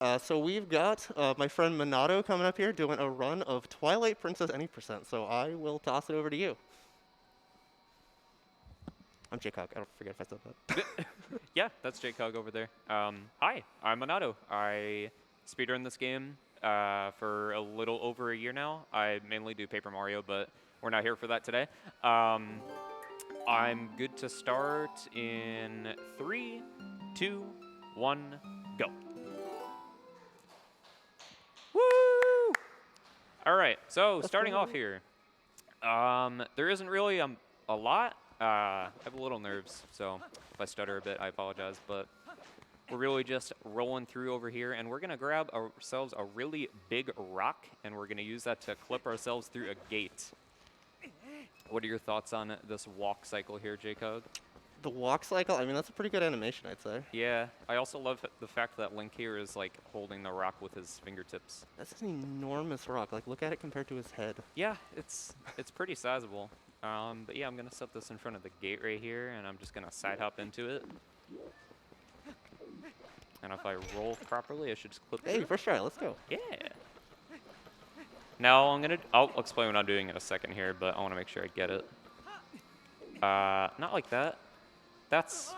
So we've got my friend Monado coming up here doing a run of Twilight Princess any percent. So I will toss it over to you. I'm Jake Hawk. I don't forget if I said that. Yeah, that's Jake Hug over there. Hi, I'm Monado. I speedrun this game for a little over a year now. I mainly do Paper Mario, but we're not here for that today. I'm good to start in 3, 2, 1, go. Woo! All right, so starting off here, there isn't really a lot. I have a little nerves, so if I stutter a bit, I apologize. But we're really just rolling through over here, and we're going to grab ourselves a really big rock, and we're going to use that to clip ourselves through a gate. What are your thoughts on this walk cycle here, Jacob? The walk cycle, I mean, that's a pretty good animation, I'd say. Yeah, I also love the fact that Link here is like holding the rock with his fingertips. That's an enormous rock. Like, look at it compared to his head. Yeah, it's pretty sizable. But yeah, I'm going to set this in front of the gate right here, and I'm just going to side hop into it. And if I roll properly, I should just clip Hey, through. first try, let's go. Yeah. Now I'll explain what I'm doing in a second here, but I want to make sure I get it. Not like that. That's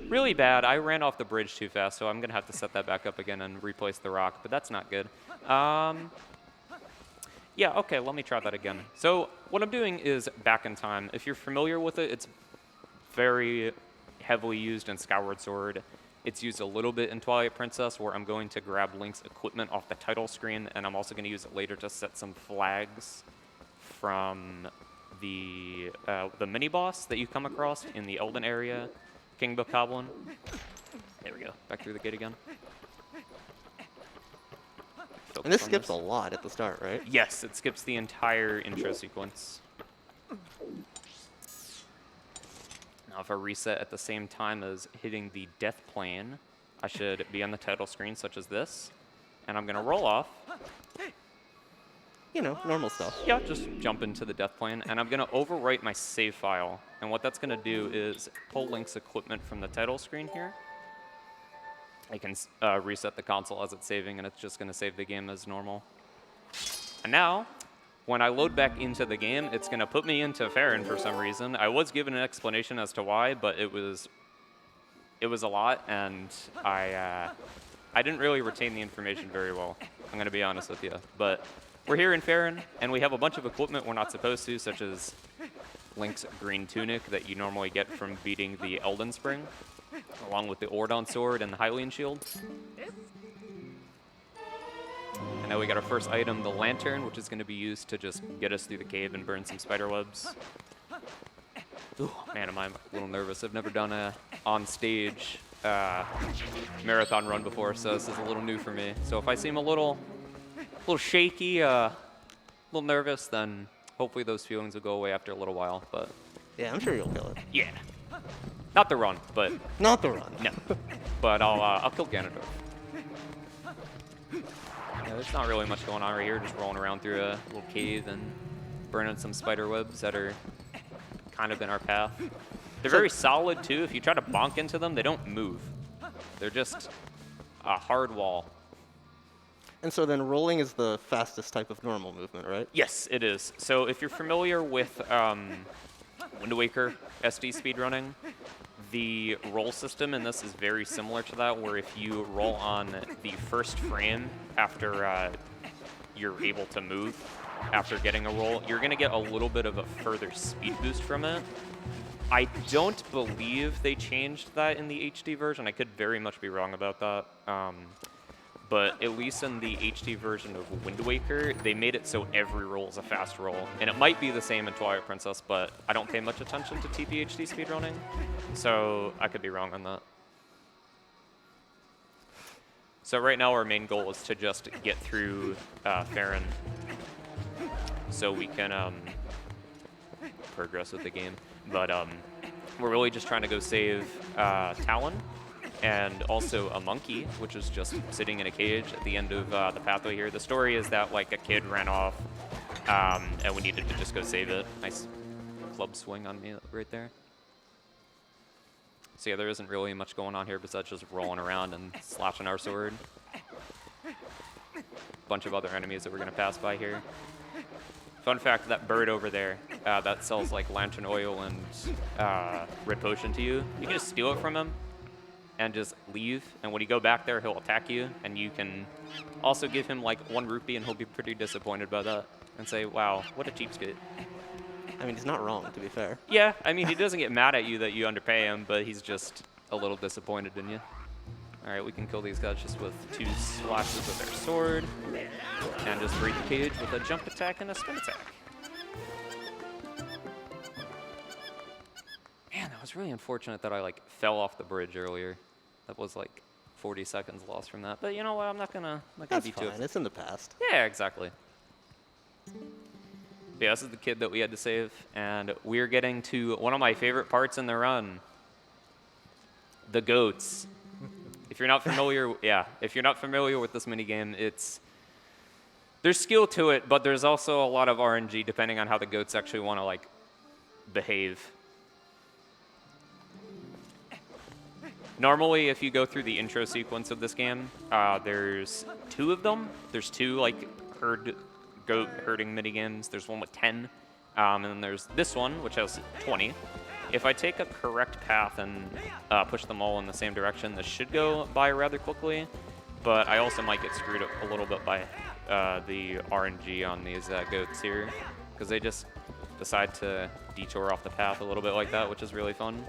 really bad. I ran off the bridge too fast, so I'm going to have to set that back up again and replace the rock, but that's not good. Yeah, okay, let me try that again. So what I'm doing is back in time. If you're familiar with it, it's very heavily used in Skyward Sword. It's used a little bit in Twilight Princess, where I'm going to grab Link's equipment off the title screen, and I'm also going to use it later to set some flags from the mini-boss that you come across in the Elden area, King Bokoblin. There we go, back through the gate again. And this skips a lot at the start, right? Yes, it skips the entire intro sequence. Now, if I reset at the same time as hitting the death plane, I should be on the title screen, such as this. And I'm going to roll off. You know, normal stuff. Yeah, just jump into the death plane. And I'm going to overwrite my save file. And what that's going to do is pull Link's equipment from the title screen here. I can reset the console as it's saving, and it's just going to save the game as normal. And now, when I load back into the game, it's going to put me into Farron for some reason. I was given an explanation as to why, but it was a lot, and I didn't really retain the information very well. I'm going to be honest with you. But we're here in Farron, and we have a bunch of equipment we're not supposed to, such as Link's green tunic that you normally get from beating the Elden Spring, along with the Ordon sword and the Hylian shield. And now we got our first item, the lantern, which is going to be used to just get us through the cave and burn some spider webs. Ooh, man, am I a little nervous. I've never done a on-stage marathon run before, so this is a little new for me. So if I seem a little shaky, a little nervous, then hopefully those feelings will go away after a little while. But Yeah, I'm sure you'll kill it. yeah. Not the run, but Not the run. no. But I'll kill Ganondorf. Yeah, there's not really much going on right here. Just rolling around through a little cave and burning some spider webs that are kind of in our path. They're very solid too. If you try to bonk into them, they don't move. They're just a hard wall. And so then rolling is the fastest type of normal movement, right? Yes, it is. So if you're familiar with Wind Waker SD speedrunning, the roll system in this is very similar to that, where if you roll on the first frame after you're able to move, after getting a roll, you're going to get a little bit of a further speed boost from it. I don't believe they changed that in the HD version. I could very much be wrong about that. But at least in the HD version of Wind Waker, they made it so every roll is a fast roll. And it might be the same in Twilight Princess, but I don't pay much attention to TPHD speedrunning, so I could be wrong on that. So right now our main goal is to just get through Farron so we can progress with the game. But we're really just trying to go save Talon, and also a monkey, which is just sitting in a cage at the end of the pathway here. The story is that like a kid ran off, and we needed to just go save it. Nice club swing on me right there. So yeah, there isn't really much going on here besides just rolling around and slashing our sword. Bunch of other enemies that we're going to pass by here. Fun fact, that bird over there that sells like lantern oil and red potion to you, you can just steal it from him and just leave. And when you go back there, he'll attack you. And you can also give him like 1 rupee and he'll be pretty disappointed by that and say, wow, what a cheapskate. I mean, he's not wrong, to be fair. Yeah, I mean, he doesn't get mad at you that you underpay him, but he's just a little disappointed in you. All right, we can kill these guys just with 2 slashes with our sword and just break the cage with a jump attack and a spin attack. Man, that was really unfortunate that I like fell off the bridge earlier. That was like 40 seconds lost from that. But you know what? I'm not gonna That's be too fine. upset. It's in the past. Yeah, exactly. Yeah, this is the kid that we had to save, and we're getting to one of my favorite parts in the run. The goats. If you're not familiar, if you're not familiar with this minigame, there's skill to it, but there's also a lot of RNG depending on how the goats actually want to like behave. Normally, if you go through the intro sequence of this game, there's 2 of them. There's 2 like goat herding minigames. There's one with 10, and then there's this one which has 20. If I take a correct path and push them all in the same direction, this should go by rather quickly, but I also might get screwed up a little bit by the RNG on these goats here, because they just decide to detour off the path a little bit like that, which is really fun.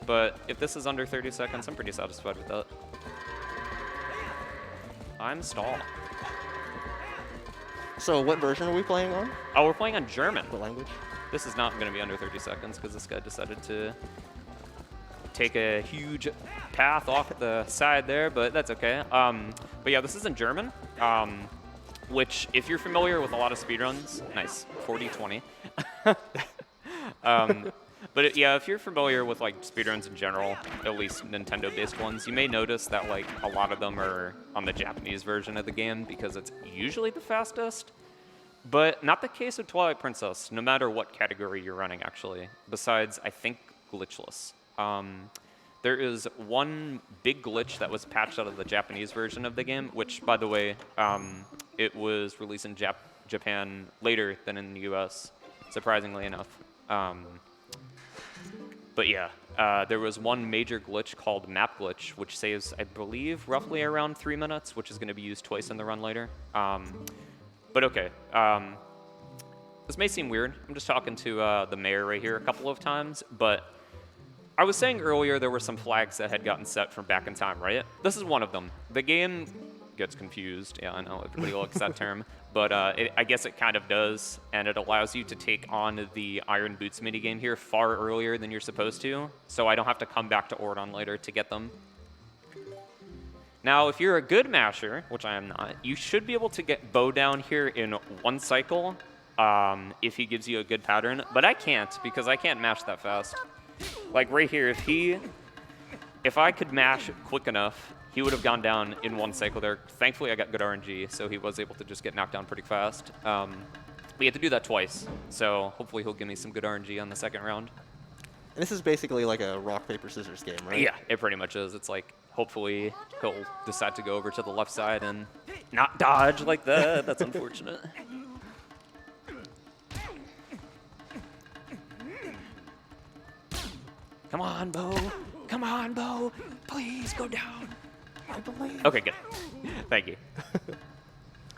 But if this is under 30 seconds, I'm pretty satisfied with that. I'm stalled. So what version are we playing on? Oh, we're playing on German. What language? This is not going to be under 30 seconds because this guy decided to take a huge path off the side there, but that's okay. But yeah, this is in German, which if you're familiar with a lot of speedruns, nice, 40-20. But yeah, if you're familiar with like speedruns in general, at least Nintendo-based ones, you may notice that like a lot of them are on the Japanese version of the game because it's usually the fastest. But not the case with Twilight Princess, no matter what category you're running, actually, besides, I think, glitchless. There is one big glitch that was patched out of the Japanese version of the game, which, by the way, it was released in Japan later than in the US, surprisingly enough. But yeah, there was one major glitch called map glitch, which saves, I believe, roughly around 3 minutes, which is going to be used twice in the run later. But okay, this may seem weird. I'm just talking to the mayor right here a couple of times, but I was saying earlier there were some flags that had gotten set from back in time, right? This is one of them. The game gets confused. Yeah, I know, everybody likes that term. But I guess it kind of does, and it allows you to take on the Iron Boots minigame here far earlier than you're supposed to, so I don't have to come back to Ordon later to get them. Now, if you're a good masher, which I am not, you should be able to get Bow down here in 1 cycle if he gives you a good pattern, but I can't because I can't mash that fast. Like right here, if I could mash quick enough, he would have gone down in 1 cycle there. Thankfully, I got good RNG, so he was able to just get knocked down pretty fast. We had to do that twice, so hopefully he'll give me some good RNG on the 2nd round. And this is basically like a rock, paper, scissors game, right? Yeah, it pretty much is. It's like, hopefully he'll decide to go over to the left side and not dodge like that. That's unfortunate. Come on, Bo. Come on, Bo. Please go down. I believe. Okay, good. Thank you.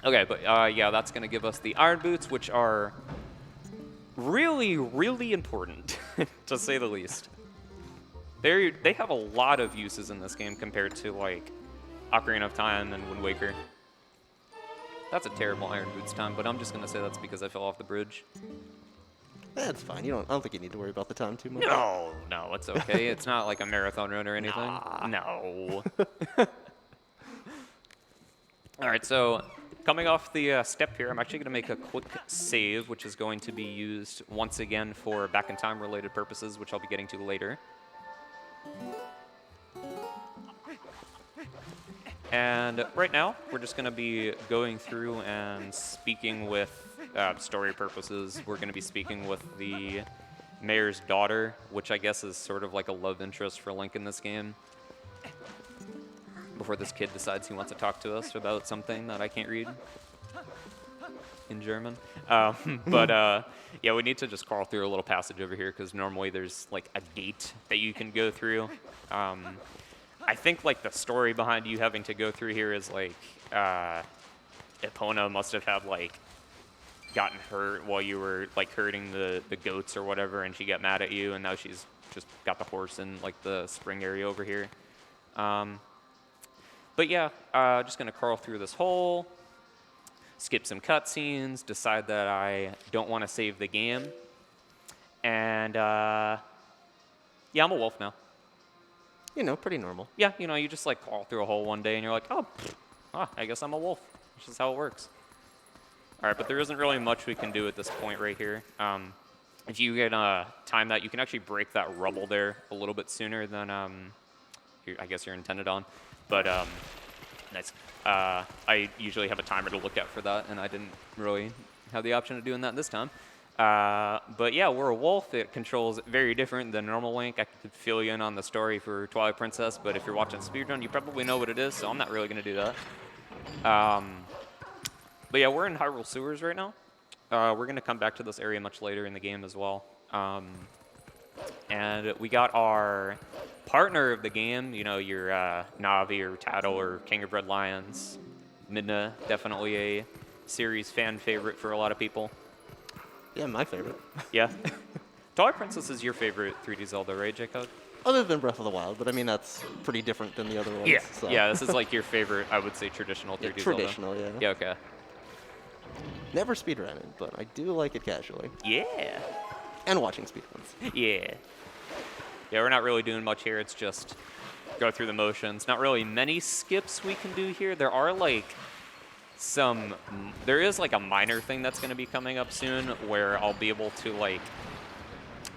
Okay, but yeah, that's going to give us the Iron Boots, which are really, really important, to say the least. They have a lot of uses in this game compared to, like, Ocarina of Time and Wind Waker. That's a terrible Iron Boots time, but I'm just going to say that's because I fell off the bridge. That's fine. I don't think you need to worry about the time too much. No, it's okay. It's not like a marathon run or anything. Nah. No. All right, so coming off the step here, I'm actually going to make a quick save, which is going to be used once again for back-in-time related purposes, which I'll be getting to later. And right now, we're just going to be going through and speaking with story purposes. We're going to be speaking with the mayor's daughter, which I guess is sort of like a love interest for Link in this game. Before this kid decides he wants to talk to us about something that I can't read in German. Yeah, we need to just crawl through a little passage over here because normally there's like a gate that you can go through. I think like the story behind you having to go through here is like Epona must have had like gotten hurt while you were like herding the goats or whatever, and she got mad at you, and now she's just got the horse in like the spring area over here. But yeah, just gonna crawl through this hole, skip some cutscenes, decide that I don't want to save the game, and yeah, I'm a wolf now. You know, pretty normal. Yeah, you know, you just like crawl through a hole one day and you're like, oh, I guess I'm a wolf. This is how it works. All right, but there isn't really much we can do at this point right here. If you can time that, you can actually break that rubble there a little bit sooner than I guess you're intended on. But nice. I usually have a timer to look at for that, and I didn't really have the option of doing that this time. But yeah, we're a wolf. It controls very different than normal Link. I could fill you in on the story for Twilight Princess, but if you're watching Speedrun, you probably know what it is, so I'm not really going to do that. But yeah, we're in Hyrule Sewers right now. We're going to come back to this area much later in the game as well. And we got our partner of the game, you know, your Navi or Tattle or King of Red Lions. Midna, definitely a series fan favorite for a lot of people. Yeah, my favorite. Yeah. Twilight Princess is your favorite 3D Zelda, right, Jacob? Other than Breath of the Wild, but I mean, that's pretty different than the other ones. Yeah. So. Yeah, this is like your favorite, I would say, traditional 3D Zelda. Traditional, yeah. Yeah, okay. Never speedrun it, but I do like it casually. Yeah. And watching speedruns. Yeah. Yeah, we're not really doing much here. It's just go through the motions. Not really many skips we can do here. There are like there is like a minor thing that's going to be coming up soon where I'll be able to like,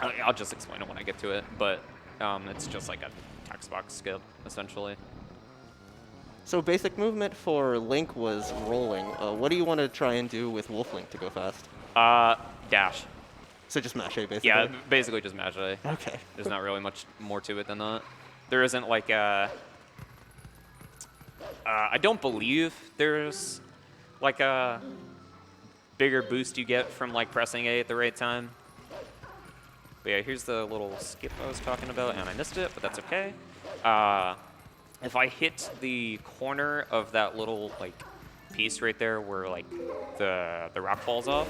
I'll just explain it when I get to it, but it's just like a text box skip, essentially. So basic movement for Link was rolling. What do you want to try and do with Wolf Link to go fast? Dash. So just mash A, basically? Yeah, basically just mash A. Okay. There's not really much more to it than that. There isn't like a... I don't believe there's like a bigger boost you get from like pressing A at the right time. But yeah, here's the little skip I was talking about, and I missed it, but that's okay. If I hit the corner of that little like piece right there where like the rock falls off,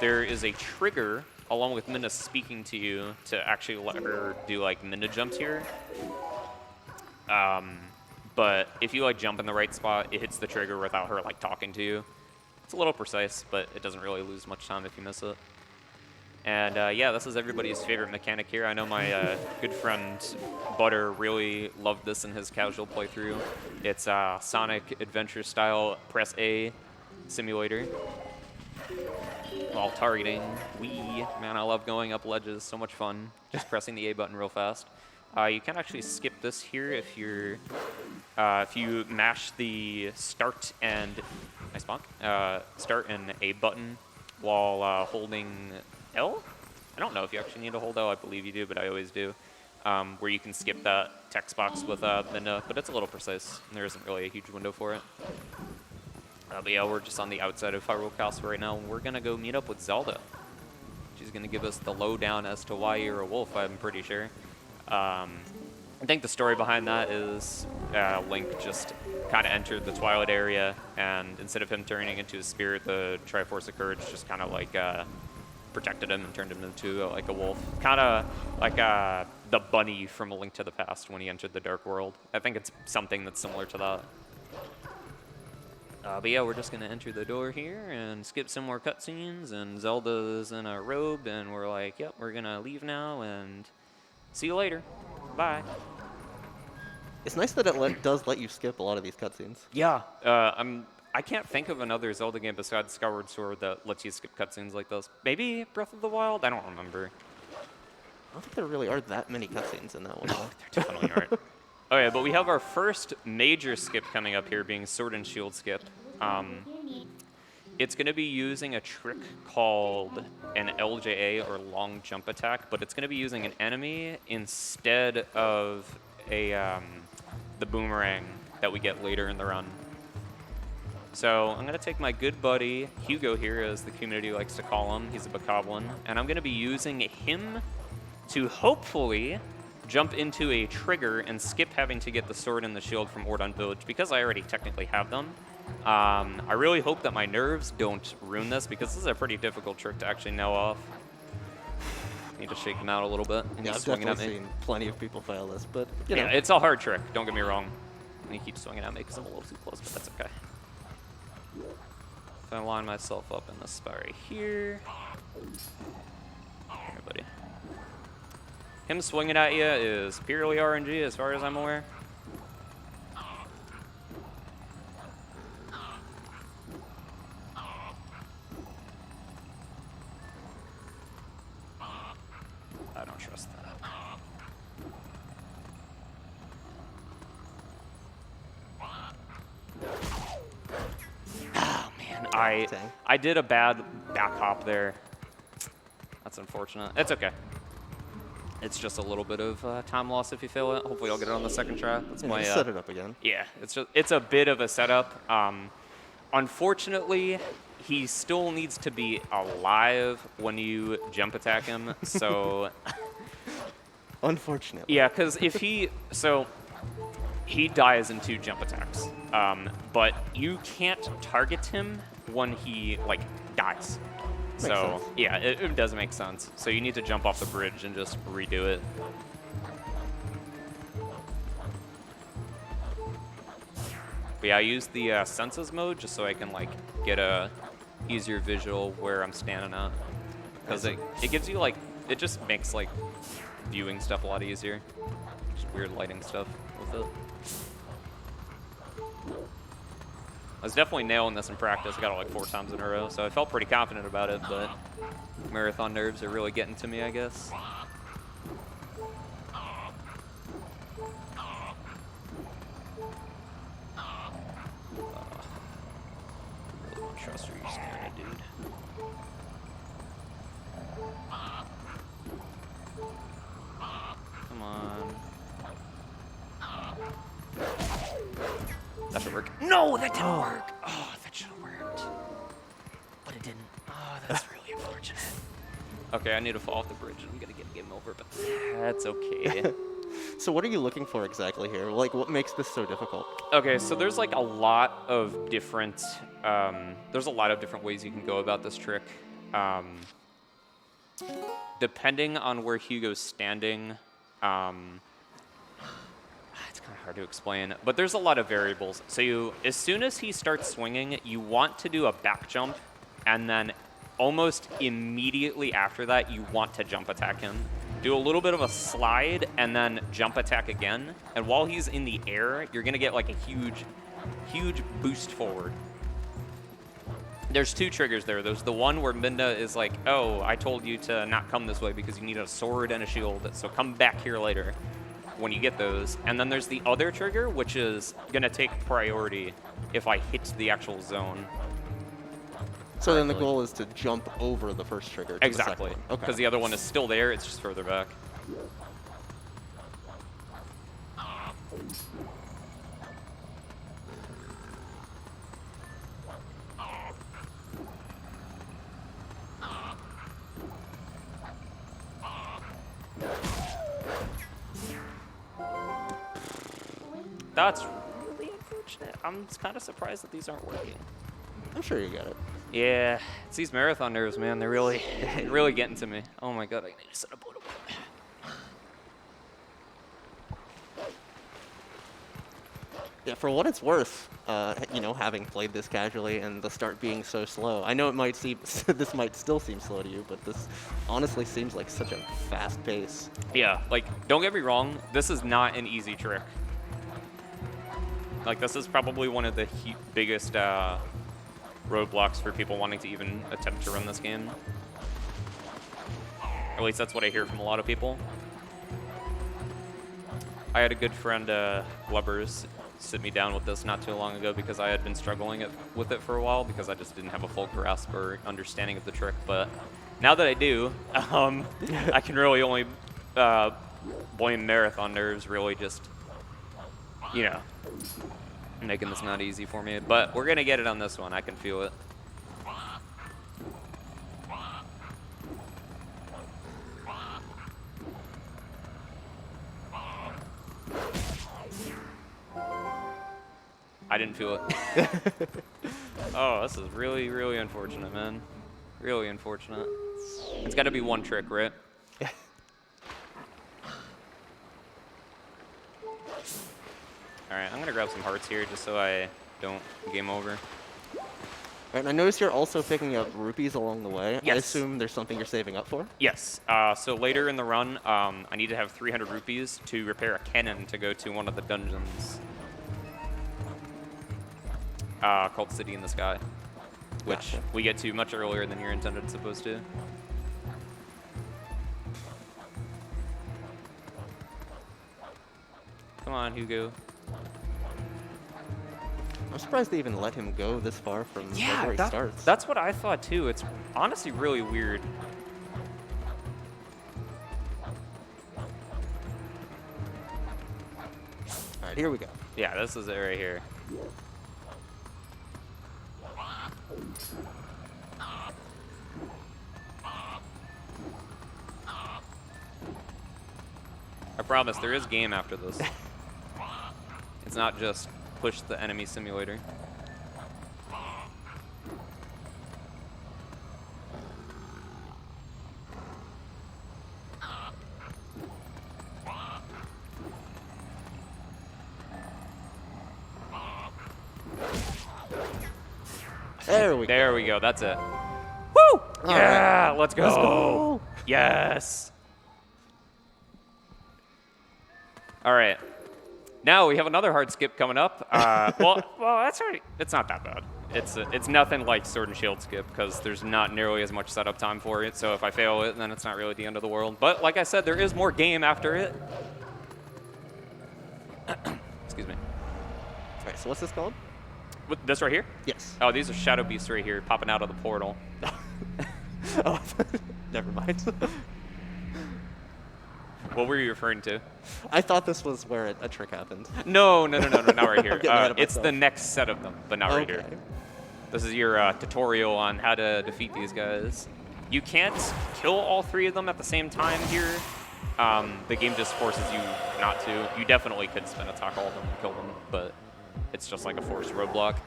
there is a trigger along with Minna speaking to you to actually let her do like Minna jumps here. But if you like jump in the right spot, it hits the trigger without her like talking to you. It's a little precise, but it doesn't really lose much time if you miss it. And yeah, this is everybody's favorite mechanic here. I know my good friend Butter really loved this in his casual playthrough. It's Sonic Adventure style press A simulator while targeting. Man, I love going up ledges. So much fun. Just pressing the A button real fast. You can actually skip this here if you're if you mash the start and start and A button while holding L? I don't know if you actually need to hold L. I believe you do, but I always do. Where you can skip that text box with Minna, but it's a little precise. And there isn't really a huge window for it. But yeah, we're just on the outside of Hyrule Castle right now, and we're going to go meet up with Zelda. She's going to give us the lowdown as to why you're a wolf, I'm pretty sure. I think the story behind that is Link just kind of entered the Twilight area, and instead of him turning into a spirit, the Triforce of Courage just kind of like protected him and turned him into like a wolf. Kind of like the bunny from A Link to the Past when he entered the Dark World. I think it's something that's similar to that. But yeah, we're just going to enter the door here and skip some more cutscenes, and Zelda's in a robe, and we're like, yep, we're going to leave now, and see you later. Bye. It's nice that it does let you skip a lot of these cutscenes. Yeah. I can't think of another Zelda game besides Skyward Sword that lets you skip cutscenes like this. Maybe Breath of the Wild? I don't remember. I don't think there really are that many cutscenes in that one. No, there definitely aren't. Okay, but we have our first major skip coming up here being Sword and Shield skip. it's going to be using a trick called an LJA, or long jump attack, but it's going to be using an enemy instead of the boomerang that we get later in the run. So I'm going to take my good buddy Hugo here, as the community likes to call him. He's a bokoblin, and I'm going to be using him to hopefully jump into a trigger and skip having to get the sword and the shield from Ordon Village, because I already technically have them. I really hope that my nerves don't ruin this, because this is a pretty difficult trick to actually know off. Need to shake him out a little bit. And Yeah, he's I've swinging at definitely me. seen plenty of people fail this, but you know. Yeah, it's a hard trick. Don't get me wrong. And he keeps swinging at me because I'm a little too close, but that's okay. If I line myself up in this spot right here. Here, buddy. Him swinging at you is purely RNG, as far as I'm aware. I don't trust that. Oh man, I did a bad back hop there. That's unfortunate. It's okay. It's just a little bit of time loss if you fail it. Hopefully I'll get it on the second try. That's my set it up again. Yeah, it's a bit of a setup. Unfortunately, he still needs to be alive when you jump attack him. So Unfortunately. yeah, because if he dies in 2 jump attacks, but you can't target him when he like dies. Makes So sense. yeah, it does make sense. So you need to jump off the bridge and just redo it. But yeah, I use the senses mode just so I can like get a easier visual where I'm standing at, because it gives you like, it just makes like viewing stuff a lot easier. Just weird lighting stuff with it. I was definitely nailing this in practice. I got it like 4 times in a row, so I felt pretty confident about it, but marathon nerves are really getting to me, I guess. I don't trust where you're standing, dude. Come on. That should work. No, that didn't work. Oh, that should have worked. But it didn't. Oh, that's really unfortunate. Okay, I need to fall off the bridge and I'm gonna get game over, but that's okay. So what are you looking for exactly here? Like, what makes this so difficult? Okay, so there's like a lot of different, ways you can go about this trick. Depending on where Hugo's standing, it's kind of hard to explain, but there's a lot of variables. So as soon as he starts swinging, you want to do a back jump, and then almost immediately after that, you want to jump attack him. Do a little bit of a slide, and then jump attack again. And while he's in the air, you're gonna get like a huge boost forward. There's 2 triggers there. There's the one where Minda is like, oh, I told you to not come this way because you need a sword and a shield, so come back here later when you get those. And then there's the other trigger, which is gonna take priority if I hit the actual zone. So then the goal is to jump over the first trigger to Exactly. the second one. Okay. Because the other one is still there, it's just further back. That's really unfortunate. I'm kind of surprised that these aren't working. I'm sure you got it. Yeah, it's these marathon nerves, man. They're really, really getting to me. Oh my god, I need to set up a little bit. Yeah, for what it's worth, you know, having played this casually and the start being so slow, I know it might seem this might still seem slow to you, but this honestly seems like such a fast pace. Yeah, like, don't get me wrong, this is not an easy trick. Like, this is probably one of the biggest roadblocks for people wanting to even attempt to run this game. Or at least that's what I hear from a lot of people. I had a good friend, Glubbers, sit me down with this not too long ago because I had been struggling with it for a while because I just didn't have a full grasp or understanding of the trick. But now that I do, I can really only blame Marathon Nerves, really just, you know, making this not easy for me. But we're going to get it on this one. I can feel it. I didn't feel it. Oh, this is really, really unfortunate, man. Really unfortunate. It's got to be one trick, right? All right, I'm going to grab some hearts here just so I don't game over. All right, and I noticed you're also picking up rupees along the way. Yes. I assume there's something you're saving up for? Yes. So later in the run, I need to have 300 rupees to repair a cannon to go to one of the dungeons. Called City in the Sky, which Gotcha. we get to much earlier than you're intended supposed to. Come on, Hugo. I'm surprised they even let him go this far from where he starts. That's what I thought too. It's honestly really weird. All right, here we go. Yeah, this is it right here. I promise, there is game after this. It's not just push the enemy simulator. There we go. There we go, that's it. Woo! Yeah, right. let's go. Let's go. Yes. All right. Now we have another hard skip coming up. Well, that's already, it's not that bad. It's nothing like Sword and Shield skip because there's not nearly as much setup time for it. So if I fail it, then it's not really the end of the world. But like I said, there is more game after it. Excuse me. All right, so what's this called? With this right here? Yes. Oh, these are shadow beasts right here popping out of the portal. Oh, never mind. What were you referring to? I thought this was where a trick happened. No, not right here. Getting ahead of It's the myself. next set of them, but not right Okay. here. This is your tutorial on how to defeat these guys. You can't kill all three of them at the same time here. The game just forces you not to. You definitely could spin attack all of them and kill them, but it's just like a forced roadblock.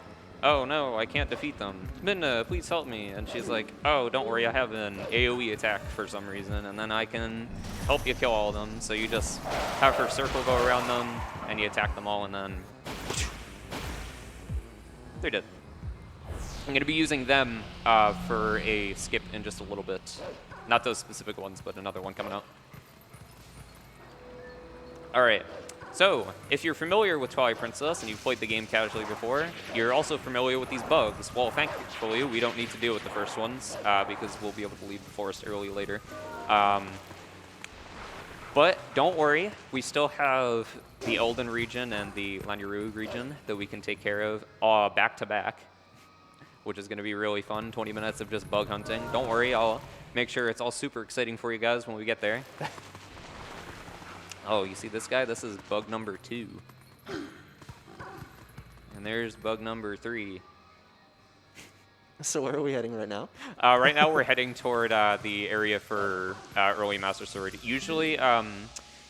Oh no, I can't defeat them. Midna, please help me. And she's like, oh, don't worry, I have an AoE attack for some reason, and then I can help you kill all of them. So you just have her circle go around them, and you attack them all, and then they're dead. I'm going to be using them for a skip in just a little bit. Not those specific ones, but another one coming up. All right. So, if you're familiar with Twilight Princess and you've played the game casually before, you're also familiar with these bugs. Well, thankfully, we don't need to deal with the first ones because we'll be able to leave the forest early later. But don't worry, we still have the Elden region and the Lanayru region that we can take care of back to back, which is going to be really fun. 20 minutes of just bug hunting. Don't worry, I'll make sure it's all super exciting for you guys when we get there. Oh, you see this guy? This is bug number 2. And there's bug number 3. So where are we heading right now? Right now we're heading toward the area for early Master Sword. Usually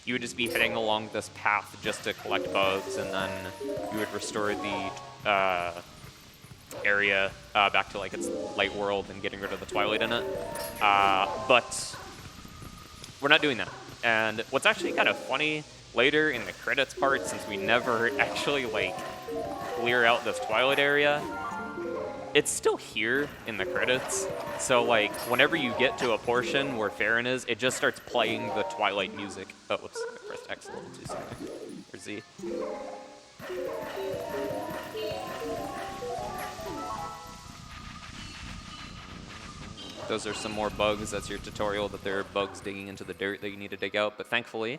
you would just be heading along this path just to collect bugs, and then you would restore the area back to like its light world and getting rid of the Twilight in it. But we're not doing that. And what's actually kind of funny, later in the credits part, since we never actually like clear out this Twilight area, it's still here in the credits. So like whenever you get to a portion where Farron is, it just starts playing the Twilight music. Oh, whoops, I pressed X a little too soon. Or Z. Those are some more bugs. That's your tutorial that there are bugs digging into the dirt that you need to dig out. But thankfully,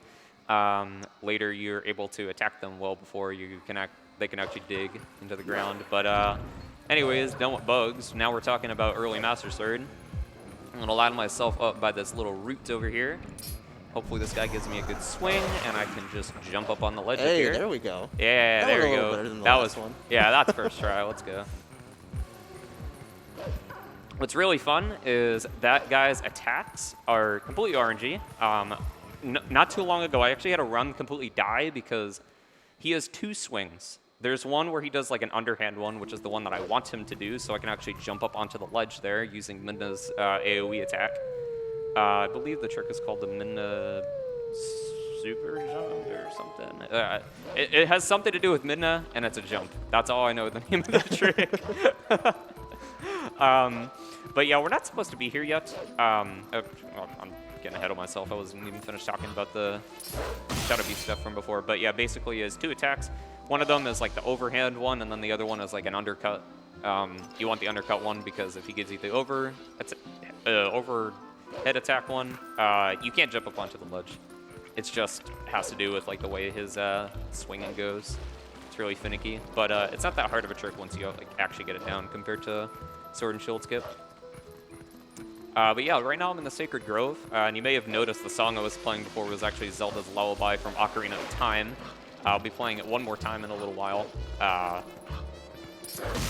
later you're able to attack them well before you can they can actually dig into the ground. But anyways, done with bugs. Now we're talking about early Master Sword. I'm going to line myself up by this little root over here. Hopefully this guy gives me a good swing, and I can just jump up on the ledge Hey, here. there we go. Yeah, That there went we a little go. better than the That last was one. Yeah, that's first try. Let's go. What's really fun is that guy's attacks are completely RNG. Not too long ago, I actually had a run completely die because he has 2 swings. There's one where he does like an underhand one, which is the one that I want him to do, so I can actually jump up onto the ledge there using Midna's AoE attack. I believe the trick is called the Midna Super Jump or something. It has something to do with Midna, and it's a jump. That's all I know the name of the trick. But yeah, we're not supposed to be here yet. I'm getting ahead of myself. I wasn't even finished talking about the Shadow Beast stuff from before. But yeah, basically he has 2 attacks. One of them is like the overhand one, and then the other one is like an undercut. You want the undercut one because if he gives you the overhead attack one, you can't jump up onto the ledge. It's just has to do with like the way his swinging goes. It's really finicky, but it's not that hard of a trick once you like actually get it down compared to Sword and Shield skip. But yeah, right now I'm in the Sacred Grove, and you may have noticed the song I was playing before was actually Zelda's Lullaby from Ocarina of Time. I'll be playing it one more time in a little while.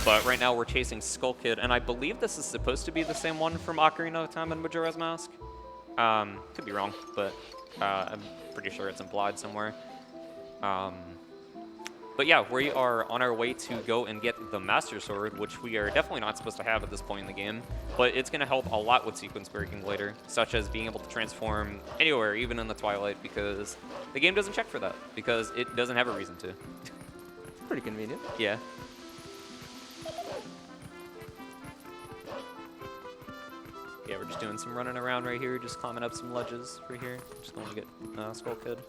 But right now we're chasing Skull Kid, and I believe this is supposed to be the same one from Ocarina of Time and Majora's Mask. Could be wrong, but I'm pretty sure it's implied somewhere. But yeah, we are on our way to go and get the Master Sword, which we are definitely not supposed to have at this point in the game, but it's going to help a lot with sequence breaking later, such as being able to transform anywhere, even in the Twilight, because the game doesn't check for that, because it doesn't have a reason to. Pretty convenient. Yeah. Yeah, we're just doing some running around right here, just climbing up some ledges right here. Just going to get Skull Kid.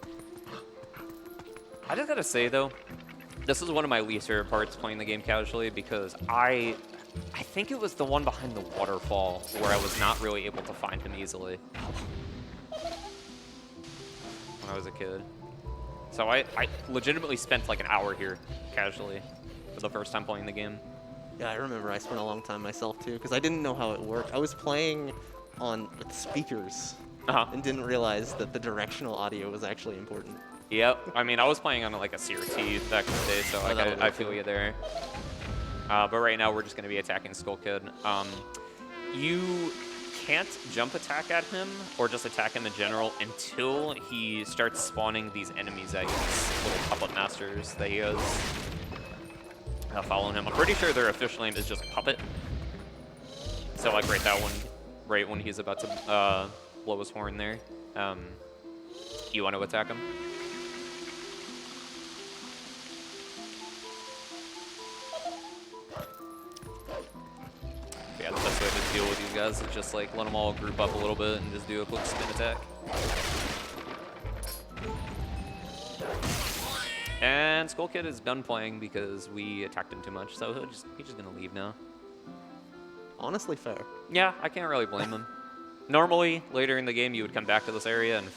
I just gotta say though, this is one of my least favorite parts playing the game casually because I think it was the one behind the waterfall where I was not really able to find him easily when I was a kid. So I legitimately spent like an hour here casually for the first time playing the game. Yeah, I remember I spent a long time myself too because I didn't know how it worked. I was playing with speakers and didn't realize that the directional audio was actually important. Yep. I mean, I was playing on like a CRT back in the day, so like, I feel you there. But right now, we're just going to be attacking Skull Kid. You can't jump attack at him or just attack him in general until he starts spawning these enemies at you, these little puppet masters that he has following him. I'm pretty sure their official name is just Puppet. So like right when he's about to blow his horn there, you want to attack him. Yeah, the best way to deal with these guys is just like let them all group up a little bit and just do a quick spin attack. And Skull Kid is done playing because we attacked him too much, so he's just gonna leave now. Honestly, fair. Yeah, I can't really blame him. Normally, later in the game, you would come back to this area and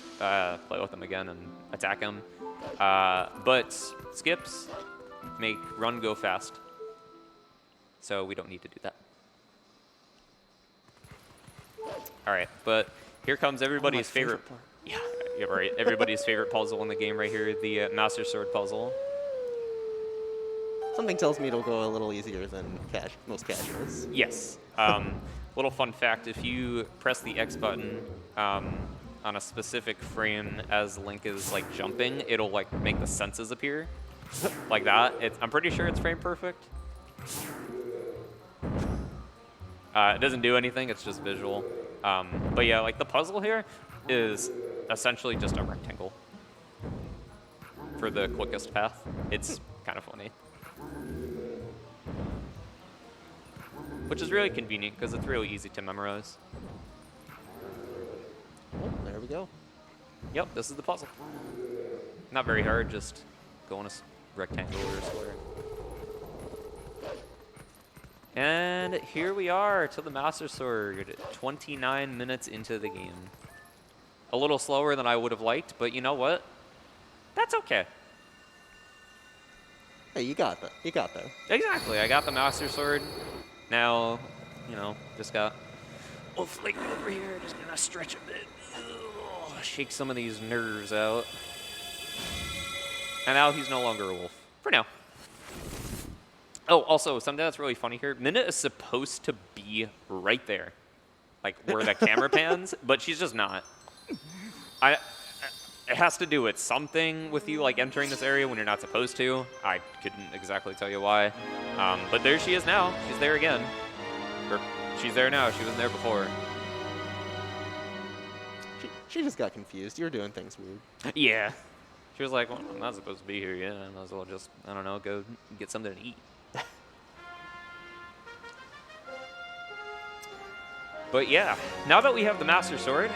play with him again and attack him. But skips make run go fast, so we don't need to do that. All right, but here comes everybody's favorite part. Yeah, you're right. Everybody's favorite puzzle in the game right here, the Master Sword puzzle. Something tells me it'll go a little easier than most casuals. Yes. Little fun fact, if you press the X button on a specific frame as Link is like jumping, it'll like make the senses appear like that. I'm pretty sure it's frame perfect. It doesn't do anything, it's just visual. But yeah, like the puzzle here is essentially just a rectangle for the quickest path. It's kind of funny. Which is really convenient because it's really easy to memorize. Oh, there we go. Yep, this is the puzzle. Not very hard, just go on a rectangle or a square. And here we are to the Master Sword, 29 minutes into the game. A little slower than I would have liked, but you know what? That's okay. Hey, you got that. You got there. Exactly. I got the Master Sword. Now, you know, just got Wolf Link over here. Just gonna stretch a bit. Ugh, shake some of these nerves out. And now he's no longer a wolf. For now. Oh, also, something that's really funny here. Minna is supposed to be right there. Like, where the camera pans, but she's just not. It has to do with something with you, like, entering this area when you're not supposed to. I couldn't exactly tell you why. But there she is now. She's there again. Or, she's there now. She wasn't there before. She just got confused. You were doing things weird. Yeah. She was like, well, I'm not supposed to be here yet. I might as well just, I don't know, go get something to eat. But yeah, now that we have the Master Sword,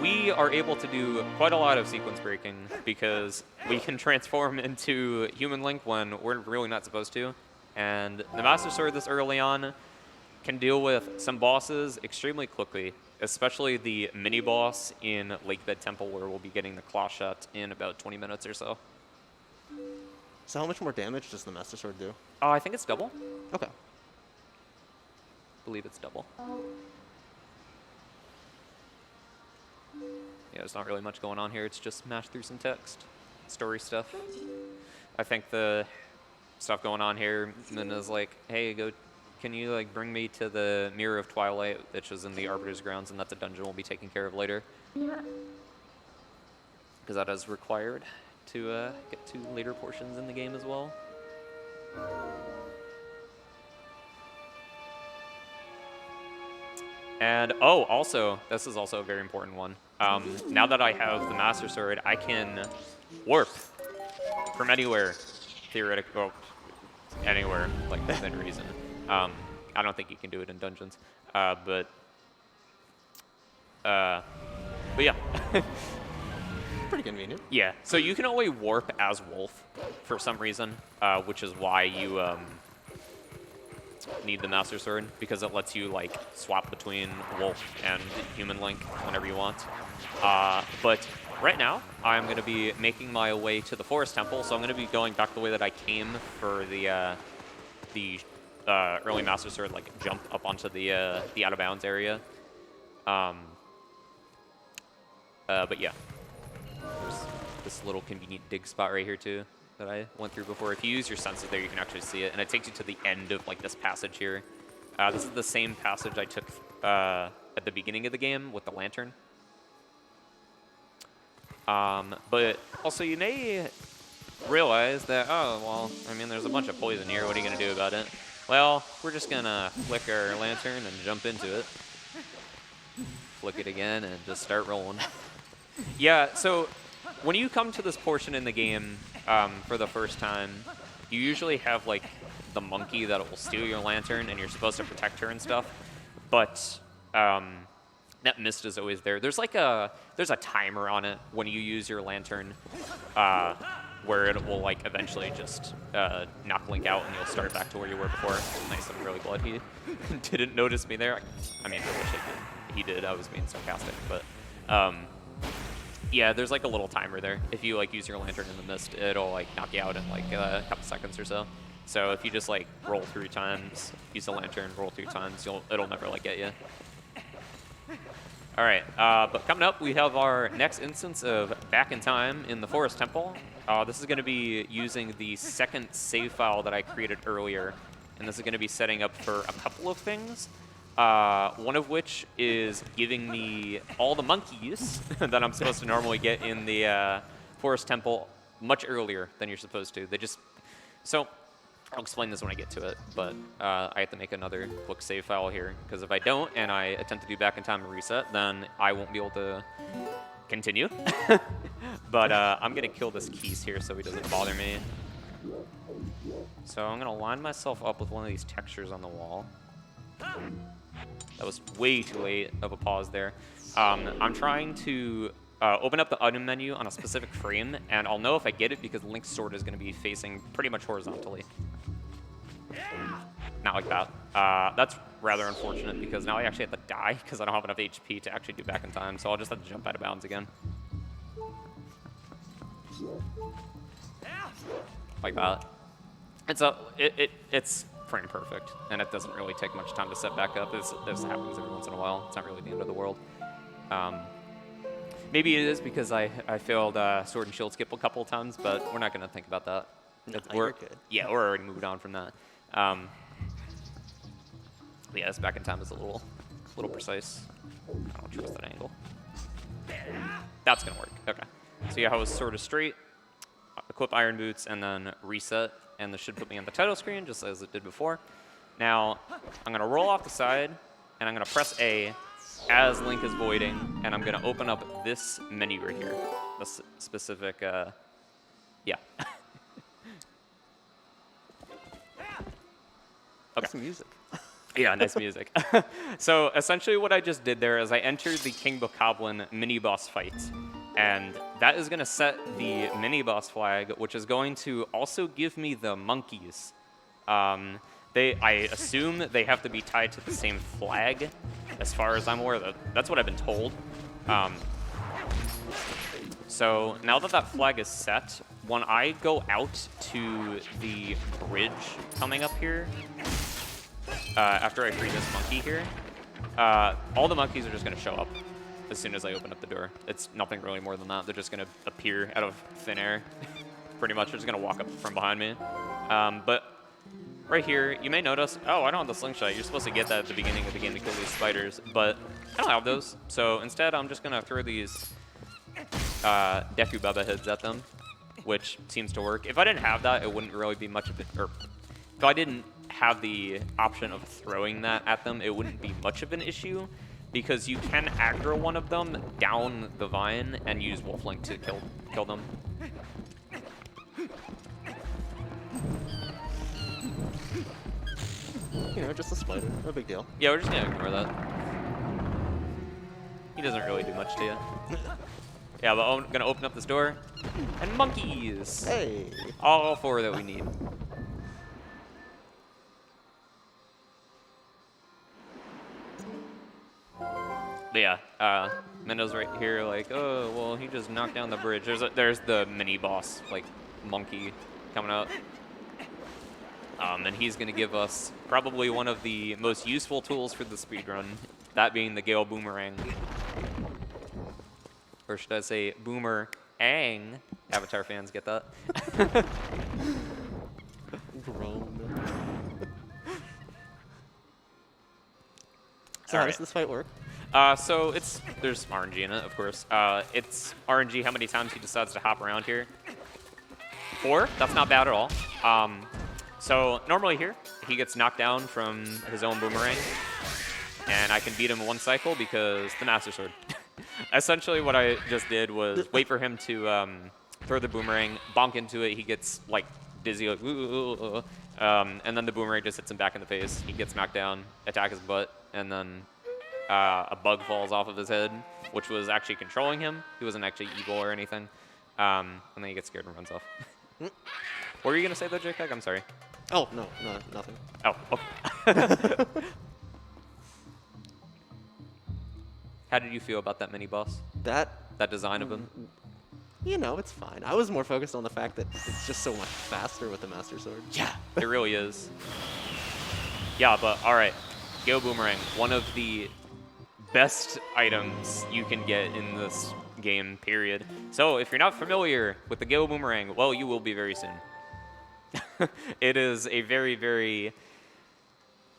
we are able to do quite a lot of sequence breaking because we can transform into Human Link when we're really not supposed to. And the Master Sword this early on can deal with some bosses extremely quickly, especially the mini-boss in Lakebed Temple where we'll be getting the claw shot in about 20 minutes or so. So how much more damage does the Master Sword do? I think it's double. Okay. I believe it's double. Yeah, there's not really much going on here. It's just mash through some text, story stuff. I think the stuff going on here, Minna's like, hey, can you like bring me to the Mirror of Twilight, which is in the Arbiter's grounds, and that's a dungeon we'll be taking care of later. Yeah. Because that is required to get to later portions in the game as well. And, oh, also, this is also a very important one. Now that I have the Master Sword, I can warp from anywhere, theoretically, well, anywhere, like, within reason. I don't think you can do it in dungeons, but yeah. Pretty convenient. Yeah, so you can only warp as Wolf for some reason, which is why you, need the Master Sword, because it lets you like swap between Wolf and Human Link whenever you want. But right now, I'm going to be making my way to the Forest Temple, so I'm going to be going back the way that I came for the early Master Sword, like jump up onto the out of bounds area. But yeah, there's this little convenient dig spot right here too that I went through before. If you use your senses there, you can actually see it, and it takes you to the end of like this passage here. This is the same passage I took at the beginning of the game with the lantern. But also you may realize that, oh, well, I mean, there's a bunch of poison here. What are you going to do about it? Well, we're just going to flick our lantern and jump into it. Flick it again and just start rolling. Yeah, so when you come to this portion in the game for the first time, you usually have like the monkey that will steal your lantern and you're supposed to protect her and stuff. But that mist is always there. There's a timer on it when you use your lantern where it will like eventually just knock Link out and you'll start back to where you were before. Nice, I'm really glad he didn't notice me there. I mean, I wish he did. I was being sarcastic, but yeah, there's like a little timer there. If you like use your lantern in the mist, it'll like knock you out in like a couple seconds or so. So if you just like roll 3 times, use the lantern, roll 3 times, it'll never like get you. All right, but coming up, we have our next instance of Back in Time in the Forest Temple. This is going to be using the second save file that I created earlier, and this is going to be setting up for a couple of things. One of which is giving me all the monkeys that I'm supposed to normally get in the Forest Temple much earlier than you're supposed to. So I'll explain this when I get to it, but I have to make another quick save file here, because if I don't and I attempt to do Back in Time and reset, then I won't be able to continue. But I'm going to kill this Keys here so he doesn't bother me. So I'm going to line myself up with one of these textures on the wall. That was way too late of a pause there. I'm trying to open up the item menu on a specific frame, and I'll know if I get it because Link's sword is going to be facing pretty much horizontally. Not like that. That's rather unfortunate because now I actually have to die because I don't have enough HP to actually do Back in Time, so I'll just have to jump out of bounds again. like that. It's frame perfect, and it doesn't really take much time to set back up. This happens every once in a while. It's not really the end of the world. Maybe it is because I failed Sword and Shield skip a couple of times, but we're not going to think about that. No, we're you're good. Yeah, we're already moved on from that. Yeah, this back in time is a little precise. I don't trust that angle. That's going to work. Okay. So yeah, I was sort of straight, equip Iron Boots, and then reset, and this should put me on the title screen just as it did before. Now, I'm going to roll off the side, and I'm going to press A as Link is voiding, and I'm going to open up this menu right here, the specific, yeah. Okay. Some music. Yeah, nice music. So essentially what I just did there is I entered the King Bokoblin mini-boss fight, and that is going to set the mini-boss flag, which is going to also give me the monkeys. I assume they have to be tied to the same flag, as far as I'm aware. That's what I've been told. So now that that flag is set, when I go out to the bridge coming up here, after I free this monkey here, all the monkeys are just going to show up as soon as I open up the door. It's nothing really more than that. They're just going to appear out of thin air. Pretty much, they're just going to walk up from behind me. But right here, you may notice, oh, I don't have the slingshot. You're supposed to get that at the beginning of the game to kill these spiders, but I don't have those. So instead, I'm just going to throw these Deku Baba heads at them, which seems to work. If I didn't have that, it wouldn't really be much of it. Or if I didn't have the option of throwing that at them, it wouldn't be much of an issue, because you can aggro one of them down the vine and use Wolf Link to kill them. You know, just a spider. No big deal. Yeah, we're just gonna ignore that. He doesn't really do much to you. Yeah, but I'm gonna open up this door. And monkeys! Hey! All four that we need. But yeah, Mendo's right here like, oh, well, he just knocked down the bridge. There's the mini-boss, like, monkey coming out. And he's going to give us probably one of the most useful tools for the speedrun, that being the Gale Boomerang. Or should I say Boomerang? Avatar fans get that? Grown. So how does this fight work? So there's RNG in it, of course. It's RNG how many times he decides to hop around here. 4, that's not bad at all. So normally here, he gets knocked down from his own boomerang, and I can beat him in 1 cycle because the Master Sword. Essentially what I just did was wait for him to throw the boomerang, bonk into it, he gets like dizzy, like, and then the boomerang just hits him back in the face. He gets knocked down, attack his butt, and then a bug falls off of his head, which was actually controlling him. He wasn't actually evil or anything. And then he gets scared and runs off. What were you going to say though, JK? I'm sorry. Oh, no, nothing. Oh, okay. How did you feel about that mini-boss? That design of him? You know, it's fine. I was more focused on the fact that it's just so much faster with the Master Sword. Yeah, it really is. Yeah, but all right. Gale Boomerang, one of the best items you can get in this game, period. So if you're not familiar with the Gale Boomerang, well, you will be very soon. It is a very, very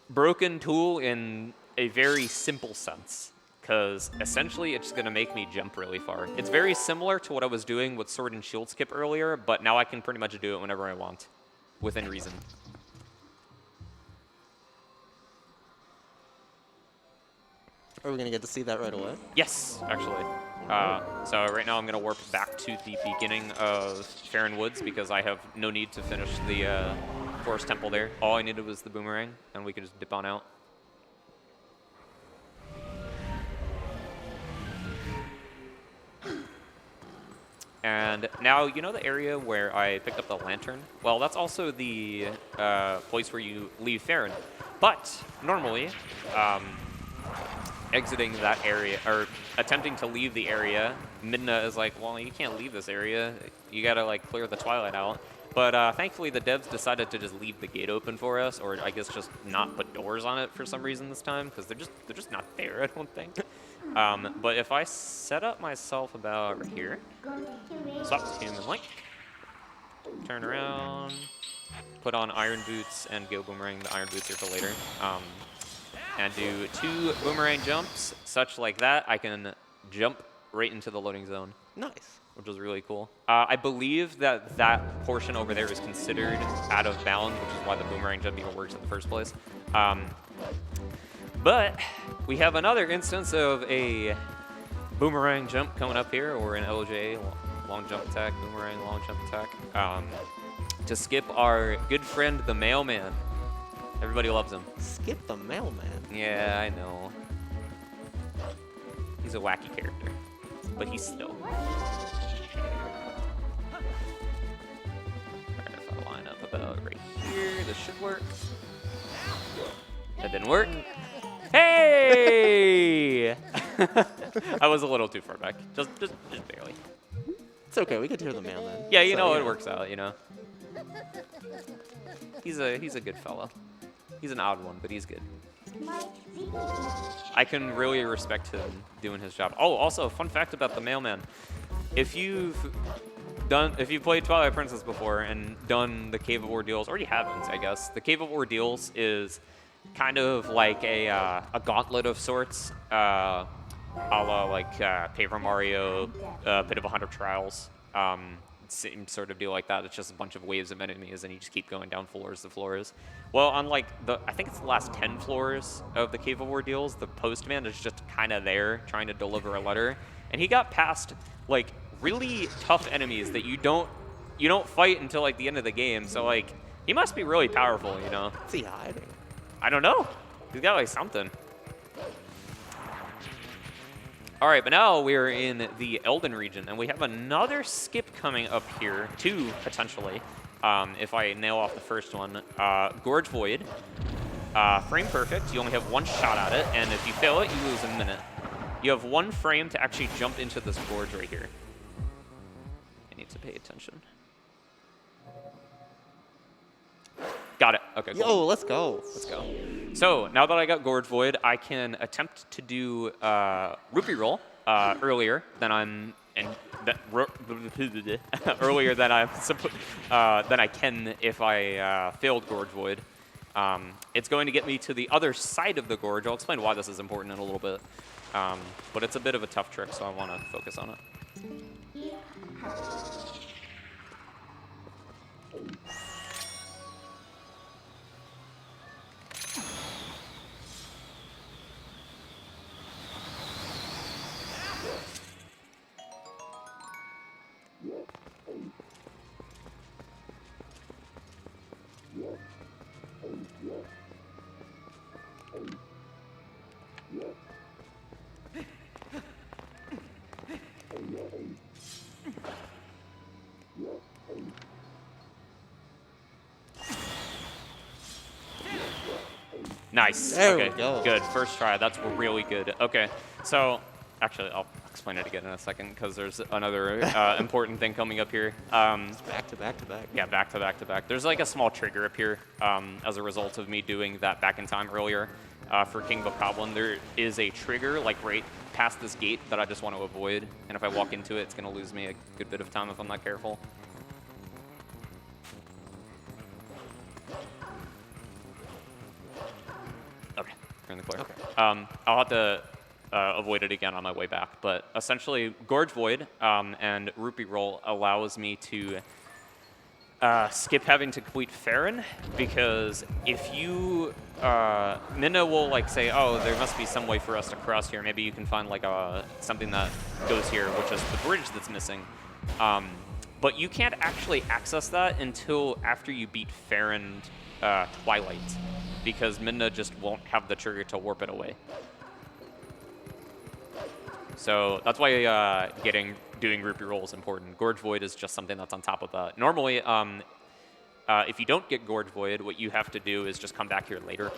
broken tool in a very simple sense, because essentially it's going to make me jump really far. It's very similar to what I was doing with Sword and Shield skip earlier, but now I can pretty much do it whenever I want, within reason. Are we going to get to see that right away? Yes, actually. So right now I'm going to warp back to the beginning of Farron Woods because I have no need to finish the Forest Temple there. All I needed was the boomerang, and we could just dip on out. And now, you know the area where I picked up the lantern? Well, that's also the place where you leave Farron. But normally, exiting that area, or attempting to leave the area, Midna is like, well, you can't leave this area. You gotta like clear the Twilight out. But thankfully, the devs decided to just leave the gate open for us, or I guess just not put doors on it for some reason this time, because they're just not there, I don't think. But if I set up myself about right here, swap to human link, turn around, put on iron boots, and go boomerang. The iron boots are for later. And do 2 boomerang jumps, such like that. I can jump right into the loading zone. Nice. Which was really cool. I believe that that portion over there is considered out of bounds, which is why the boomerang jump even works in the first place. But we have another instance of a boomerang jump coming up here, or an LJ, long jump attack, boomerang, long jump attack, to skip our good friend, the mailman. Everybody loves him. Skip the mailman. Yeah, I know. He's a wacky character, but he's still. Alright, if I line up about right here, this should work. That didn't work. Hey! I was a little too far back, just barely. It's okay, we could hear the mailman. Yeah, you know, it works out, you know. He's a good fellow. He's an odd one, but he's good. I can really respect him doing his job. Oh, also, fun fact about the mailman. If you've played Twilight Princess before and done the Cave of Ordeals, or you haven't, I guess, the Cave of Ordeals is kind of like a gauntlet of sorts, a la like Paper Mario, Bit of 100 Trials. Same sort of deal like that. It's just a bunch of waves of enemies, and you just keep going down floors to floors. Well, on like I think it's the last 10 floors of the Cave of Ordeals, the postman is just kind of there trying to deliver a letter, and he got past like really tough enemies that you don't fight until like the end of the game. So like he must be really powerful, you know? What's he hiding? I don't know. He's got like something. All right, but now we're in the Elden region, and we have another skip coming up here, 2 potentially, if I nail off the first one. Gorge Void, frame perfect. You only have 1 shot at it, and if you fail it, you lose a minute. You have 1 frame to actually jump into this gorge right here. I need to pay attention. Got it. Okay, cool. Yo, let's go. Let's go. So now that I got Gorge Void, I can attempt to do Rupee Roll earlier than I'm earlier than I can if I failed Gorge Void. It's going to get me to the other side of the gorge. I'll explain why this is important in a little bit. But it's a bit of a tough trick, so I want to focus on it. Nice. There okay, we go. Good. First try. That's really good. Okay, so actually, I'll explain it again in a second because there's another important thing coming up here. It's back to back to back. Yeah, back to back to back. There's like a small trigger up here as a result of me doing that back in time earlier for King Bokoblin. There is a trigger like right past this gate that I just want to avoid, and if I walk into it, it's going to lose me a good bit of time if I'm not careful. Okay, we're in the clear. Okay. I'll have to avoid it again on my way back, but essentially Gorge Void and Rupee Roll allows me to skip having to complete Farron, because if you Minna will like say, oh, there must be some way for us to cross here. Maybe you can find like something that goes here, which is the bridge that's missing. But you can't actually access that until after you beat Farron Twilight, because Minna just won't have the trigger to warp it away. So that's why doing Rupee Roll is important. Gorge Void is just something that's on top of that. Normally, if you don't get Gorge Void, what you have to do is just come back here later,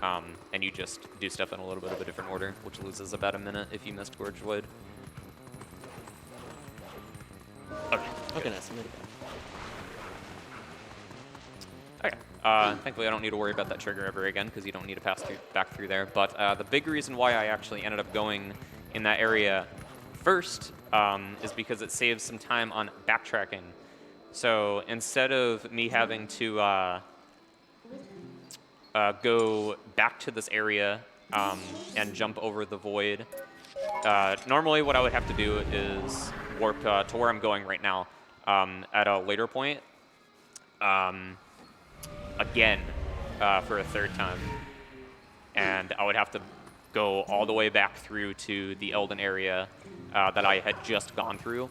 and you just do stuff in a little bit of a different order, which loses about a minute if you missed Gorge Void. Okay. Okay, nice. Thankfully, I don't need to worry about that trigger ever again because you don't need to pass back through there. But the big reason why I actually ended up going in that area first is because it saves some time on backtracking. So instead of me having to go back to this area and jump over the void, normally what I would have to do is warp to where I'm going right now at a later point. Again for a third time, and I would have to go all the way back through to the Elden area that I had just gone through,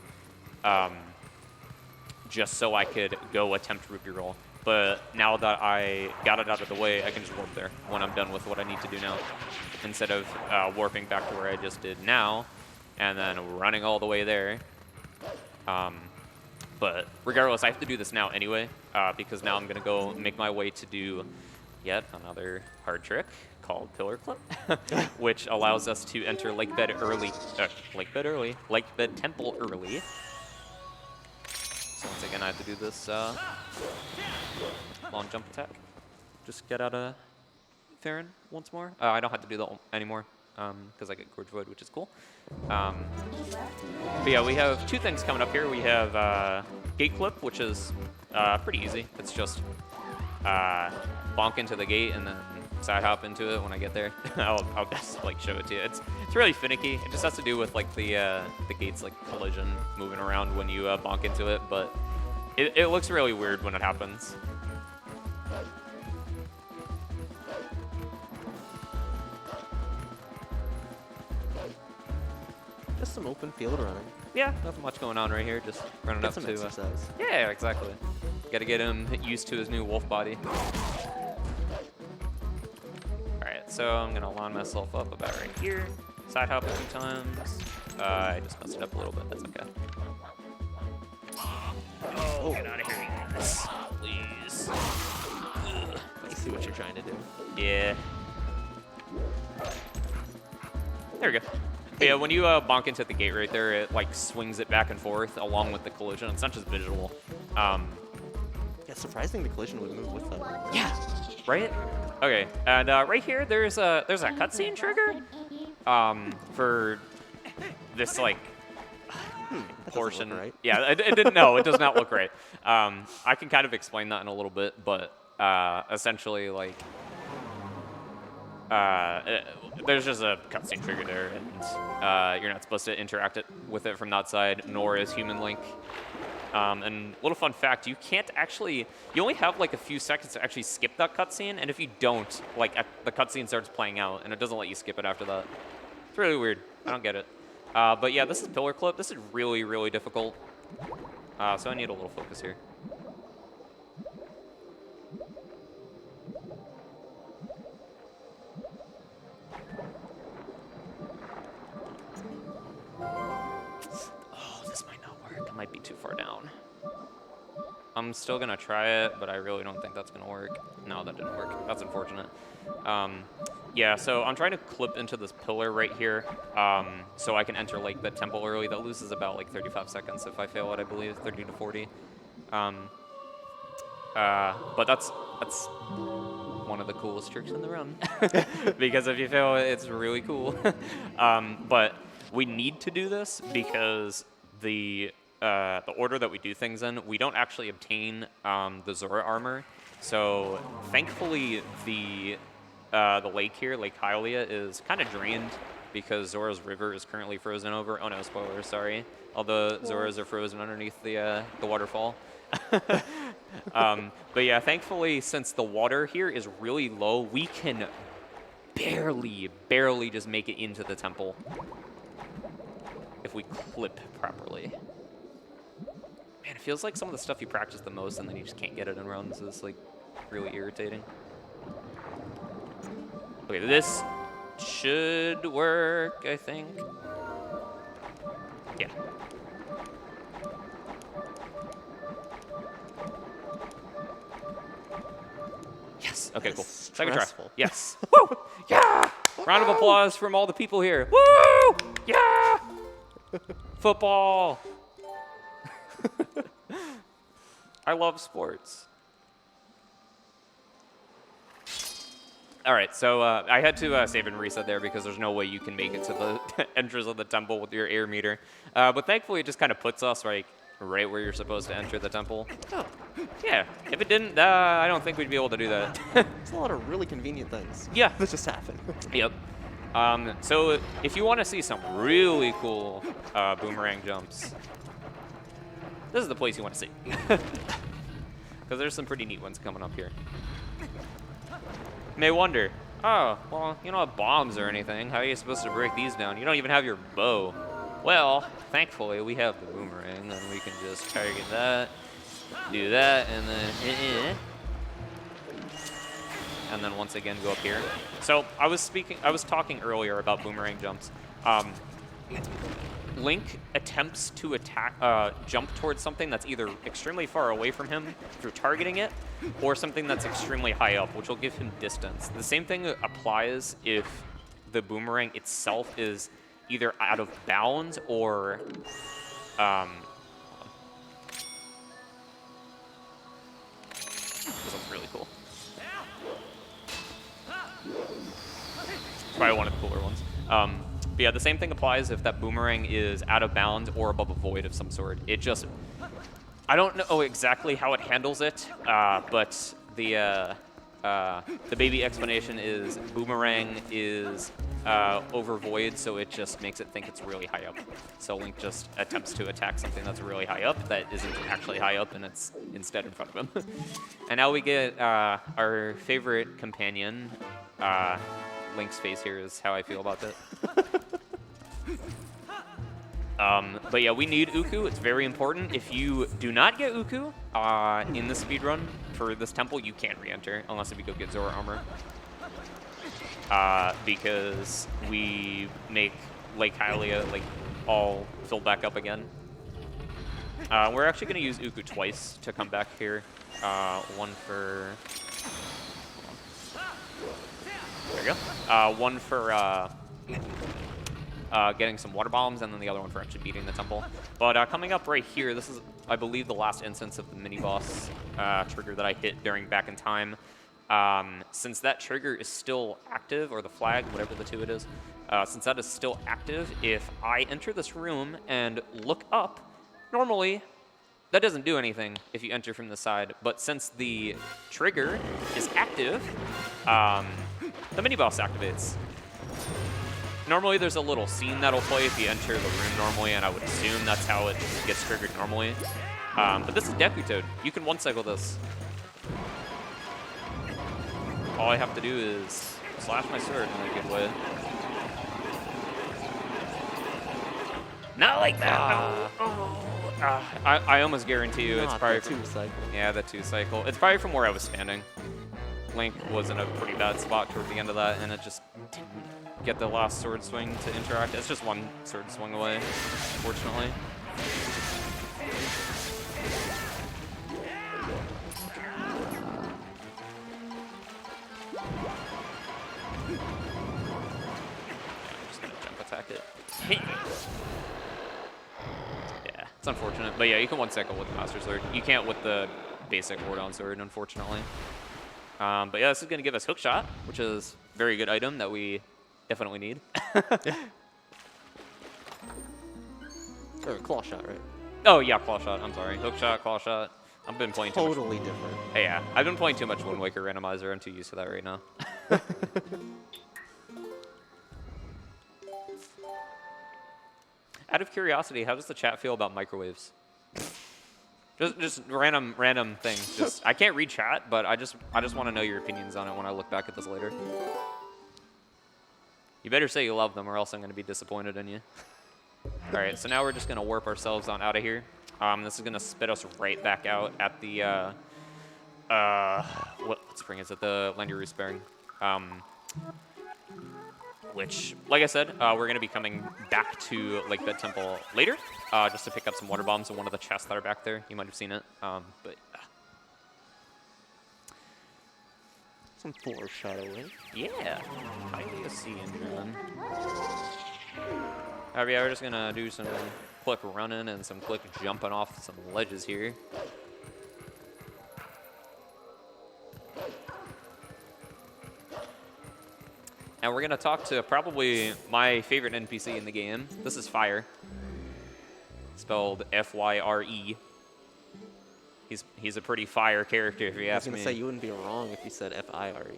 just so I could go attempt Ruby Roll. But now that I got it out of the way, I can just warp there when I'm done with what I need to do now, instead of warping back to where I just did now and then running all the way there. But regardless, I have to do this now anyway, because now I'm going to go make my way to do yet another hard trick called Pillar Clip, which allows us to enter Lakebed Temple early. So once again, I have to do this long jump attack. Just get out of Farron once more. I don't have to do that anymore because I get Gorge Void, which is cool. But yeah, we have two things coming up here. We have Gate Clip, which is pretty easy. It's just bonk into the gate and then side hop into it when I get there. I'll best like show it to you. It's really finicky. It just has to do with like the gate's like collision moving around when you bonk into it, but it looks really weird when it happens. Just some open field running. Yeah, nothing much going on right here. Just running Get up some to. exercise. Yeah, exactly. Got to get him used to his new wolf body. Alright, so I'm going to line myself up about right here. Side hop a few times. I just messed it up a little bit. That's okay. Oh, get out of here, yes. Please. I see what you're trying to do. Yeah. There we go. But yeah, when you bonk into the gate right there, it like swings it back and forth along with the collision. It's not just visual. Yeah, surprising the collision would move with them. Yeah. Right? Okay. And right here, there's a cutscene trigger for this like portion. Right. Yeah, it didn't. No, it does not look right. I can kind of explain that in a little bit, but essentially like. There's just a cutscene trigger there, and you're not supposed to interact with it from that side, nor is Human Link. And little fun fact, you only have like a few seconds to actually skip that cutscene, and if you don't, like the cutscene starts playing out, and it doesn't let you skip it after that. It's really weird. I don't get it. But yeah, this is Pillar Clip. This is really, really difficult. So I need a little focus here. Might be too far down. I'm still gonna try it, but I really don't think that's gonna work. No, that didn't work. That's unfortunate. Yeah, so I'm trying to clip into this pillar right here, so I can enter like the temple early. That loses about like 35 seconds if I fail it, I believe, 30 to 40. But that's one of the coolest tricks in the run, because if you fail it, it's really cool. But we need to do this because the order that we do things in, we don't actually obtain the Zora armor. So thankfully, the lake here, Lake Hylia, is kind of drained because Zora's river is currently frozen over. Oh no, spoilers, sorry. All the Zoras are frozen underneath the waterfall. But yeah, thankfully, since the water here is really low, we can barely just make it into the temple if we clip properly. Man, it feels like some of the stuff you practice the most and then you just can't get it in runs is like really irritating. Okay, this should work, I think. Yeah. Yes. Okay, cool. Second try. Yes. Woo! Yeah! Round of applause from all the people here. Woo! Yeah! Football. I love sports. All right, so I had to save and reset there because there's no way you can make it to the entrance of the temple with your air meter. But thankfully, it just kind of puts us right where you're supposed to enter the temple. Oh, Yeah, if it didn't, I don't think we'd be able to do that. it's a lot of really convenient things. Yeah. That just happen. Yep. So if you want to see some really cool boomerang jumps, this is the place you want to see. Because there's some pretty neat ones coming up here. You may wonder, oh, well, you don't have bombs or anything. How are you supposed to break these down? You don't even have your bow. Well, thankfully, we have the boomerang, and we can just target that, do that, and then once again go up here. So I was talking earlier about boomerang jumps. Link attempts to jump towards something that's either extremely far away from him through targeting it, or something that's extremely high up, which will give him distance. The same thing applies if the boomerang itself is either out of bounds or this one's really cool. Probably one of the cooler ones. But yeah, the same thing applies if that boomerang is out of bounds or above a void of some sort. It just, I don't know exactly how it handles it, but the baby explanation is boomerang is over void, so it just makes it think it's really high up. So Link just attempts to attack something that's really high up that isn't actually high up, and it's instead in front of him. And now we get our favorite companion. Link's face here is how I feel about it. But yeah, we need Uku. It's very important. If you do not get Uku in the speedrun for this temple, you can't re-enter unless if you go get Zora armor. Because we make Lake Hylia like all filled back up again. We're actually going to use Uku twice to come back here. One for... There you go. One for getting some water bombs, and then the other one for actually beating the temple. But coming up right here, this is, I believe, the last instance of the mini-boss trigger that I hit during Back in Time. Since that trigger is still active, or the flag, whatever the two it is, since that is still active, if I enter this room and look up, normally that doesn't do anything if you enter from the side. But since the trigger is active, the mini-boss activates. Normally there's a little scene that'll play if you enter the room normally, and I would assume that's how it gets triggered normally. But this is Deku Toad. You can one-cycle this. All I have to do is slash my sword in a good way. Not like that! I almost guarantee you it's probably the 2-cycle. Yeah, the 2-cycle. It's probably from where I was standing. Link was in a pretty bad spot toward the end of that, and it just didn't get the last sword swing to interact. It's just one sword swing away, unfortunately. I'm just gonna jump attack it. Yeah, it's unfortunate. But yeah, you can one-cycle with the Master Sword. You can't with the basic Wardon Sword, unfortunately. But yeah, this is going to give us Hook Shot, which is a very good item that we definitely need. Or Claw Shot, right? Oh, yeah, Claw Shot. I'm sorry. Hook Shot, Claw Shot. I've been playing too much. Totally different. Hey, yeah, I've been playing too much Wind Waker Randomizer. I'm too used to that right now. Out of curiosity, how does the chat feel about microwaves? Just random things. Just I can't read chat, but I just want to know your opinions on it when I look back at this later. You better say you love them, or else I'm going to be disappointed in you. All right, so now we're just going to warp ourselves on out of here. This is going to spit us right back out at the what spring is it? The Landiru Spring. Which, like I said, we're going to be coming back to Lake Bed Temple later, just to pick up some water bombs in one of the chests that are back there. You might have seen it, but Some foreshadowing. yeah, highly seeing, man. Alright, yeah, we're just going to do some quick running and some quick jumping off some ledges here. And we're going to talk to probably my favorite NPC in the game. This is Fire. Spelled F-Y-R-E. He's a pretty fire character, if you ask me. I was going to say, you wouldn't be wrong if you said F-I-R-E.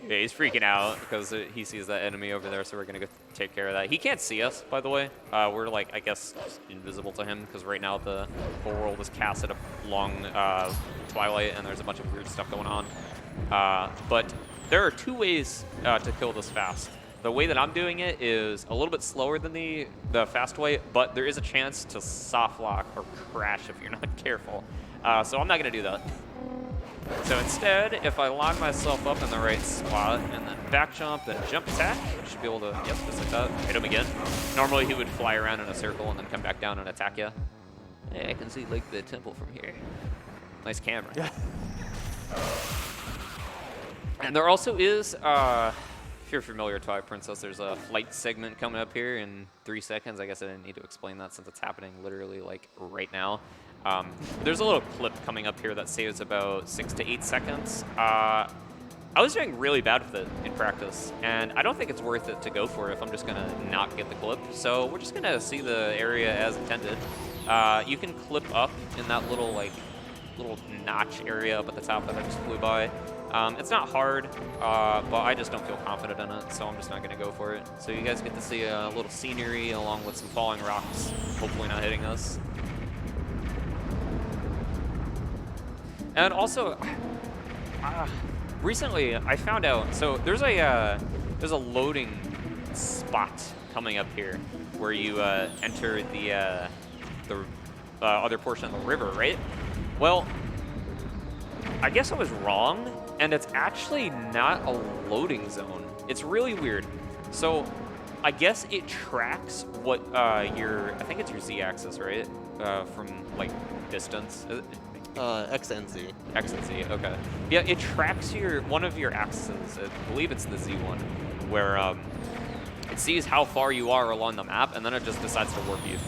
Yeah, he's freaking out because he sees that enemy over there, so we're going to go take care of that. He can't see us, by the way. We're, like, I guess, just invisible to him because right now the whole world is casted along Twilight, and there's a bunch of weird stuff going on. But there are 2 ways to kill this fast. The way that I'm doing it is a little bit slower than the fast way, but there is a chance to soft lock or crash if you're not careful. So I'm not going to do that. So instead, if I line myself up in the right spot and then back jump and jump attack, I should be able to, yep, just like that, hit him again. Normally he would fly around in a circle and then come back down and attack you. Hey, I can see like the temple from here. Nice camera. Yeah. And there also is, if you're familiar with Twilight Princess, there's a flight segment coming up here in 3 seconds. I guess I didn't need to explain that since it's happening literally like right now. There's a little clip coming up here that saves about 6 to 8 seconds. I was doing really bad with it in practice, and I don't think it's worth it to go for it if I'm just gonna not get the clip. So we're just gonna see the area as intended. You can clip up in that little notch area up at the top that I just flew by. It's not hard, but I just don't feel confident in it, so I'm just not gonna go for it. So you guys get to see a little scenery along with some falling rocks, hopefully not hitting us. And also, recently I found out, so there's a loading spot coming up here where you enter the other portion of the river, right? Well, I guess I was wrong, and it's actually not a loading zone. It's really weird. So I guess it tracks what I think it's your Z-axis, right? From like distance. X and Z. X and Z, okay. Yeah, it tracks one of your axes. I believe it's the Z one, where it sees how far you are along the map, and then it just decides to warp you.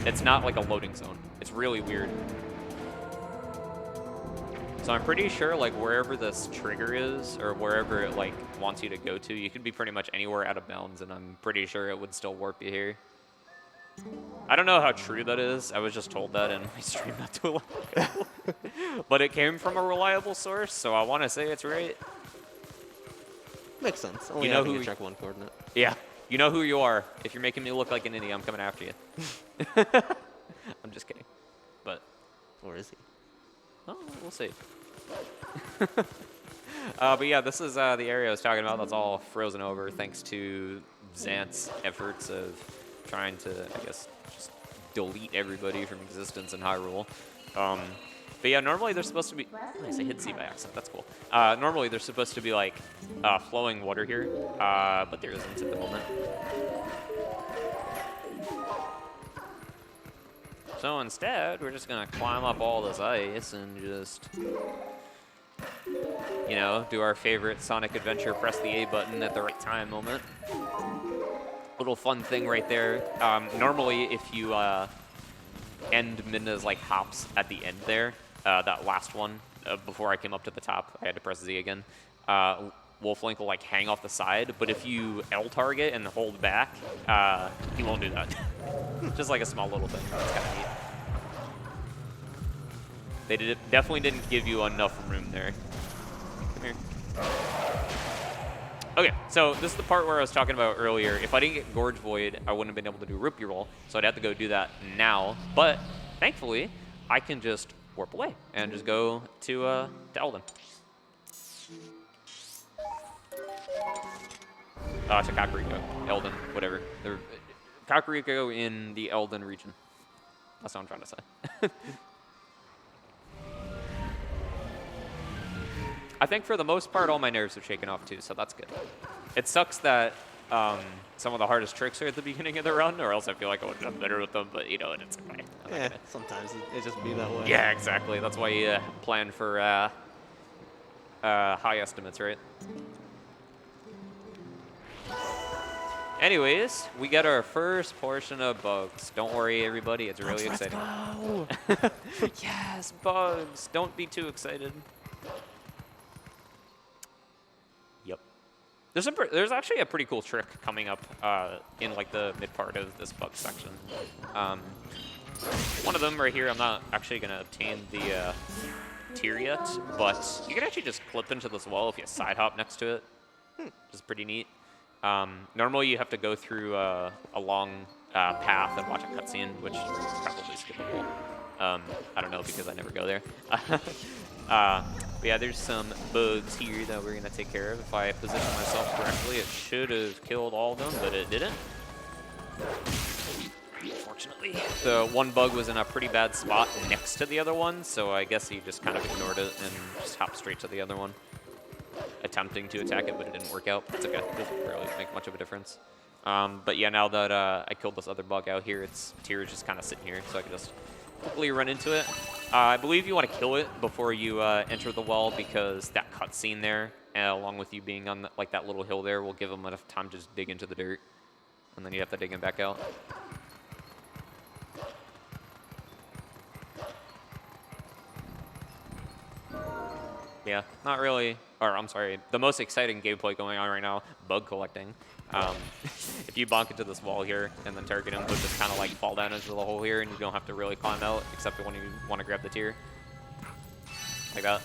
It's not like a loading zone. It's really weird. So I'm pretty sure like wherever this trigger is, or wherever it like wants you to go to, you could be pretty much anywhere out of bounds, and I'm pretty sure it would still warp you here. I don't know how true that is. I was just told that in my stream not too long ago. But it came from a reliable source, so I want to say it's right. Makes sense. Only You know having who to check one coordinate. Yeah. You know who you are. If you're making me look like an idiot, I'm coming after you. I'm just kidding. But Or is he? oh, we'll see. But yeah, this is the area I was talking about. That's all frozen over thanks to Xant's efforts of trying to, I guess, just delete everybody from existence in Hyrule. But yeah, normally they're supposed to be... Nice, I hit Z by accident. That's cool. Normally they're supposed to be like flowing water here, but there isn't at the moment. So instead, we're just going to climb up all this ice and just, you know, do our favorite Sonic Adventure press the A button at the right time moment. Little fun thing right there. Normally, if you end Midna's like hops at the end there, that last one, before I came up to the top, I had to press Z again. Wolf Link will like hang off the side, but if you L target and hold back, he won't do that. Just like a small little thing. That's kind of neat. They definitely didn't give you enough room there. Come here. Okay, so this is the part where I was talking about earlier. If I didn't get Gorge Void, I wouldn't have been able to do Rupee Roll, so I'd have to go do that now. But thankfully, I can just warp away and just go to Elden. To Kakariko, Elden, whatever. Kakariko in the Elden region. That's what I'm trying to say. I think for the most part, all my nerves are shaken off too, so that's good. It sucks that some of the hardest tricks are at the beginning of the run, or else I feel like I would have done better with them, but you know, it's okay. Yeah, sometimes it just be that way. Yeah, exactly. That's why you plan for high estimates, right? Anyways, we got our first portion of bugs. Don't worry, everybody. It's really exciting. Go. Yes, bugs. Don't be too excited. There's actually a pretty cool trick coming up in like the mid part of this bug section. One of them right here, I'm not actually going to obtain the tier yet, but you can actually just clip into this wall if you side hop next to it, which is pretty neat. Normally you have to go through a long path and watch a cutscene, which is probably skippable. I don't know because I never go there. But yeah, there's some bugs here that we're going to take care of. If I position myself correctly, it should have killed all of them, but it didn't. Unfortunately. The one bug was in a pretty bad spot next to the other one, so I guess he just kind of ignored it and just hopped straight to the other one. Attempting to attack it, but it didn't work out. That's okay. It doesn't really make much of a difference. But yeah, now that I killed this other bug out here, its tier is just kind of sitting here, so I can just quickly run into it. I believe you want to kill it before you enter the well, because that cutscene there, along with you being on like that little hill there, will give them enough time to just dig into the dirt, and then you have to dig him back out. Yeah, not really, or I'm sorry, the most exciting gameplay going on right now, bug collecting. If you bonk into this wall here and then target him, he'll just kind of like fall down into the hole here, and you don't have to really climb out, except when you want to grab the tier. Like that.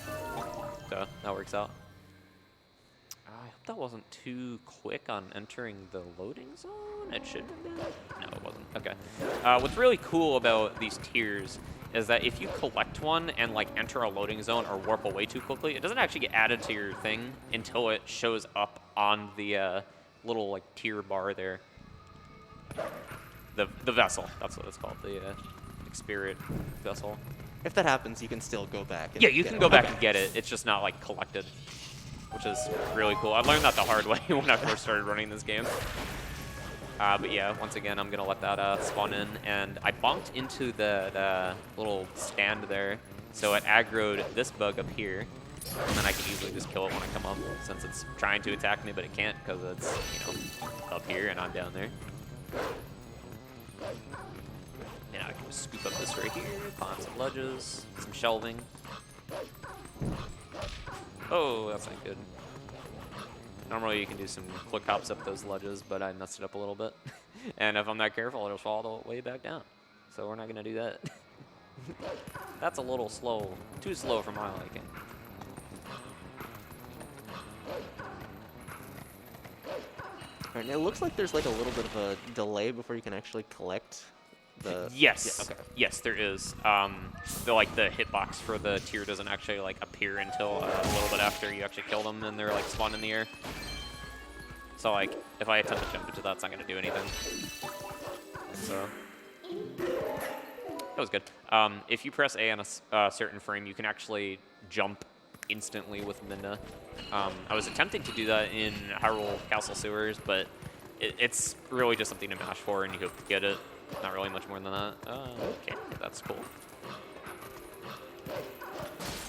So that works out. I hope that wasn't too quick on entering the loading zone. It should have been. No, it wasn't. Okay. What's really cool about these tiers is that if you collect one and like enter a loading zone or warp away too quickly, it doesn't actually get added to your thing until it shows up on the little like tier bar there. The vessel, that's what it's called, the Spirit vessel. If that happens, you can still go back. And yeah, you can go back and get it. It's just not like collected, which is really cool. I learned that the hard way when I first started running this game. But yeah, once again, I'm gonna let that spawn in, and I bonked into the little stand there, so it aggroed this bug up here, and then I can easily just kill it when I come up, since it's trying to attack me, but it can't because it's, you know, up here and I'm down there. Yeah, I can just scoop up this right here, climb some ledges, some shelving. Oh, that's not good. Normally you can do some quick hops up those ledges, but I messed it up a little bit. And if I'm not careful, it'll fall all the way back down. So we're not going to do that. That's a little slow. Too slow for my liking. Alright, it looks like there's like a little bit of a delay before you can actually collect the... Yes. Yeah, okay. Yes, there is. The hitbox for the tier doesn't actually like appear until a little bit after you actually kill them, and they're like spawned in the air. So like, if I attempt to jump into that, it's not going to do anything. So that was good. If you press A on a certain frame, you can actually jump instantly with Minna. I was attempting to do that in Hyrule Sewers, but it's really just something to mash for, and you hope to get it. Not really much more than that. Okay, that's cool.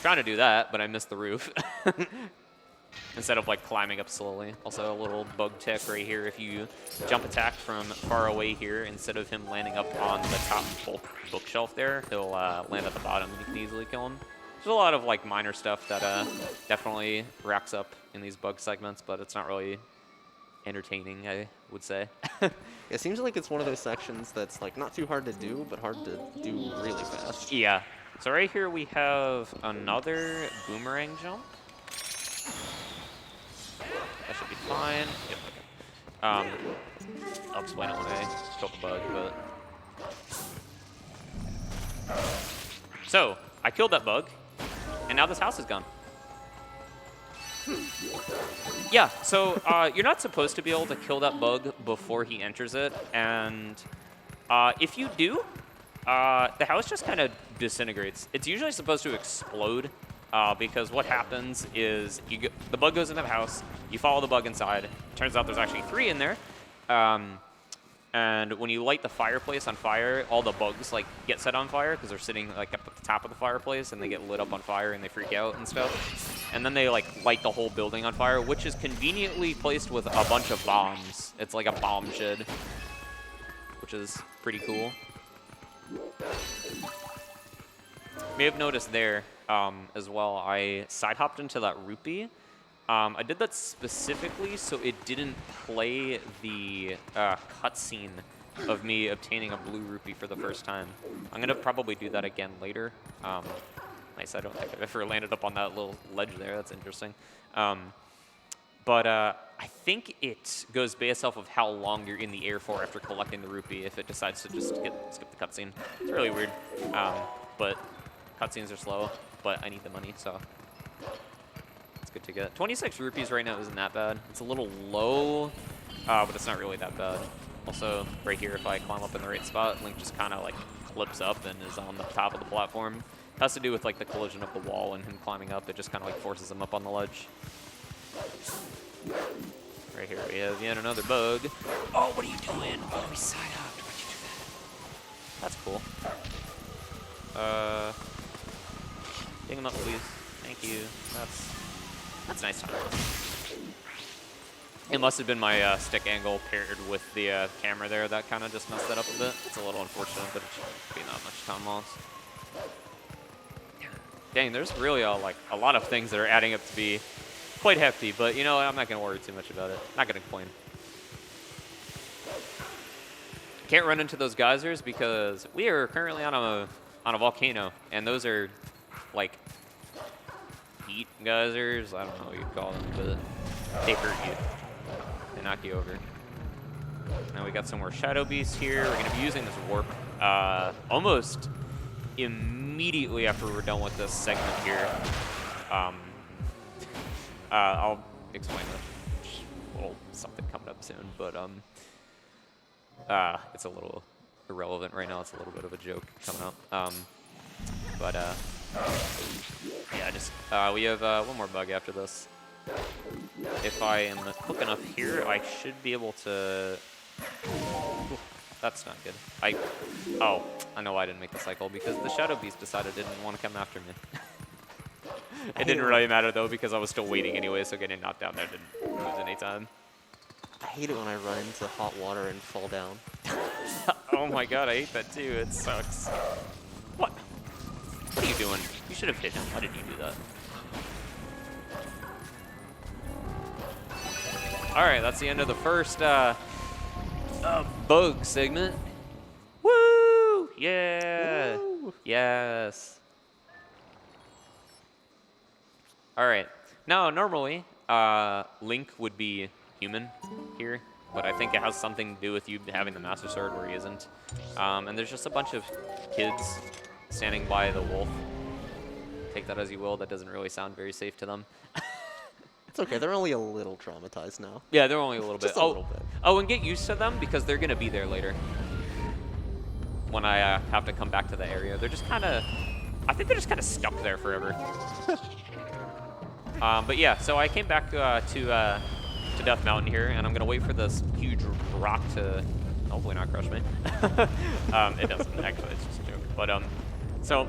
Trying to do that, but I missed the roof. Instead of like climbing up slowly. Also a little bug tech right here. If you jump attack from far away here, instead of him landing up on the top bookshelf there, he'll land at the bottom and you can easily kill him. There's a lot of like minor stuff that definitely racks up in these bug segments, but it's not really entertaining, I would say. It seems like it's one of those sections that's like not too hard to do, but hard to do really fast. Yeah. So right here we have another boomerang jump. That should be fine. Yep, okay. I'll explain it when I kill the bug, but... So, I killed that bug, and now this house is gone. Yeah, so you're not supposed to be able to kill that bug before he enters it, and if you do, the house just kind of disintegrates. It's usually supposed to explode, because what happens is the bug goes into the house, you follow the bug inside, turns out there's actually 3 in there, and when you light the fireplace on fire, all the bugs like get set on fire because they're sitting like up at the top of the fireplace, and they get lit up on fire and they freak out and stuff. And then they like light the whole building on fire, which is conveniently placed with a bunch of bombs. It's like a bomb shed, which is pretty cool. You may have noticed there as well, I side hopped into that rupee, I did that specifically so it didn't play the cutscene of me obtaining a blue rupee for the first time. I'm going to probably do that again later. Nice, I don't think I've ever landed up on that little ledge there. That's interesting. But I think it goes based off of how long you're in the air for after collecting the rupee if it decides to just skip the cutscene. It's really weird. But cutscenes are slow, but I need the money, so it's good to get. 26 rupees right now isn't that bad. It's a little low, but it's not really that bad. Also, right here, if I climb up in the right spot, Link just kind of like clips up and is on the top of the platform. It has to do with like the collision of the wall and him climbing up. It just kind of like forces him up on the ledge. Right here we have yet another bug. Oh, what are you doing? Oh, we side-hopped. Why'd you do that? That's cool. Ding him up, please. Thank you. That's nice time. It must have been my stick angle paired with the camera there that kind of just messed that up a bit. It's a little unfortunate, but it shouldn't be not much time loss. Dang, there's really a lot of things that are adding up to be quite hefty, but you know, I'm not going to worry too much about it. Not going to complain. Can't run into those geysers because we are currently on a volcano, and those are like heat geysers. I don't know what you call them, but they hurt you. They knock you over. Now we got some more shadow beasts here. We're going to be using this warp almost immediately after we're done with this segment here. I'll explain a little something coming up soon, but it's a little irrelevant right now. It's a little bit of a joke coming up. Yeah, just we have one more bug after this. If I am quick enough here, I should be able to. That's not good. Oh, I know why I didn't make the cycle, because the Shadow Beast decided it didn't want to come after me. It didn't really matter, though, because I was still waiting anyway, so getting knocked down there didn't lose any time. I hate it when I run into hot water and fall down. Oh my god, I hate that too. It sucks. What? What are you doing? You should have hit him. Why did you do that? Alright, that's the end of the first bug segment. Woo! Yeah! Woo! Yes! Alright. Now, normally, Link would be human here, but I think it has something to do with you having the Master Sword where he isn't. And there's just a bunch of kids standing by the wolf. Take that as you will. That doesn't really sound very safe to them. It's okay. They're only a little traumatized now. Yeah, they're only a little bit. Just a little bit. Oh, and get used to them because they're going to be there later. When I have to come back to the area. They're just kind of... I think they're just kind of stuck there forever. But yeah, so I came back to Death Mountain here, and I'm going to wait for this huge rock to hopefully not crush me. It doesn't, actually. It's just a joke. But, so...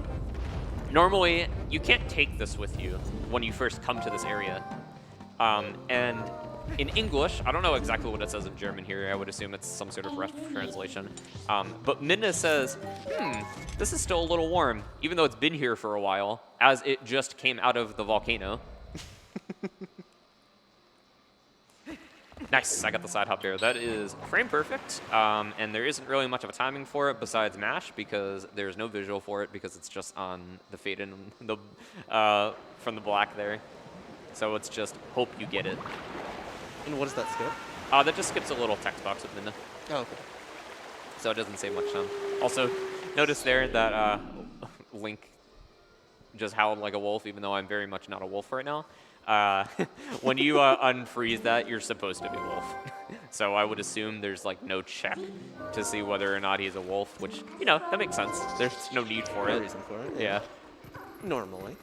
Normally, you can't take this with you when you first come to this area. And in English, I don't know exactly what it says in German here. I would assume it's some sort of rough translation. But Midna says, this is still a little warm, even though it's been here for a while, as it just came out of the volcano. Nice, I got the side hop there. That is frame perfect, and there isn't really much of a timing for it besides mash because there's no visual for it because it's just on the fade in the from the black there. So it's just hope you get it. And what does that skip? That just skips a little text box with Midna. Oh, okay. So it doesn't save much time. Also, notice there that Link just howled like a wolf, even though I'm very much not a wolf right now. When you unfreeze that, you're supposed to be a wolf. So I would assume there's like no check to see whether or not he's a wolf, which, you know, that makes sense. There's no need for it. No reason for it. Yeah. Normally.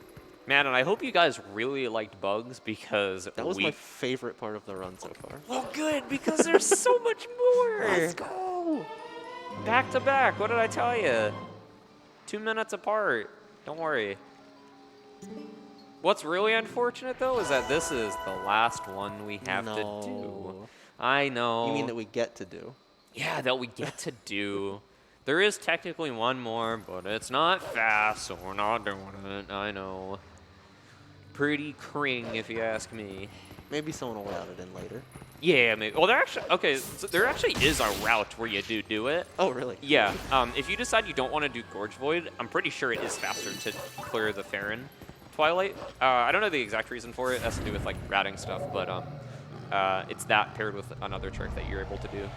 Man, and I hope you guys really liked bugs because that was my favorite part of the run so far. Well, good, because there's so much more. Let's go. Back to back. What did I tell you? 2 minutes apart. Don't worry. What's really unfortunate, though, is that this is the last one we have to do. I know. You mean that we get to do? Yeah, that we get to do. There is technically one more, but it's not fast, so we're not doing it. I know. pretty cring, if you ask me. Maybe someone will route it in later. Yeah, maybe. Well, there actually, okay, so there actually is a route where you do it. Oh, really? Yeah. If you decide you don't want to do Gorge Void, I'm pretty sure it is faster to clear the Farron Twilight. I don't know the exact reason for it. It has to do with like routing stuff, but it's that paired with another trick that you're able to do.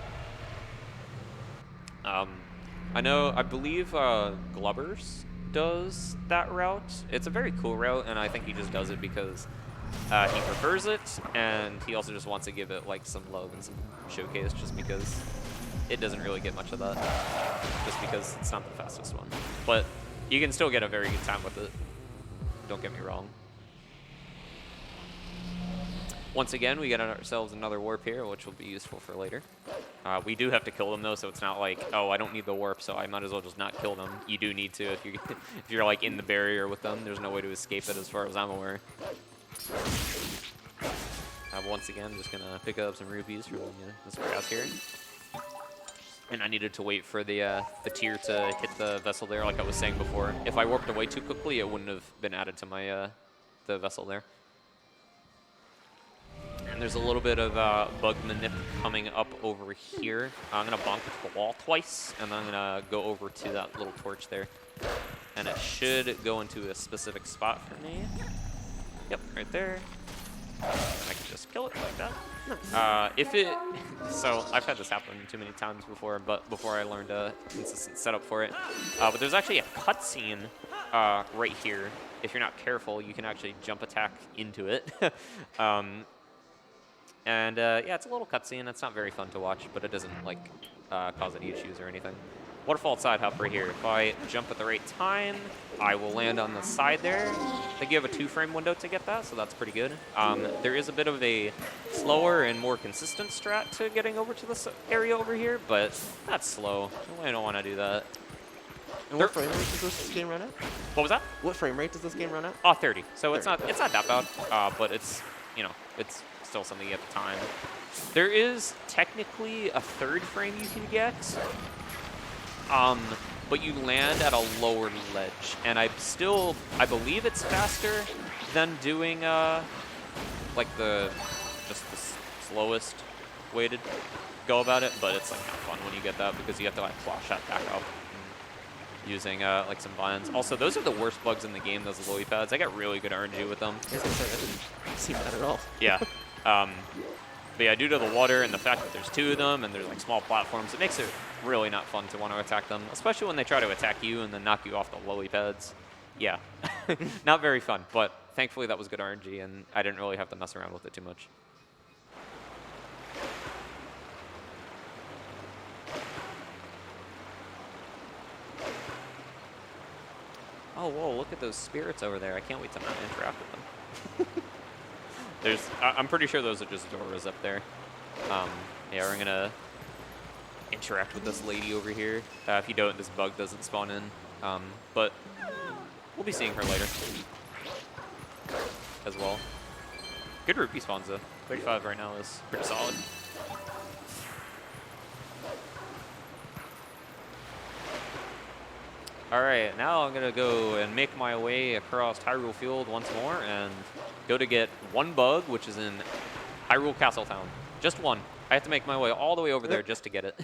I believe Glubbers does that route. It's a very cool route, and I think he just does it because he prefers it, and he also just wants to give it like some love and some showcase, just because it doesn't really get much of that, just because it's not the fastest one. But you can still get a very good time with it. Don't get me wrong. Once again, we get ourselves another warp here, which will be useful for later. We do have to kill them though, so it's not like, oh, I don't need the warp, so I might as well just not kill them. You do need to if you're like in the barrier with them. There's no way to escape it as far as I'm aware. Once again, just gonna pick up some rupees from this grass here. And I needed to wait for the tier to hit the vessel there, like I was saying before. If I warped away too quickly, it wouldn't have been added to my the vessel there. And there's a little bit of bug manip coming up over here. I'm gonna bonk the wall twice, and then I'm gonna go over to that little torch there. And it should go into a specific spot for me. Yep, right there. And I can just kill it like that. So I've had this happen too many times before, but before I learned a consistent setup for it. But there's actually a cutscene right here. If you're not careful, you can actually jump attack into it. Yeah, it's a little cutscene. It's not very fun to watch, but it doesn't like cause any issues or anything. Waterfall side hop right here. If I jump at the right time, I will land on the side there. I think you have a 2-frame window to get that, so that's pretty good. There is a bit of a slower and more consistent strat to getting over to this area over here, but that's slow. I don't want to do that. And what frame rate does this game run at? What was that? What frame rate does this game run at? 30. So 30. It's not that bad, but it's it's still something at the time. There is technically a 3rd frame you can get. But you land at a lower ledge, and I believe it's faster than doing like just the slowest way to go about it. But it's like not fun when you get that because you have to like claw shot back up using like some vines. Also, those are the worst bugs in the game. Those lily pads. I got really good RNG with them. I didn't see that at all. Yeah. But yeah, due to the water and the fact that there's 2 of them and there's like small platforms, it makes it really not fun to want to attack them, especially when they try to attack you and then knock you off the lily pads. Yeah, not very fun, but thankfully that was good RNG and I didn't really have to mess around with it too much. Oh, whoa, look at those spirits over there. I can't wait to not interact with them. I'm pretty sure those are just Doras up there. Yeah, we're gonna interact with this lady over here. If you don't, this bug doesn't spawn in. But we'll be seeing her later as well. Good rupee spawns though. 35 right now is pretty solid. Alright, now I'm gonna go and make my way across Hyrule Field once more and go to get 1 bug, which is in Hyrule Castletown. Just 1. I have to make my way all the way over there just to get it.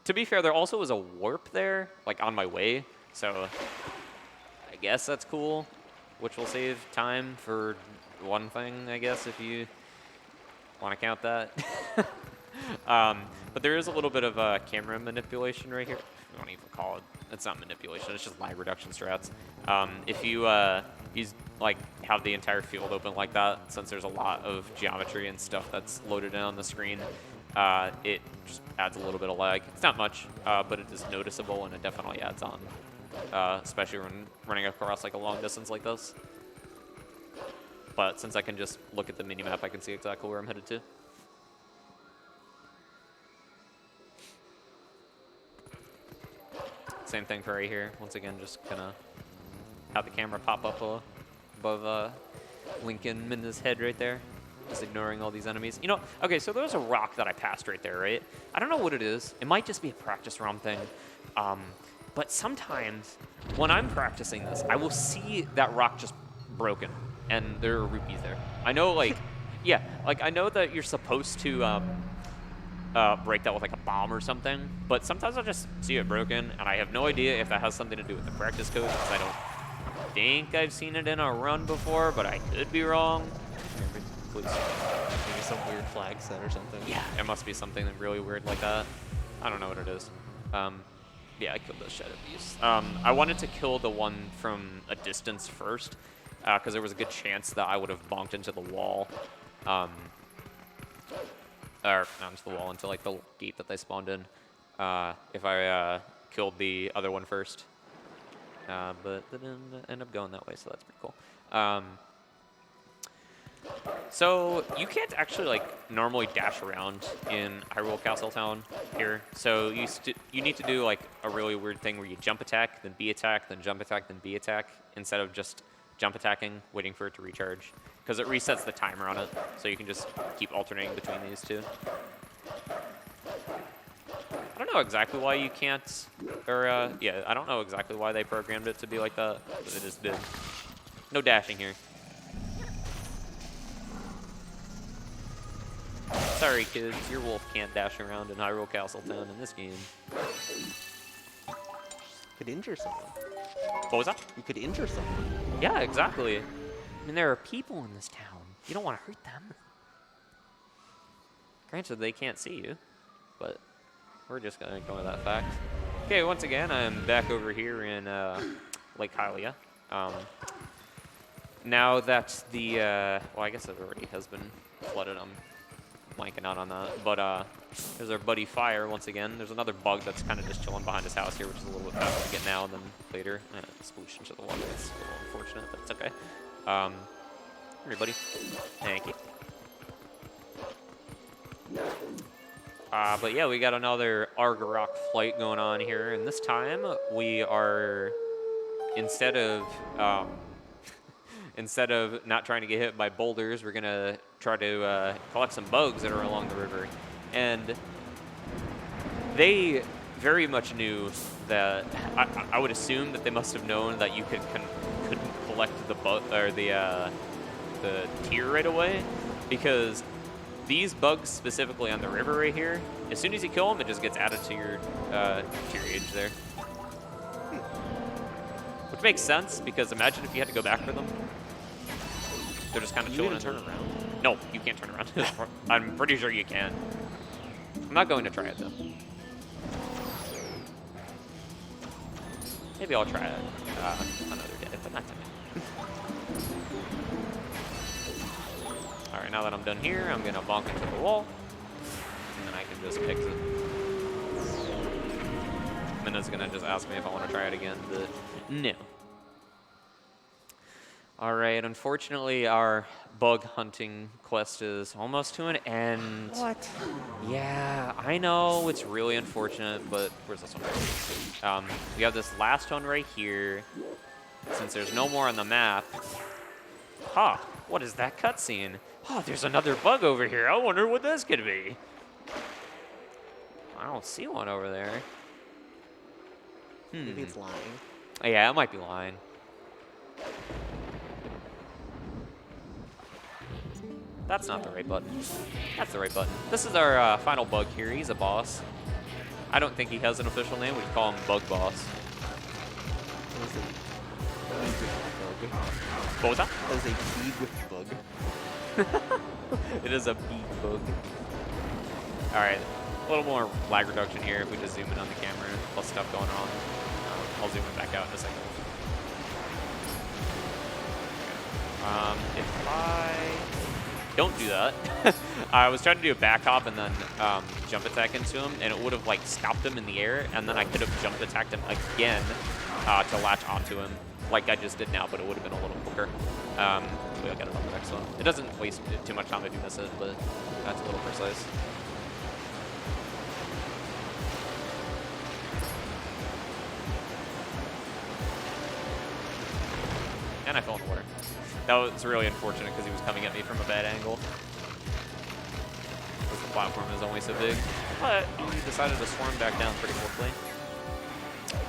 To be fair, there also is a warp there, like on my way, so I guess that's cool, which will save time for one thing, I guess, if you want to count that. But there is a little bit of camera manipulation right here. I don't even call it. It's not manipulation. It's just lag reduction strats. If you have the entire field open like that, since there's a lot of geometry and stuff that's loaded in on the screen, it just adds a little bit of lag. It's not much, but it is noticeable and it definitely adds on, especially when running across like a long distance like this. But since I can just look at the minimap, I can see exactly where I'm headed to. Same thing for right here. Once again, just gonna have the camera pop up above Lincoln in his head right there. Just ignoring all these enemies. You know, okay, so there's a rock that I passed right there, right? I don't know what it is. It might just be a practice ROM thing. But sometimes when I'm practicing this, I will see that rock just broken, and there are rupees there. I know, like, yeah, like I know that you're supposed to break that with like a bomb or something, but sometimes I just see it broken, and I have no idea if that has something to do with the practice code, because I don't think I've seen it in a run before, but I could be wrong. Here, please. Maybe some weird flag set or something. Yeah, it must be something really weird like that. I don't know what it is. Yeah, I killed those shadow beasts. I wanted to kill the one from a distance first, because there was a good chance that I would have bonked into the wall. Or not into the wall, into like the gate that they spawned in, if I killed the other one first. But that didn't end up going that way, so that's pretty cool. So you can't actually like normally dash around in Hyrule Castle Town here. So you need to do like a really weird thing where you jump attack, then B attack, then jump attack, then B attack, instead of just jump attacking, waiting for it to recharge. Because it resets the timer on it, so you can just keep alternating between these two. I don't know exactly why you can't, or yeah, I don't know exactly why they programmed it to be like that, but it just did. No dashing here. Sorry, kids, your wolf can't dash around in Hyrule Castle Town in this game. Could injure someone. What was that? You could injure someone. Yeah, exactly. I mean, there are people in this town. You don't want to hurt them. Granted, they can't see you, but we're just going to ignore that fact. Okay, once again, I'm back over here in Lake Hylia. Now that the, well, I guess it already has been flooded. I'm blanking out on that. But there's our buddy Fire once again. There's another bug that's kind of just chilling behind his house here, which is a little bit faster to get now than later. Sploosh into the water. It's a little unfortunate, but it's okay. Here, buddy. Thank you. But yeah, we got another Argarok flight going on here, and this time we are, instead of not trying to get hit by boulders, we're gonna try to collect some bugs that are along the river. And they very much knew that, I would assume that they must have known that you couldn't collect the bug or the tier right away, because these bugs specifically on the river right here, as soon as you kill them, it just gets added to your age there. Which makes sense, because imagine if you had to go back for them. They're just kind of chilling. Turn around. No, you can't turn around. I'm pretty sure you can. I'm not going to try it though. Maybe I'll try it another day, but not today. All right, now that I'm done here, I'm gonna bonk into the wall, and then I can just exit. Minna's gonna just ask me if I want to try it again, but no. All right, unfortunately, our bug hunting quest is almost to an end. What? Yeah, I know, it's really unfortunate, but where's this one? We have this last one right here. Since there's no more on the map. Huh, what is that cutscene? Oh, there's another bug over here. I wonder what this could be. I don't see one over there. Maybe it's lying. Oh, yeah, it might be lying. That's not the right button. That's the right button. This is our final bug here. He's a boss. I don't think he has an official name. We call him Bug Boss. What was that? That is a big bug. It is a big bug. All right, a little more lag reduction here if we just zoom in on the camera. Plus stuff going on. I'll zoom it back out in a second. If I don't do that, I was trying to do a back hop and then jump attack into him, and it would have like stopped him in the air, and then I could have jump attacked him again to latch onto him, like I just did now, but it would have been a little quicker. We'll get it on the next one. It doesn't waste too much time if you miss it, but that's a little precise. And I fell in the water. That was really unfortunate because he was coming at me from a bad angle. Because the platform is only so big. But he decided to swarm back down pretty quickly.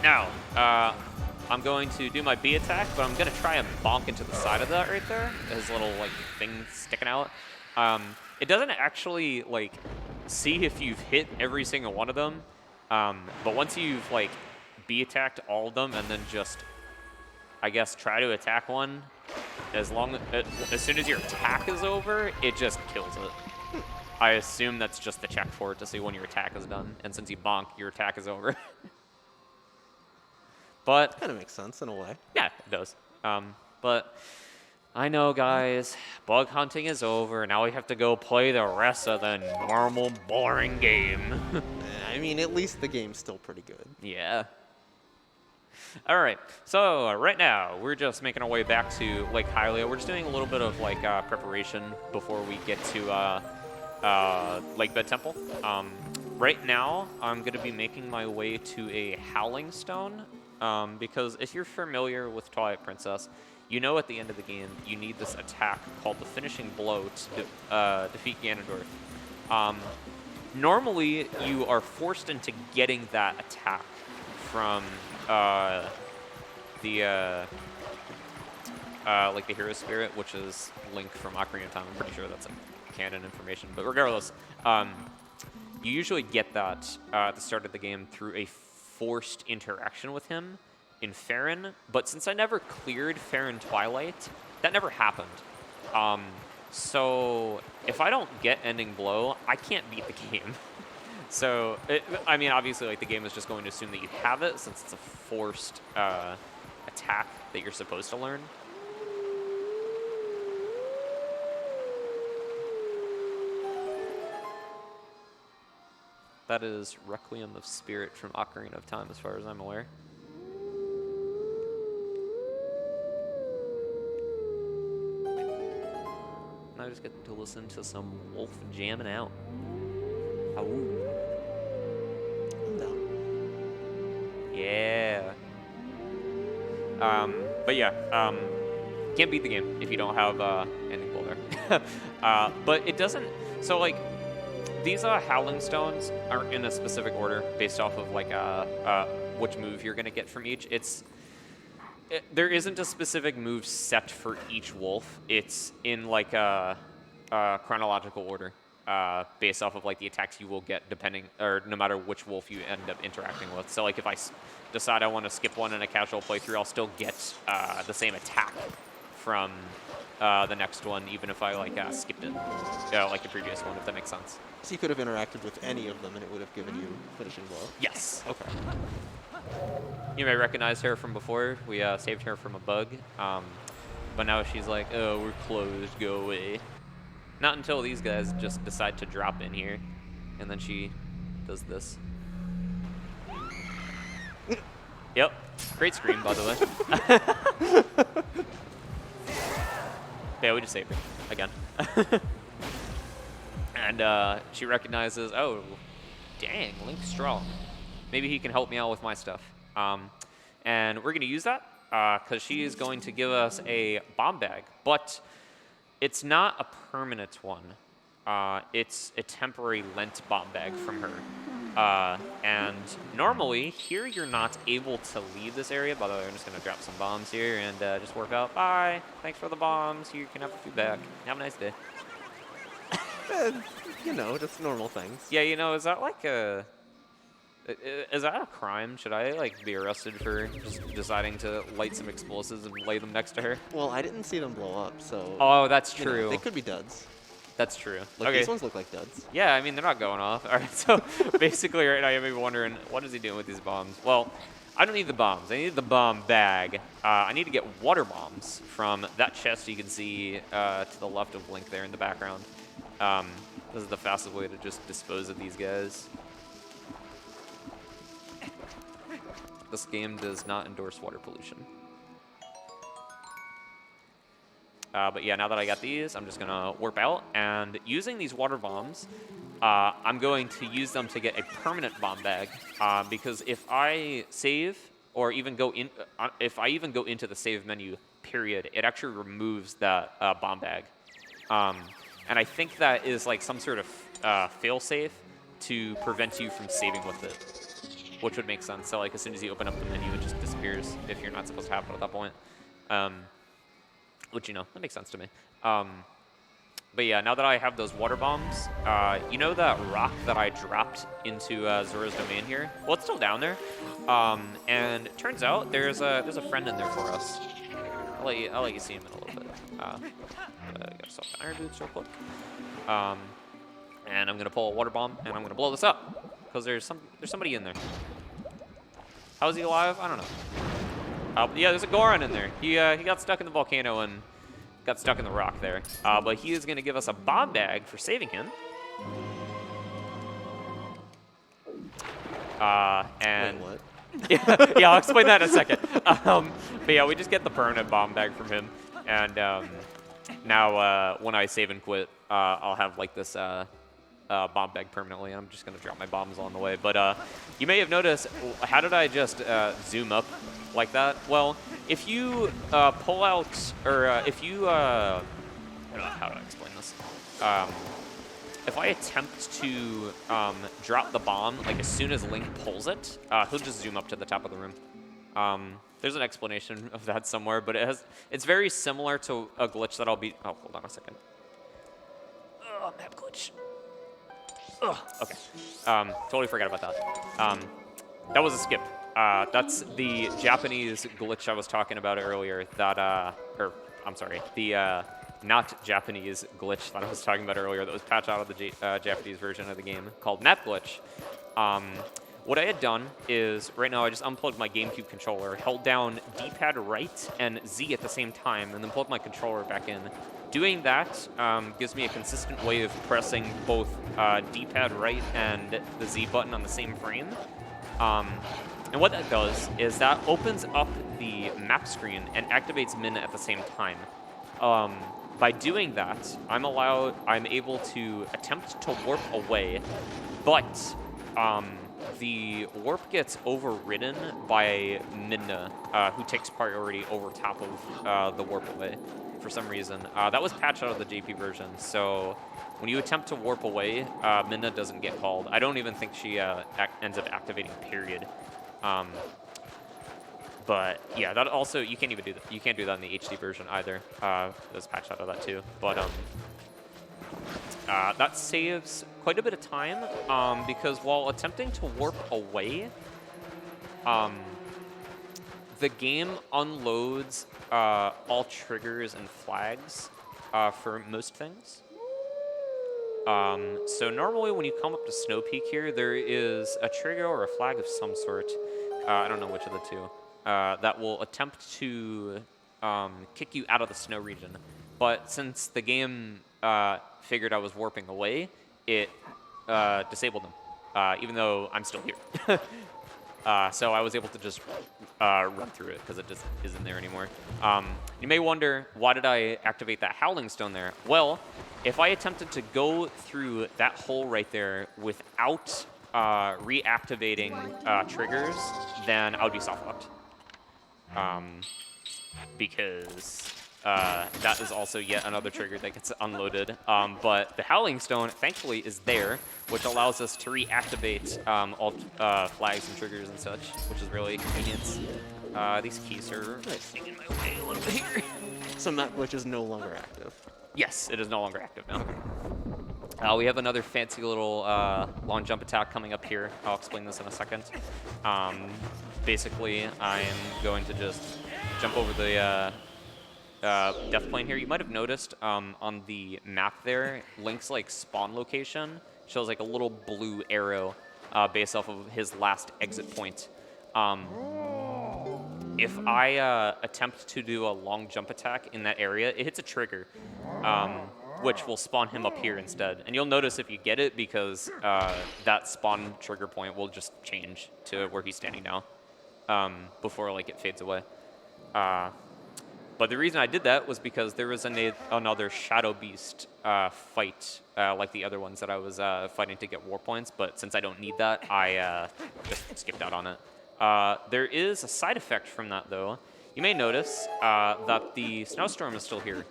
Now, I'm going to do my B attack, but I'm going to try and bonk into the side of that right there. His little, like, thing sticking out. It doesn't actually, like, see if you've hit every single one of them. But once you've, like, B attacked all of them and then just, I guess, try to attack one, as soon as your attack is over, it just kills it. I assume that's just the check for it to see when your attack is done. And since you bonk, your attack is over. But Kind of makes sense in a way. yeah, it does. But I know, guys, bug hunting is over. Now we have to go play the rest of the normal, boring game. I mean, at least the game's still pretty good. Yeah. All right, so right now we're just making our way back to Lake Hylia. We're just doing a little bit of like preparation before we get to Lake Bed Temple. Right now, I'm going to be making my way to a Howling Stone. Because if you're familiar with Twilight Princess, you know at the end of the game you need this attack called the Finishing Blow to defeat Ganondorf. Normally, you are forced into getting that attack from like the Hero Spirit, which is Link from Ocarina of Time. I'm pretty sure that's canon information, but regardless, you usually get that at the start of the game through a forced interaction with him in Farron, but since I never cleared Farron Twilight, that never happened. So if I don't get Ending Blow, I can't beat the game. So, I mean, obviously, like, the game is just going to assume that you have it since it's a forced attack that you're supposed to learn. That is Requiem of Spirit from Ocarina of Time, as far as I'm aware. And I just get to listen to some wolf jamming out. Ow. No. Yeah. But yeah, can't beat the game if you don't have Ending Blow there. But it doesn't. So like, these Howling Stones aren't in a specific order based off of like which move you're gonna get from each. There isn't a specific move set for each wolf. It's in like a chronological order based off of like the attacks you will get depending, or no matter which wolf you end up interacting with. So like if I decide I want to skip one in a casual playthrough, I'll still get the same attack from the next one, even if I like skipped it, like the previous one, if that makes sense. So you could have interacted with any of them and it would have given you Finishing Blow? Yes. Okay. You may recognize her from before. We saved her from a bug, but now she's like, oh, we're closed, go away. Not until these guys just decide to drop in here, and then she does this. Yep, great scream, by the way. Yeah, we just saved her again. And she recognizes, oh, dang, Link's strong. Maybe he can help me out with my stuff. And we're going to use that because she is going to give us a bomb bag. But it's not a permanent one. It's a temporary lent bomb bag from her. And normally, here you're not able to leave this area. By the way, I'm just going to drop some bombs here and just warp out. Bye. Thanks for the bombs. You can have a few back. Have a nice day. You know, just normal things. Yeah, you know, is that like is that a crime? Should I like be arrested for just deciding to light some explosives and lay them next to her? Well, I didn't see them blow up, so... Oh, that's you know, true. they could be duds. That's true. Like, okay. These ones look like duds. Yeah, I mean, they're not going off. All right, so basically right now you may be wondering, what is he doing with these bombs? Well, I don't need the bombs. I need the bomb bag. I need to get water bombs from that chest you can see to the left of Link there in the background. This is the fastest way to just dispose of these guys. This game does not endorse water pollution. But yeah, now that I got these, I'm just going to warp out. And using these water bombs, I'm going to use them to get a permanent bomb bag. Because if I save, or even go in, if I even go into the save menu, period, it actually removes that bomb bag. And I think that is like some sort of fail-safe to prevent you from saving with it, which would make sense. So like as soon as you open up the menu, it just disappears. appears if you're not supposed to happen at that point. Which, you know, that makes sense to me. But yeah, now that I have those water bombs, you know that rock that I dropped into Zora's domain here? Well, it's still down there. And it turns out there's a friend in there for us. I'll let you see him in a little bit. Gotta stop the iron boots real quick. And I'm gonna pull a water bomb and I'm gonna blow this up because there's somebody in there. How is he alive? I don't know. Yeah, there's a Goron in there. He got stuck in the volcano and got stuck in the rock there. But he is going to give us a bomb bag for saving him. And Wait, what? yeah, I'll explain that in a second. But yeah, we just get the permanent bomb bag from him. And now when I save and quit, I'll have like this bomb bag permanently. I'm just going to drop my bombs on the way. But you may have noticed, how did I just zoom up like that? Well, if you pull out, or if you, I don't know, how do I explain this? If I attempt to drop the bomb, like as soon as Link pulls it, he'll just zoom up to the top of the room. There's an explanation of that somewhere, but it's very similar to a glitch that I'll be, oh, hold on a second. Oh, map glitch. Ugh, okay. Totally forgot about that. That was a skip. That's the Japanese glitch I was talking about earlier that, or, I'm sorry, the not Japanese glitch that I was talking about earlier that was patched out of the Japanese version of the game called map glitch. What I had done is, right now I just unplugged my GameCube controller, held down D-pad right and Z at the same time, and then plugged my controller back in. Doing that gives me a consistent way of pressing both D-pad right and the Z button on the same frame. And what that does is that opens up the map screen and activates Min at the same time. By doing that, I'm able to attempt to warp away, but the warp gets overridden by Midna, who takes priority over top of the warp away for some reason. That was patched out of the JP version, so when you attempt to warp away, Midna doesn't get called. I don't even think she ends up activating, period. But yeah, that also, you can't even do that. You can't do that in the HD version either. There's patched out of that too. But that saves quite a bit of time because while attempting to warp away, the game unloads all triggers and flags for most things. So normally when you come up to Snow Peak here, there is a trigger or a flag of some sort. I don't know which of the two. That will attempt to kick you out of the snow region. But since the game figured I was warping away, it disabled them, even though I'm still here. So I was able to just run through it because it just isn't there anymore. You may wonder, why did I activate that Howling Stone there? Well, if I attempted to go through that hole right there without reactivating triggers, then I would be soft-locked. Because that is also yet another trigger that gets unloaded. But the Howling Stone, thankfully, is there, which allows us to reactivate all flags and triggers and such, which is really convenient. These keys are getting in my way a little bit here. So map glitch is no longer active. Yes, it is no longer active now. We have another fancy little long jump attack coming up here. I'll explain this in a second. Basically, I'm going to just jump over the death plane here. You might have noticed on the map there, Link's like spawn location shows like a little blue arrow based off of his last exit point. If I attempt to do a long jump attack in that area, it hits a trigger, which will spawn him up here instead. And you'll notice if you get it because that spawn trigger point will just change to where he's standing now before like it fades away. But the reason I did that was because there was another Shadow Beast fight like the other ones that I was fighting to get war points. But since I don't need that, I just skipped out on it. There is a side effect from that, though. You may notice that the snowstorm is still here.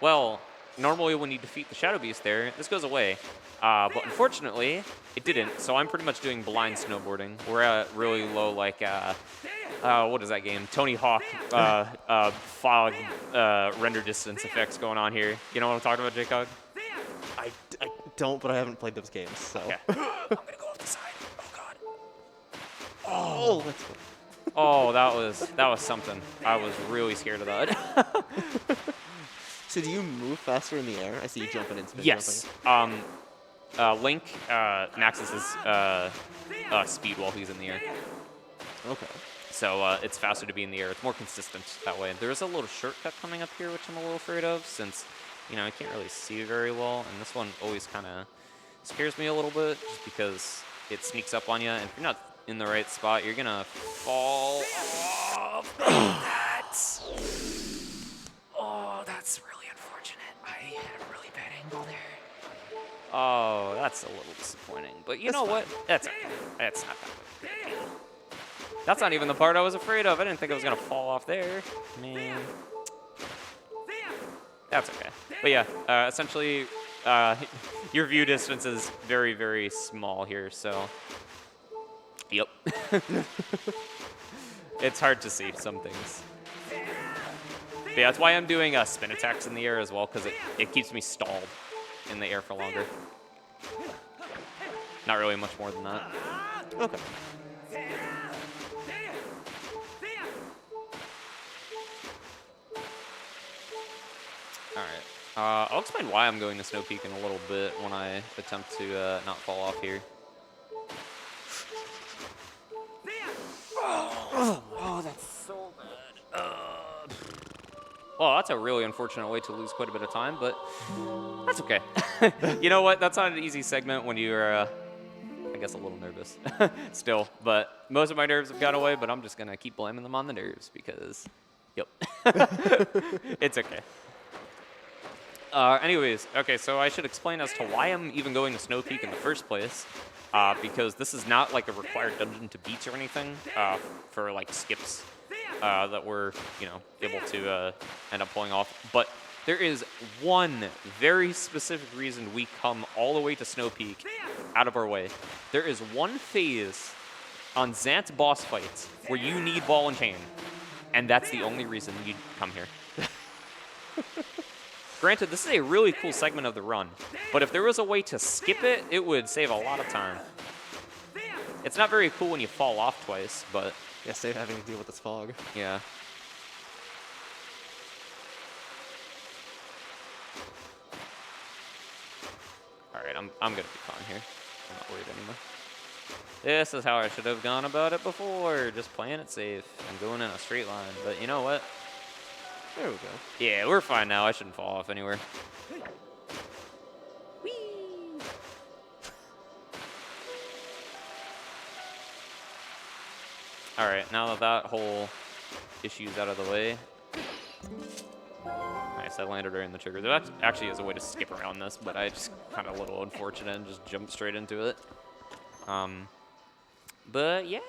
Well, normally when you defeat the Shadow Beast there, this goes away. But unfortunately, it didn't. So I'm pretty much doing blind snowboarding. We're at really low, like, what is that game? Tony Hawk fog render distance effects going on here. You know what I'm talking about, J-Cog? I don't, but I haven't played those games, so. Okay. I'm going to go off the side. Oh, God. Oh, that's good. Oh, that was something. I was really scared of that. So do you move faster in the air? I see you jumping and spin Yes. jumping. Link maxes his speed while he's in the air. Okay. So it's faster to be in the air. It's more consistent that way. There's a little shortcut coming up here, which I'm a little afraid of, since, you know, I can't really see very well. And this one always kind of scares me a little bit, just because it sneaks up on you. And if you're not in the right spot, you're going to fall off. That's really unfortunate. I had a really bad angle there. Oh, that's a little disappointing. But you know what? That's okay. That's not that bad. That's not even the part I was afraid of. I didn't think I was going to fall off there. Man. That's okay. But yeah, essentially, your view distance is very, very small here, so. Yep. It's hard to see some things. But yeah, that's why I'm doing spin attacks in the air as well, because it keeps me stalled in the air for longer. Not really much more than that. Okay. Alright. I'll explain why I'm going to Snow Peak in a little bit when I attempt to not fall off here. Oh, that's so bad. Well, that's a really unfortunate way to lose quite a bit of time, but that's okay. You know what? That's not an easy segment when you're, I guess, a little nervous still. But most of my nerves have gone away, but I'm just going to keep blaming them on the nerves because, yep. It's okay. Anyways, okay, so I should explain as to why I'm even going to Snow Peak in the first place. Because this is not like a required dungeon to beat or anything for like skips that we're, you know, able to end up pulling off. But there is one very specific reason we come all the way to Snow Peak out of our way. There is one phase on Zant's boss fights where you need ball and chain. And that's the only reason you come here. Granted, this is a really cool segment of the run, but if there was a way to skip it, it would save a lot of time. It's not very cool when you fall off twice, but... Yeah, save having to deal with this fog. Yeah. Alright, I'm gonna be fine here. I'm not worried anymore. This is how I should have gone about it before, just playing it safe and going in a straight line, but you know what? There we go. Yeah, we're fine now. I shouldn't fall off anywhere. Whee! Alright, now that that whole issue's out of the way. Nice, I landed right in the trigger. There actually is a way to skip around this, but I just kind of a little unfortunate and just jumped straight into it. But yeah.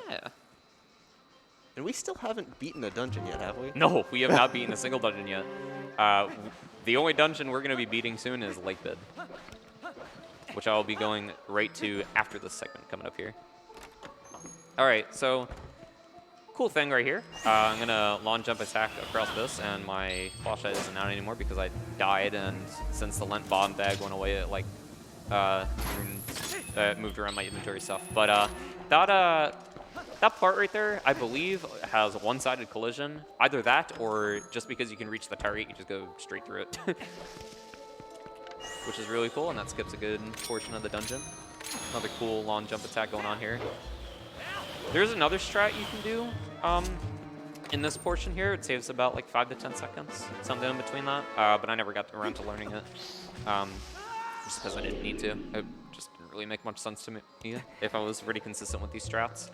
And we still haven't beaten a dungeon yet, have we? No, we have not beaten a single dungeon yet. The only dungeon we're going to be beating soon is Lake Bed, which I'll be going right to after this segment coming up here. All right, so cool thing right here. I'm going to lawn jump attack across this, and my flashlight isn't out anymore because I died, and since the lent bomb bag went away, it like moved around my inventory stuff. But that part right there, I believe, has a one-sided collision. Either that, or just because you can reach the target, you just go straight through it. Which is really cool, and that skips a good portion of the dungeon. Another cool long jump attack going on here. There's another strat you can do in this portion here. It saves about like 5 to 10 seconds, something in between that. But I never got around to learning it, just because I didn't need to. It just didn't really make much sense to me if I was pretty consistent with these strats.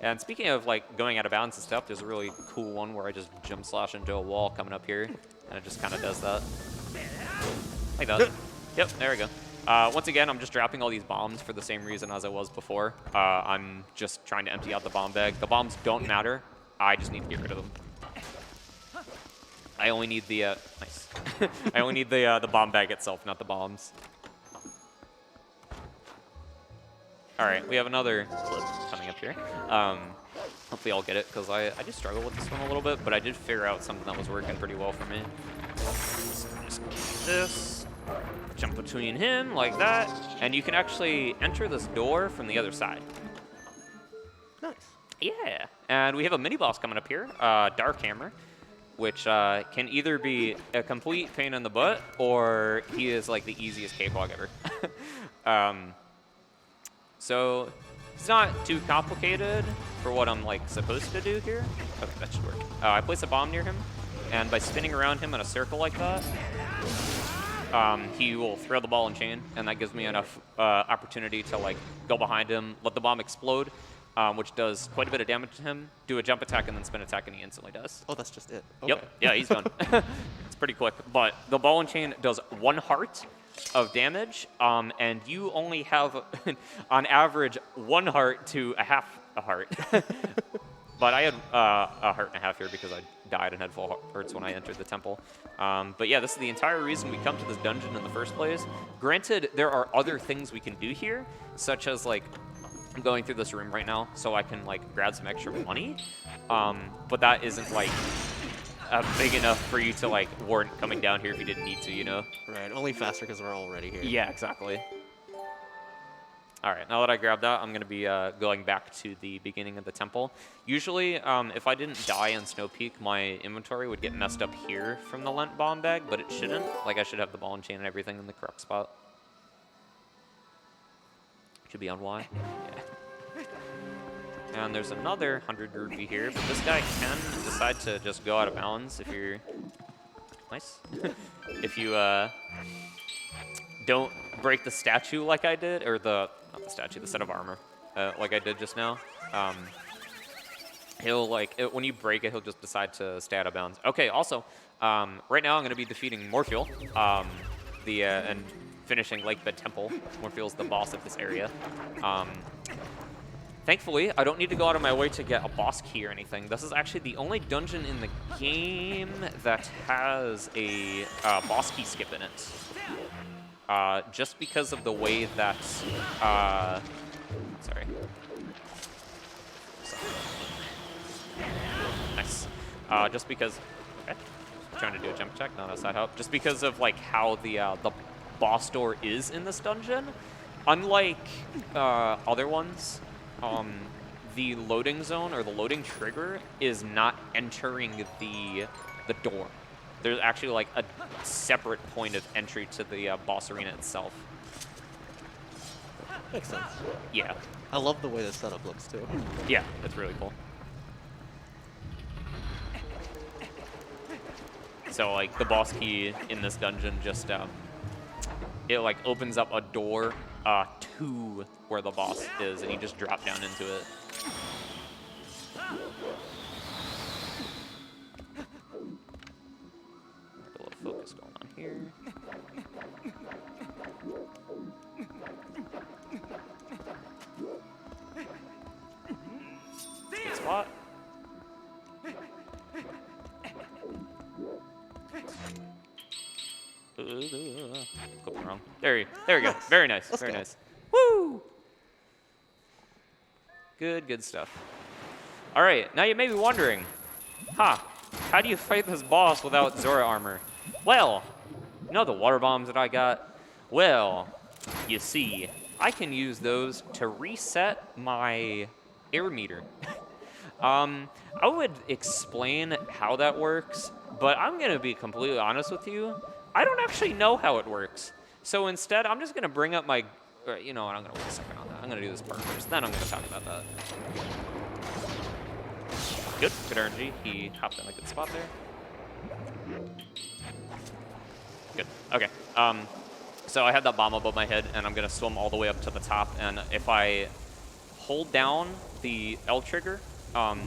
And speaking of like going out of bounds and stuff, there's a really cool one where I just jump slash into a wall coming up here, and it just kind of does that. Like that. Yep, there we go. Once again, I'm just dropping all these bombs for the same reason as I was before. I'm just trying to empty out the bomb bag. The bombs don't matter. I just need to get rid of them. I only need the nice. I only need the bomb bag itself, not the bombs. All right, we have another clip coming up here. Hopefully I'll get it, because I do struggle with this one a little bit, but I did figure out something that was working pretty well for me. So just keep this, jump between him like that, and you can actually enter this door from the other side. Nice. Yeah, and we have a mini boss coming up here, Dark Hammer, which can either be a complete pain in the butt, or he is like the easiest cakewalk ever. So it's not too complicated for what I'm like supposed to do here. Okay, that should work. I place a bomb near him, and by spinning around him in a circle like that, he will throw the ball and chain, and that gives me enough opportunity to like go behind him, let the bomb explode, which does quite a bit of damage to him, do a jump attack, and then spin attack, and he instantly does. Oh, that's just it. Okay. Yep, yeah, he's done. It's pretty quick, but the ball and chain does 1 heart of damage, and you only have, on average, 1 heart to a half a heart. But I had a heart and a half here because I died and had full hearts when I entered the temple. But yeah, this is the entire reason we come to this dungeon in the first place. Granted, there are other things we can do here, such as like, I'm going through this room right now so I can like grab some extra money, but that isn't like big enough for you to like warrant coming down here if you didn't need to, you know? Right, only faster because we're already here. Yeah, exactly. All right, now that I grabbed that, I'm going to be going back to the beginning of the temple. Usually, if I didn't die in Snow Peak, my inventory would get messed up here from the Lent bomb bag, but it shouldn't. Like, I should have the ball and chain and everything in the correct spot. Should be on Y. Yeah. And there's another 100 rupee here, but this guy can decide to just go out of bounds if you're... Nice. If you don't break the statue like I did, or the... Not the statue, the set of armor, like I did just now. He'll, like, when you break it, he'll just decide to stay out of bounds. Okay, also, right now I'm going to be defeating Morpheal, and finishing Lakebed Temple. Morpheal's the boss of this area. Thankfully, I don't need to go out of my way to get a boss key or anything. This is actually the only dungeon in the game that has a boss key skip in it. Just because of the way that... sorry. Nice. Just because... Okay. Trying to do a jump check. No, that's not help. Just because of like how the boss door is in this dungeon. Unlike other ones, the loading zone or the loading trigger is not entering the door. There's actually like a separate point of entry to the boss arena itself. Makes sense. Yeah. I love the way the setup looks too. Yeah, it's really cool. So like the boss key in this dungeon just it like opens up a door to where the boss is, and you just drop down into it. A little focus going on here. Good spot. Clicked wrong. There we go. Very nice. Very nice. Woo! Good stuff. All right, now you may be wondering, how do you fight this boss without Zora armor? Well, you know the water bombs that I got? Well, you see, I can use those to reset my air meter. I would explain how that works, but I'm going to be completely honest with you. I don't actually know how it works. So instead, I'm just going to bring up my... you know what, I'm going to wait a second on that. I'm going to do this part first, then I'm going to talk about that. Good energy. He hopped in a good spot there. Good. Okay. So I had that bomb above my head, and I'm going to swim all the way up to the top. And if I hold down the L trigger and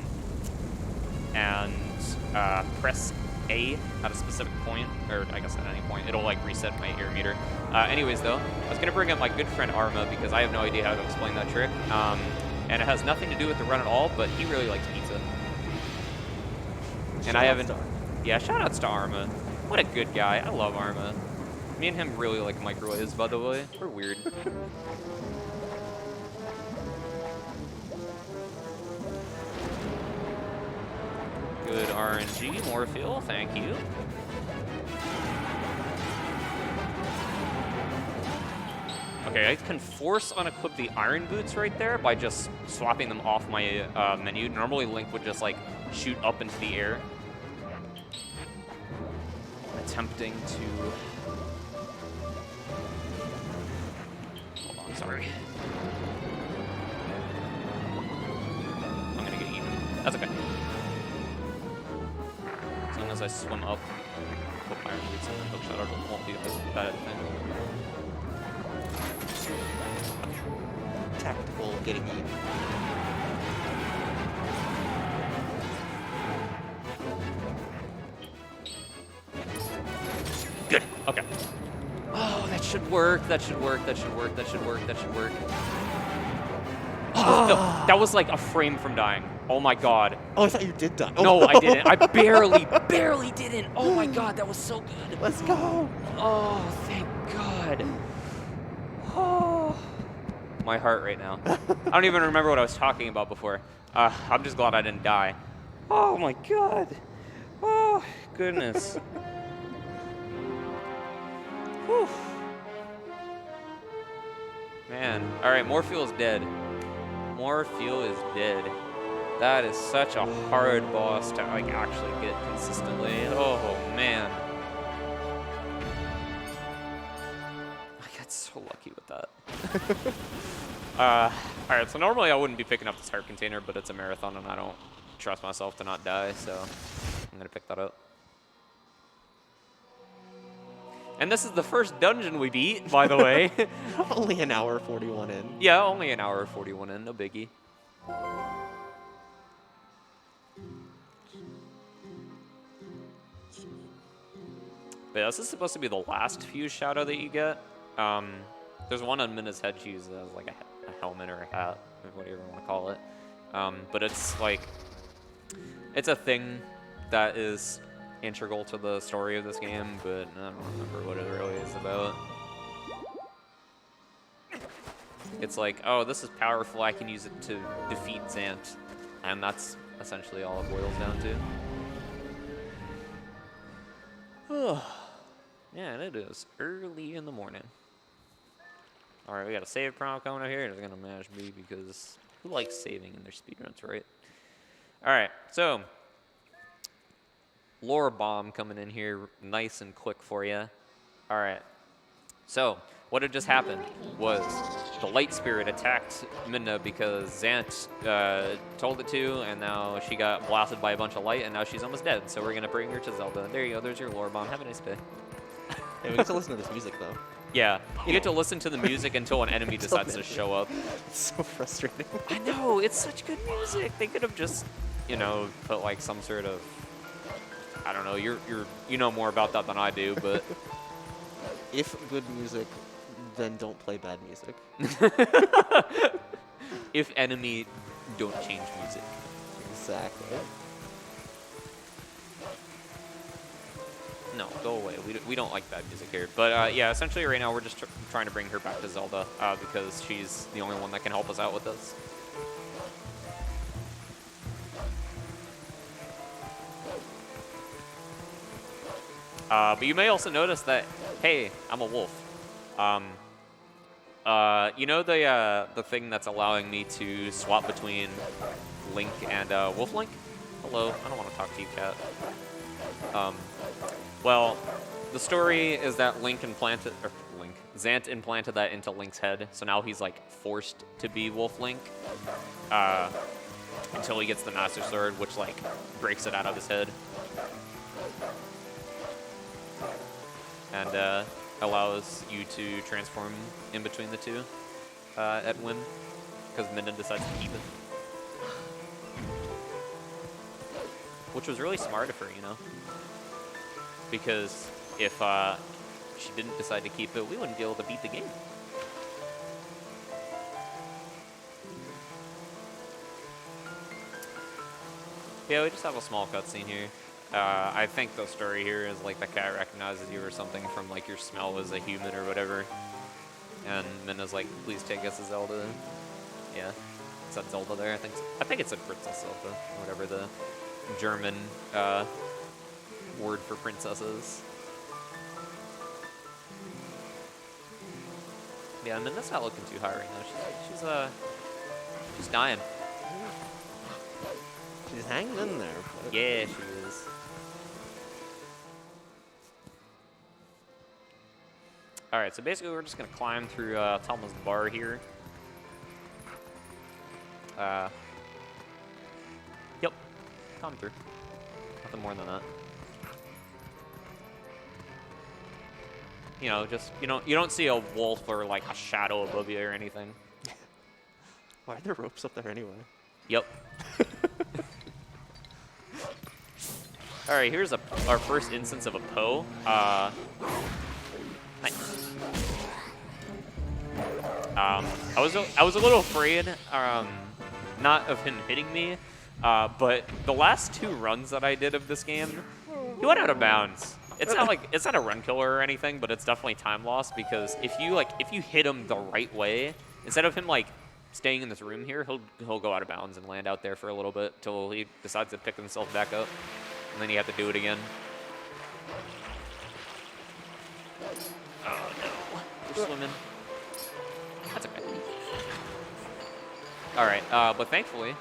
press A at a specific point, or I guess at any point, it'll like reset my air meter. Anyways, though, I was going to bring up my good friend Arma because I have no idea how to explain that trick. And it has nothing to do with the run at all, but he really likes pizza. And I haven't... Yeah, shoutouts to Arma. What a good guy. I love Arma. Me and him really like microwaves, by the way. We're weird. Good RNG, more fuel, thank you. Okay, I can force unequip the iron boots right there by just swapping them off my menu. Normally Link would just like shoot up into the air. Attempting to... Hold on, sorry. I'm gonna get eaten. That's okay. As long as I swim up, put my iron boots in and hook shot, it won't be a bad thing. Tactical getting eaten. Good. Okay. Oh, that should work. That should work. That should work. That should work. That should work. Oh, no, that was like a frame from dying. Oh my god. Oh, I thought you did die. Oh, No, I didn't. I barely didn't. Oh my god, that was so good. Let's go. Oh, thank god. Oh. My heart right now. I don't even remember what I was talking about before. I'm just glad I didn't die. Oh my god. Oh, goodness. Whew. Man. Alright, Morpheal is dead. Morpheal is dead. That is such a hard boss to like actually get consistently. Oh man. I got so lucky with that. Alright, so normally I wouldn't be picking up this heart container, but it's a marathon and I don't trust myself to not die, so I'm gonna pick that up. And this is the first dungeon we beat, by the way. Only an hour 41 in. Yeah, only an hour 41 in, no biggie. But yeah, this is supposed to be the last Fuse shadow that you get. There's one on Minna's head she uses as like a helmet or a hat, or whatever you want to call it. But it's like, it's a thing that is integral to the story of this game, but I don't remember what it really is about. It's like, oh, this is powerful, I can use it to defeat Zant. And that's essentially all it boils down to. Yeah, and it is early in the morning. Alright, we got a save prompt coming up here. It's gonna mash me because who likes saving in their speedruns, right? Alright, so lore bomb coming in here nice and quick for you. Alright, so what had just happened was the light spirit attacked Minna because Zant told it to, and now she got blasted by a bunch of light, and now she's almost dead. So we're gonna bring her to Zelda. There you go, there's your lore bomb. Have a nice day. Hey, we get to listen to this music though. Yeah, you get to listen to the music until an enemy decides to show up. It's so frustrating. I know, it's such good music. They could have just, you know, put like some sort of, I don't know, you know more about that than I do, but If good music, then don't play bad music. if enemy, don't change music. Exactly. No, go away. We don't like bad music here. But yeah, essentially right now we're just trying to bring her back to Zelda because she's the only one that can help us out with this. But you may also notice that, hey, I'm a wolf. You know the thing that's allowing me to swap between Link and Wolf Link? Hello, I don't want to talk to you, cat. Well, the story is that Zant implanted that into Link's head, so now he's like forced to be Wolf Link until he gets the Master Sword, which like breaks it out of his head and allows you to transform in between the two at whim, because Minna decides to keep it, which was really smart of her, you know. Because if she didn't decide to keep it, we wouldn't be able to beat the game. Yeah, we just have a small cutscene here. I think the story here is like the cat recognizes you or something from like your smell as a human or whatever. And Minna's like, please take us to Zelda. Yeah, it said Zelda there. I think it said Princess Zelda, or whatever the German word for princess is. Yeah, Minna's not looking too high right now. She's dying. She's hanging in there. But... Yeah, she is. All right, so basically we're just gonna climb through Talma's bar here. Yep, climb through. Nothing more than that. You know, just you don't see a wolf or like a shadow above you or anything. Why are there ropes up there anyway? Yep. All right, here's our first instance of a Poe. Nice. I was a little afraid, not of him hitting me, but the last 2 runs that I did of this game, he went out of bounds. It's not a run killer or anything, but it's definitely time loss because if you hit him the right way, instead of him like staying in this room here, he'll go out of bounds and land out there for a little bit till he decides to pick himself back up, and then you have to do it again. Oh no, we're swimming. That's okay. All right, but thankfully,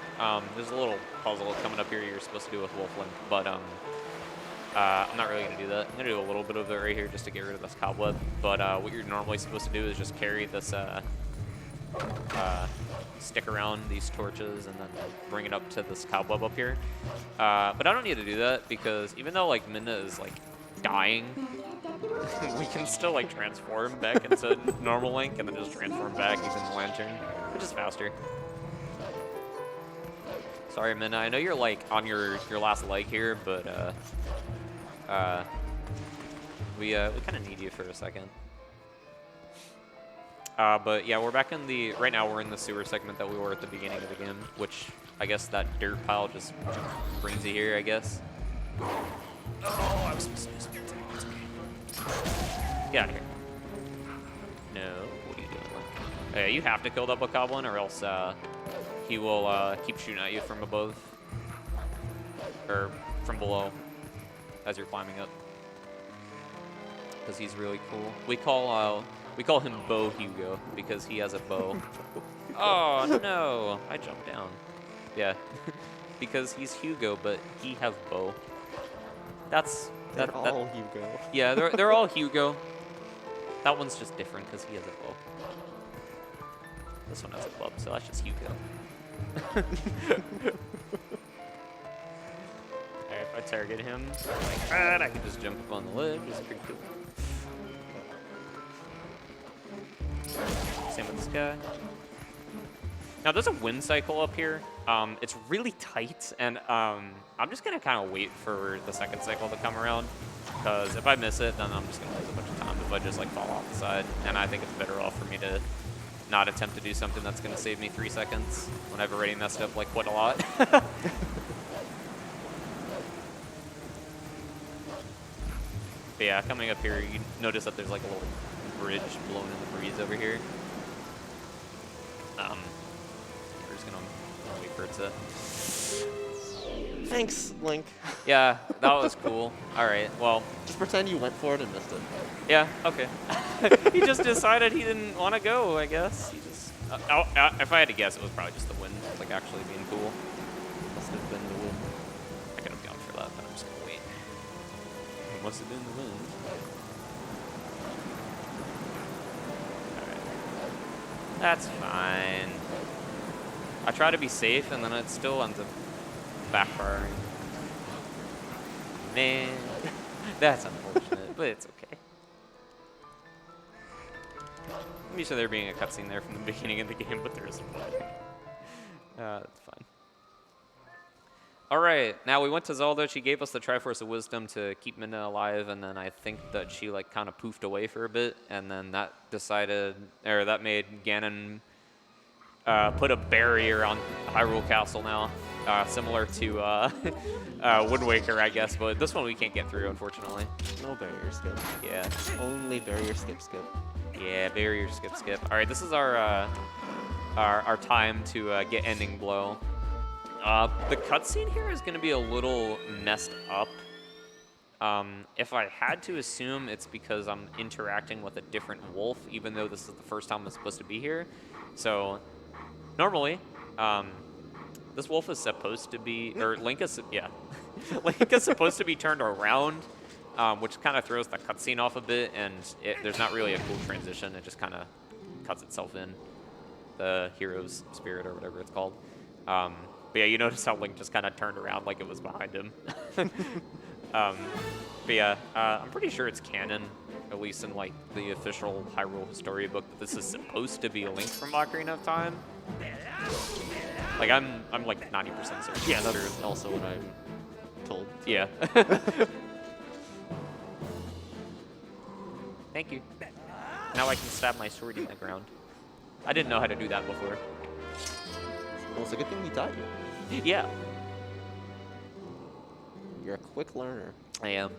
there's a little puzzle coming up here you're supposed to do with Wolfling, but I'm not really gonna do that. I'm gonna do a little bit of it right here just to get rid of this cobweb. But what you're normally supposed to do is just carry this, stick around these torches and then bring it up to this cobweb up here. But I don't need to do that because even though like Minna is like dying, we can still like transform back into normal Link and then just transform back using the lantern, which is faster. Sorry, Minna. I know you're like on your last leg here, but we kind of need you for a second. But yeah, we're back in the right now. We're in the sewer segment that we were at the beginning of the game, which I guess that dirt pile just brings you here. I guess. Oh, I was supposed to do something. Get out of here. No, what are you doing? You have to kill that bokoblin, or else he will keep shooting at you from above or from below as you're climbing up. Because he's really cool. We call him Bow Hugo because he has a bow. Oh no! I jumped down. Yeah, because he's Hugo, but he has bow. They're all Hugo. Yeah, they're all Hugo. That one's just different because he has a bow. This one has a club, so that's just Hugo. Alright, if I target him like that, I can just jump up on the ledge. It's pretty cool. Same with this guy. Now there's a wind cycle up here. It's really tight, and I'm just gonna kind of wait for the second cycle to come around, because if I miss it, then I'm just gonna lose a bunch of time if I just like fall off the side. And I think it's better off for me to not attempt to do something that's gonna save me 3 seconds when I've already messed up like quite a lot. But yeah, coming up here, you notice that there's like a little bridge blowing in the breeze over here. We're just gonna wait for it to. Thanks, Link. Yeah, that was cool. All right, well. Just pretend you went for it and missed it. Yeah, okay. He just decided he didn't want to go, I guess. He just. If I had to guess, it was probably just the wind, like actually being cool. Must have been the wind. I could have gone for that, but I'm just gonna wait. It must have been the wind. That's fine. I try to be safe, and then it still ends up backfiring. Man, that's unfortunate, but it's okay. I'm used to there being a cutscene there from the beginning of the game, but there isn't one. That's fine. All right, now we went to Zelda. She gave us the Triforce of Wisdom to keep Minna alive, and then I think that she like kind of poofed away for a bit, and then that made Ganon put a barrier on Hyrule Castle now. similar to Wind Waker, I guess, but this one we can't get through, unfortunately. No barrier skip. Yeah. Only barrier skip skip. Yeah, barrier skip skip. All right, this is our time to get ending blow. The cutscene here is going to be a little messed up. If I had to assume, it's because I'm interacting with a different wolf, even though this is the first time I'm supposed to be here. So normally, this wolf is supposed to be, or Link is, yeah, Link is supposed to be turned around, which kind of throws the cutscene off a bit, and there's not really a cool transition. It just kind of cuts itself in, the hero's spirit or whatever it's called. But yeah, you notice how Link just kind of turned around like it was behind him. But yeah, I'm pretty sure it's canon, at least in like the official Hyrule storybook, that this is supposed to be a Link from Ocarina of Time. Like I'm like 90% certain. Yeah, that's also what I'm told. Yeah. Thank you. Now I can stab my sword in the ground. I didn't know how to do that before. Well, it's a good thing we taught you. Yeah. You're a quick learner. I am.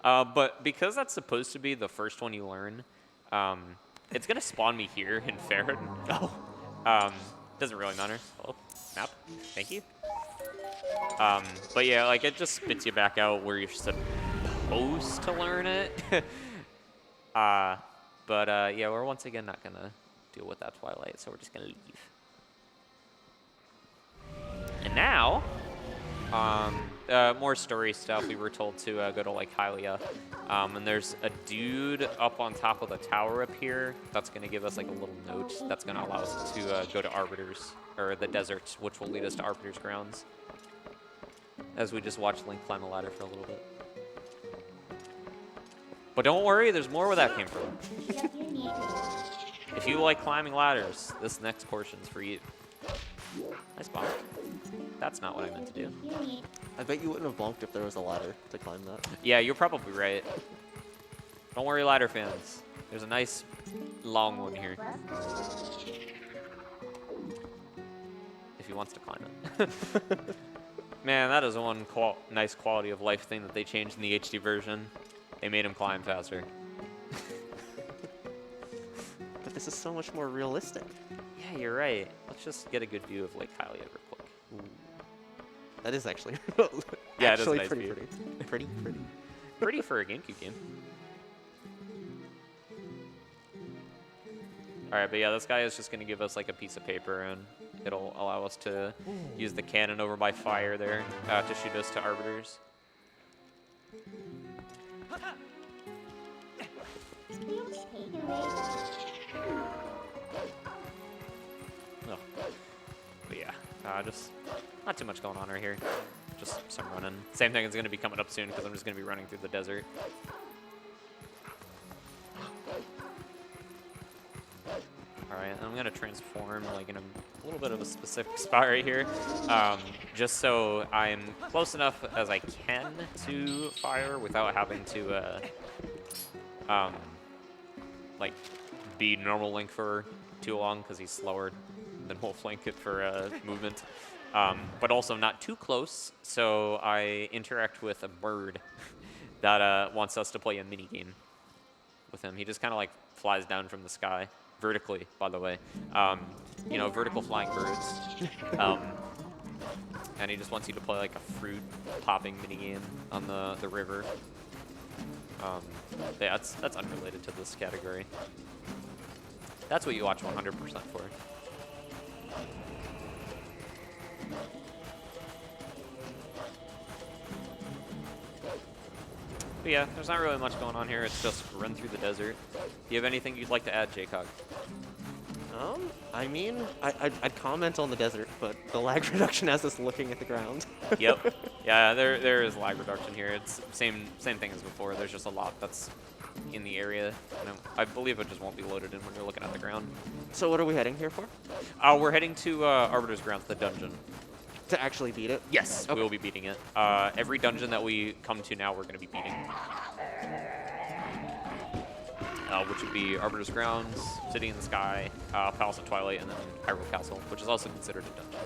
But because that's supposed to be the first one you learn, it's gonna spawn me here in Farron. Oh. Doesn't really matter. Oh, map. Thank you. But yeah, like it just spits you back out where you're supposed to learn it. But yeah, we're once again not gonna deal with that Twilight, so we're just gonna leave. And now, more story stuff. We were told to go to like Hylia, and there's a dude up on top of the tower up here that's gonna give us like a little note that's gonna allow us to go to Arbiter's, or the desert, which will lead us to Arbiter's grounds. As we just watch Link climb a ladder for a little bit. But don't worry, there's more where that came from. If you like climbing ladders, this next portion's for you. Nice bonk. That's not what I meant to do. I bet you wouldn't have bonked if there was a ladder to climb that. Yeah, you're probably right. Don't worry, ladder fans. There's a nice long one here. If he wants to climb it. Man, that is one nice quality of life thing that they changed in the HD version. They made him climb faster. But this is so much more realistic. Yeah, you're right. Let's just get a good view of Lake Hylia real quick. Ooh. That is actually, yeah, it is actually nice pretty, view. pretty. Pretty for a GameCube game. All right, but yeah, this guy is just going to give us like a piece of paper, and it'll allow us to use the cannon over by fire there to shoot us to Arbiters. Oh. But yeah, just not too much going on right here. Just some running. Same thing is going to be coming up soon because I'm just going to be running through the desert. Alright, I'm going to transform like in a little bit of a specific spot right here. Just so I'm close enough as I can to fire without having to like be normal Link for too long because he's slower than Wolf Link for movement. But also not too close, so I interact with a bird that wants us to play a mini game with him. He just kind of like flies down from the sky, vertically, by the way. You know, vertical flying birds. And he just wants you to play like a fruit popping mini game on the river. Yeah, that's unrelated to this category. That's what you watch 100% for. But yeah, there's not really much going on here. It's just run through the desert. Do you have anything you'd like to add, Jaycog? I mean, I'd comment on the desert, but the lag reduction has us looking at the ground. Yep. Yeah, there is lag reduction here. It's same thing as before. There's just a lot that's in the area. And I believe it just won't be loaded in when you're looking at the ground. So what are we heading here for? We're heading to Arbiter's Grounds, the dungeon. To actually beat it? Yes, okay. We will be beating it. Every dungeon that we come to now, we're going to be beating. Which would be Arbiter's Grounds, City in the Sky, Palace of Twilight, and then Hyrule Castle, which is also considered a dungeon.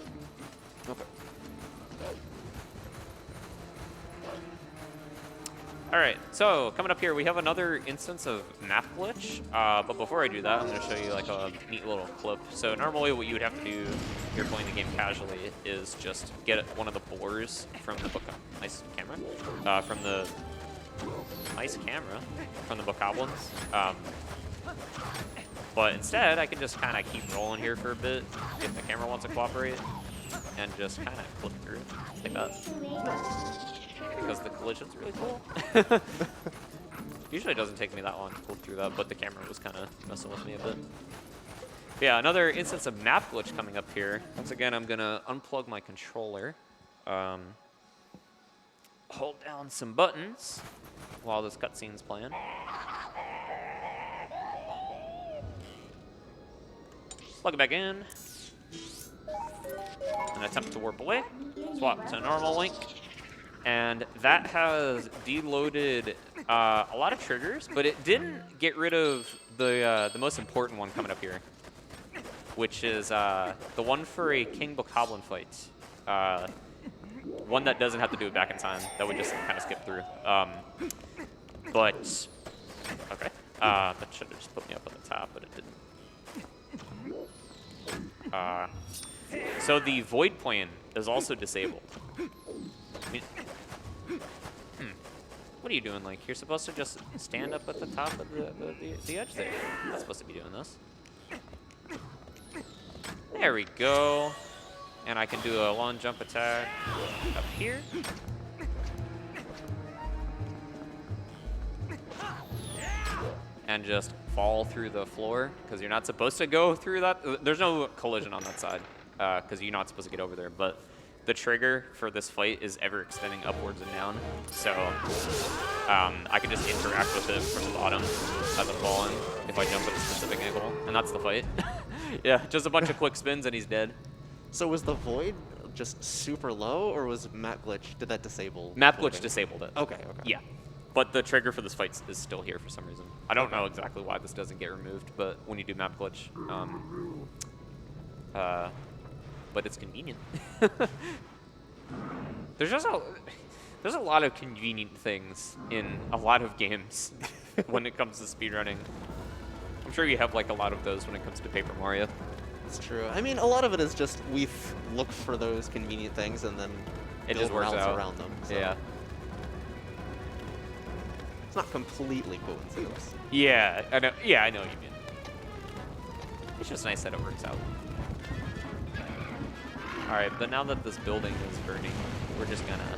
All right, so coming up here, we have another instance of map glitch. But before I do that, I'm going to show you like a neat little clip. So normally what you would have to do if you're playing the game casually is just get one of the boars from the book. Nice camera. From the bokoblins. But instead, I can just kind of keep rolling here for a bit if the camera wants to cooperate, and just kind of clip through like that. Because the collision's really cool. Usually it doesn't take me that long to pull through that, but the camera was kind of messing with me a bit. But yeah, another instance of map glitch coming up here. Once again, I'm gonna unplug my controller, hold down some buttons while this cutscene's playing. Plug it back in, and attempt to warp away. Swap to normal link. And that has deloaded a lot of triggers, but it didn't get rid of the most important one coming up here, which is the one for a King Bokoblin fight. One that doesn't have to do it back in time, that would just kind of skip through. But, okay. That should have just put me up on the top, but it didn't. So the void plane is also disabled. I mean, what are you doing, Link? You're supposed to just stand up at the top of the edge there. You're not supposed to be doing this. There we go. And I can do a long jump attack up here. And just fall through the floor, because you're not supposed to go through that. There's no collision on that side, because you're not supposed to get over there. But the trigger for this fight is ever extending upwards and down, so I can just interact with it from the bottom as I'm falling if I jump at a specific angle, and that's the fight. Yeah, just a bunch of quick spins and he's dead. So was the void just super low, or was map glitch, did that disable? Map voiding? glitch disabled it. Okay, okay. Yeah, but the trigger for this fight is still here for some reason. I don't know exactly why this doesn't get removed, but when you do map glitch, but it's convenient. There's a lot of convenient things in a lot of games when it comes to speedrunning. I'm sure you have like a lot of those when it comes to Paper Mario. It's true. I mean, a lot of it is just we've looked for those convenient things and then It build just works routes out. around them. So Yeah. it's not completely coincidence. Yeah, I know. Yeah, I know what you mean. It's just nice that it works out. All right, but now that this building is burning, we're just gonna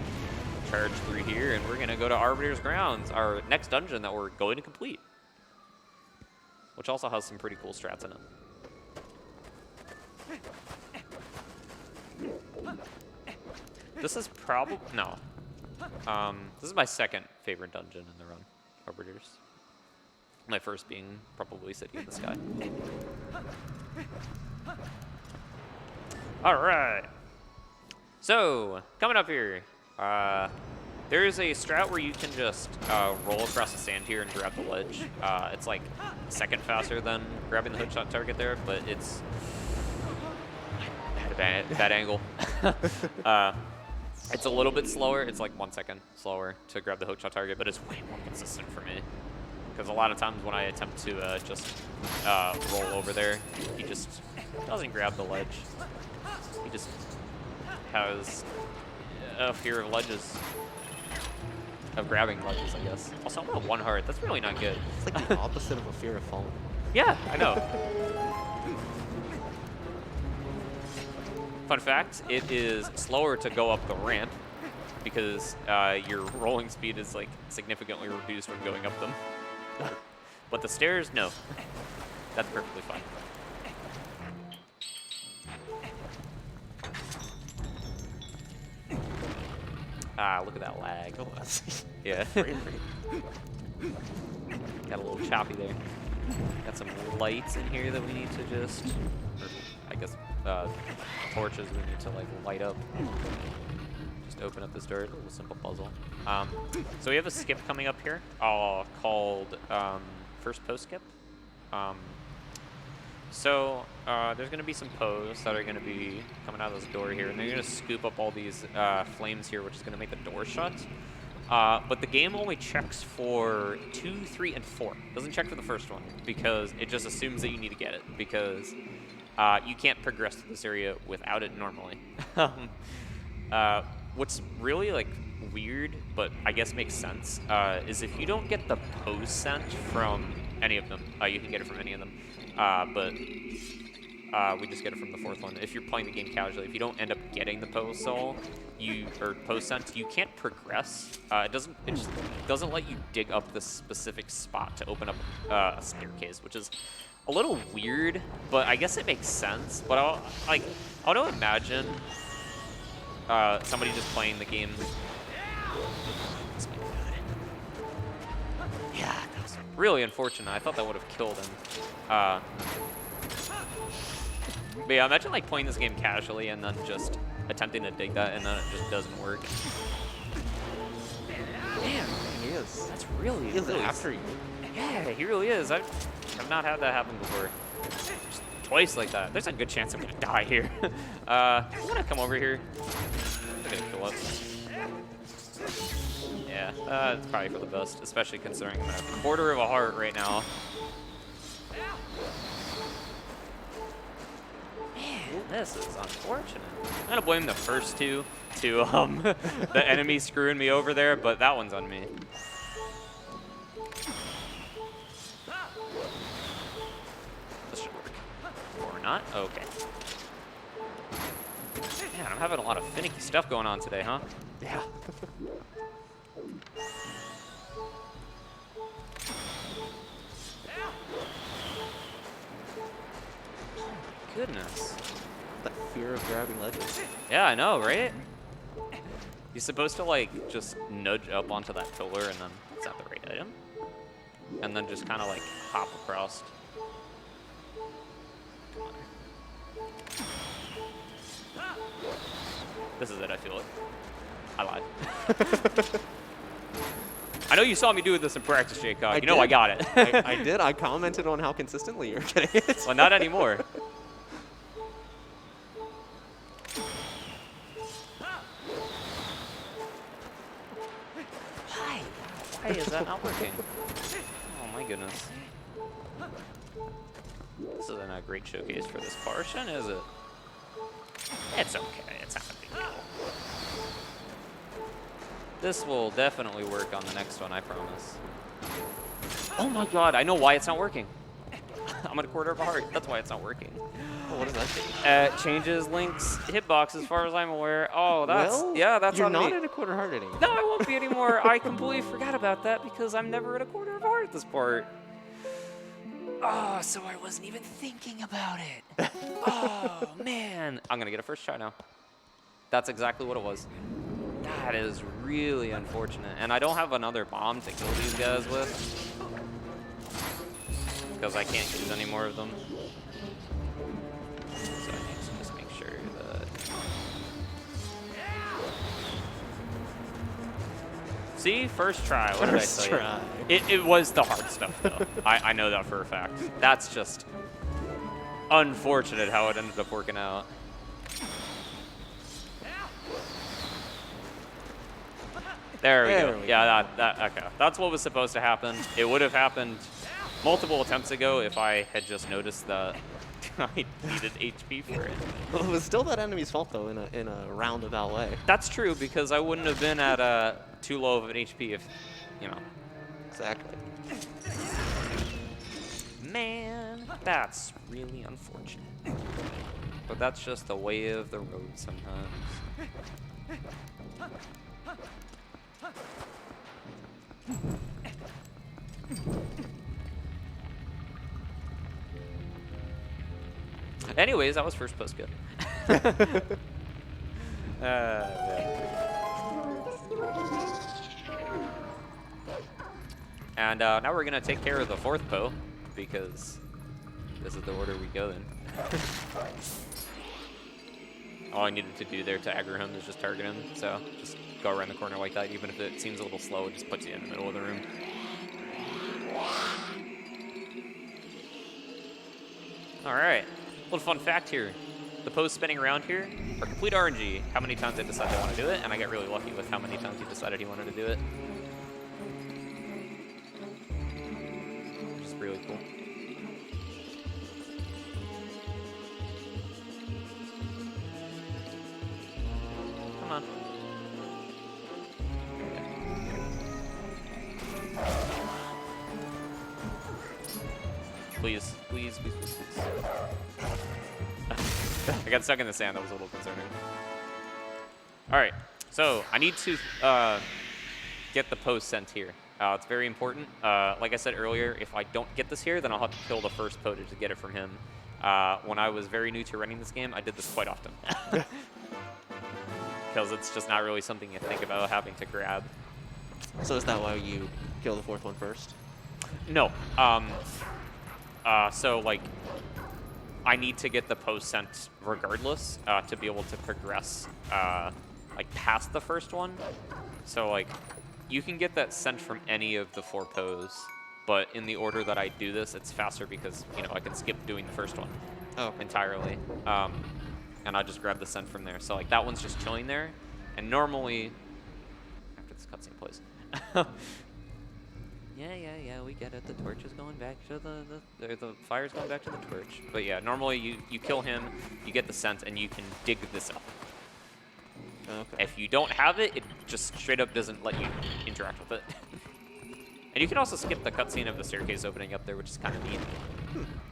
charge through here, and we're gonna go to Arbiter's Grounds, our next dungeon that we're going to complete, which also has some pretty cool strats in it. This is probably no. This is my second favorite dungeon in the run, Arbiters. My first being probably City in the Sky. All right. So coming up here, there is a strat where you can just roll across the sand here and grab the ledge. It's like a second faster than grabbing the hookshot target there, but it's at a bad angle. It's a little bit slower. It's like 1 second slower to grab the hookshot target, but it's way more consistent for me. Because a lot of times when I attempt to just roll over there, he just doesn't grab the ledge. He just has a fear of ledges. Of grabbing ledges, I guess. Also, I'm at 1 heart. That's really not good. It's like the opposite of a fear of falling. Yeah, I know. Fun fact, it is slower to go up the ramp because your rolling speed is like significantly reduced when going up them. But the stairs, no. That's perfectly fine. Ah, look at that lag. Oh, I see. Yeah. Got a little choppy there. Got some lights in here that we need to just, or I guess, torches we need to like light up. Just open up this door. A little simple puzzle. So we have a skip coming up here, called first post skip. So there's going to be some posts that are going to be coming out of this door here, and they're going to scoop up all these flames here, which is going to make the door shut. But the game only checks for 2, 3, and 4. Doesn't check for the first one because it just assumes that you need to get it because you can't progress through this area without it normally. What's really like weird, but I guess makes sense, is if you don't get the pose sent from any of them, you can get it from any of them, but we just get it from the fourth one. If you're playing the game casually, if you don't end up getting the pose soul, or pose sent, you can't progress. It just doesn't let you dig up this specific spot to open up a staircase, which is a little weird, but I guess it makes sense. But I want to imagine somebody just playing the game. Yeah, that was really unfortunate. I thought that would have killed him. But yeah, imagine like playing this game casually and then just attempting to dig that and then it just doesn't work. Man, He is. that's really, He is really after you. Yeah, he really is. I've not had that happen before. Just twice like that. There's a good chance I'm gonna die here. I'm gonna come over here. I'm gonna kill up. Yeah, it's probably for the best, especially considering I'm at a quarter of a heart right now. Man, this is unfortunate. I'm gonna blame the first two to the enemy screwing me over there, but that one's on me. This should work. Or not? Okay. Man, I'm having a lot of finicky stuff going on today, huh? Yeah. Goodness. That fear of grabbing ledges. Yeah, I know, right? You're supposed to, like, just nudge up onto that pillar and then it's not the right item. And then just kind of, like, hop across. Come on. This is it, I feel it. I lied. I know you saw me do this in practice, Jacob. You know I got it. I did. I commented on how consistently you're getting it. Well, not anymore. Why is that not working? Oh my goodness. This isn't a great showcase for this portion, is it? It's okay. It's not a big deal. This will definitely work on the next one, I promise. Oh my god, I know why it's not working. I'm at a quarter of a heart. That's why it's not working. Oh, what does that change? Changes Link's hitbox as far as I'm aware. Oh, that's, Well, yeah, that's you're on not me. at a quarter heart anymore. No, I won't be anymore. I completely forgot about that because I'm never at a quarter of a heart at this part. Oh, so I wasn't even thinking about it. Oh, man. I'm going to get a first try now. That's exactly what it was. That is really unfortunate. And I don't have another bomb to kill these guys with because I can't use any more of them. So I need to just make sure that... See? First try. What did I tell you? It was the hard stuff, though. I know that for a fact. That's just unfortunate how it ended up working out. There we go. Yeah, okay. That's what was supposed to happen. It would have happened multiple attempts ago if I had just noticed that I needed HP for it. Well, it was still that enemy's fault, though, in a roundabout way. That's true, because I wouldn't have been at too low of an HP if, you know. Exactly. Man, that's really unfortunate. But that's just the way of the road sometimes. Anyways, that was first post good. And now we're gonna take care of the fourth Po because this is the order we go in. All I needed to do there to aggro him is just target him. So just go around the corner like that. Even if it seems a little slow, it just puts you in the middle of the room. All right. A little fun fact here. the posts spinning around here are complete RNG. How many times I decide I want to do it, and I get really lucky with how many times he decided he wanted to do it. Which is really cool. Come on. Please, please, please, please, please. I got stuck in the sand. That was a little concerning. All right, so I need to get the post sent here. It's very important. Like I said earlier, if I don't get this here, then I'll have to kill the first poach to get it from him. When I was very new to running this game, I did this quite often. Because it's just not really something you think about having to grab. So is that why you kill the fourth one first? No. So, like, I need to get the post sent regardless to be able to progress, like, past the first one. So, like, you can get that sent from any of the 4 pos, but in the order that I do this, it's faster because, you know, I can skip doing the first one entirely. And I just grab the sent from there. So, like, that one's just chilling there. And normally, after this cutscene plays, yeah, we get it. The torch is going back to the fire's going back to the torch. But yeah, normally you kill him, you get the scent, and you can dig this up. Okay. If you don't have it, it just straight up doesn't let you interact with it. And you can also skip the cutscene of the staircase opening up there, which is kind of neat.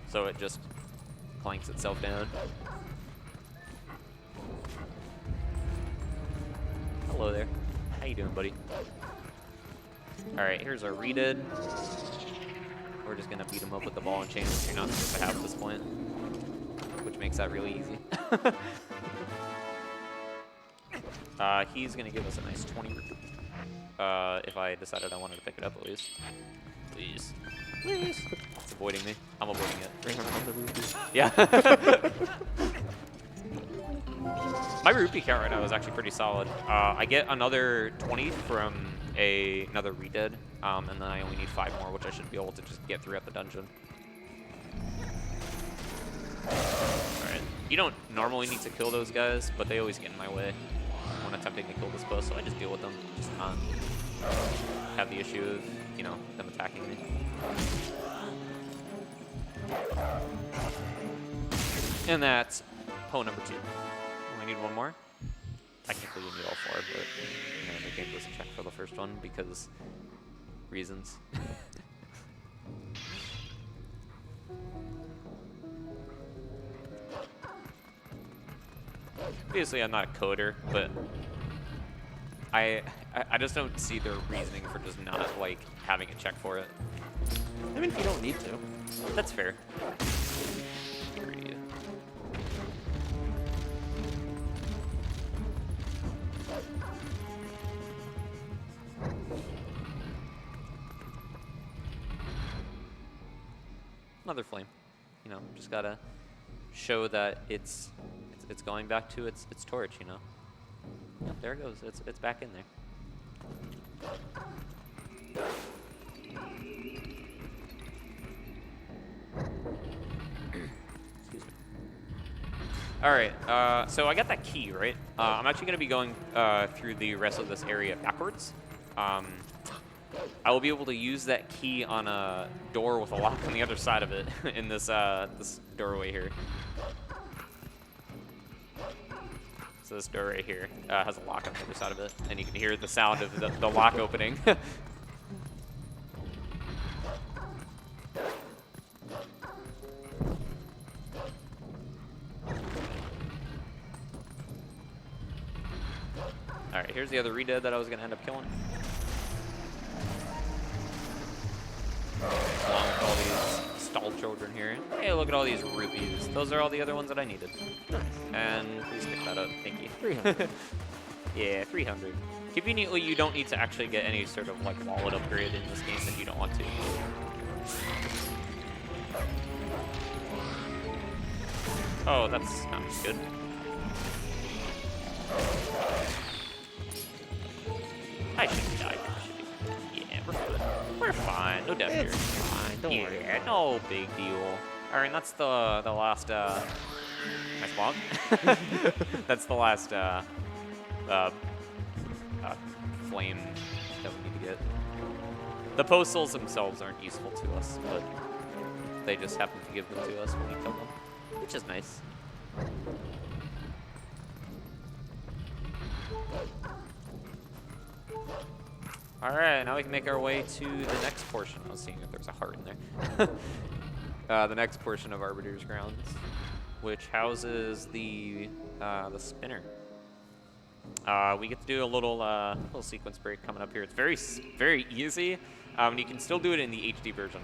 So it just clanks itself down. Hello there. How you doing, buddy? All right, here's our redid. We're just gonna beat him up with the ball and chain, which you're not supposed to have at this point, which makes that really easy. He's gonna give us a nice 20 rupee. If I decided I wanted to pick it up at least. Please. Please. It's avoiding me. I'm avoiding it. Yeah. My rupee count right now is actually pretty solid. I get another 20 from another redead, and then I only need 5 more, which I should be able to just get throughout the dungeon. Alright. You don't normally need to kill those guys, but they always get in my way when attempting to kill this boss, so I just deal with them. Just not have the issue of, you know, them attacking me. And that's Poe number 2. I need 1 more. Technically, we need all 4, but I'm gonna make a game check for the first one because reasons. Obviously, I'm not a coder, but I just don't see their reasoning for just not like having a check for it. I mean, if you don't need to. That's fair. Here you. Another flame. You know, just gotta show that it's going back to its torch. You know. Yep, there it goes. It's back in there. Excuse me. All right. So I got that key, right? I'm actually going to be going through the rest of this area backwards. I will be able to use that key on a door with a lock on the other side of it in this this doorway here. So this door right here has a lock on the other side of it, and you can hear the sound of the lock opening. All right, here's the other redead that I was gonna end up killing. Along with all these stall children here. Hey, look at all these rupees. Those are all the other ones that I needed. And please pick that up. Thank you. 300. Yeah, 300. Conveniently, you don't need to actually get any sort of like wallet upgrade in this game if you don't want to. Oh, that's not good. I shouldn't die. Yeah, we're good. We're fine. No death here. It's fine. Don't worry. Yeah, no big deal. All right, that's the last Nice block. That's the last flame that we need to get. The postals themselves aren't useful to us, but they just happen to give them to us when we kill them, which is nice. All right, now we can make our way to the next portion. I was seeing if there's a heart in there. The next portion of Arbiter's grounds, which houses the spinner. We get to do a little sequence break coming up here. It's very easy. You can still do it in the HD version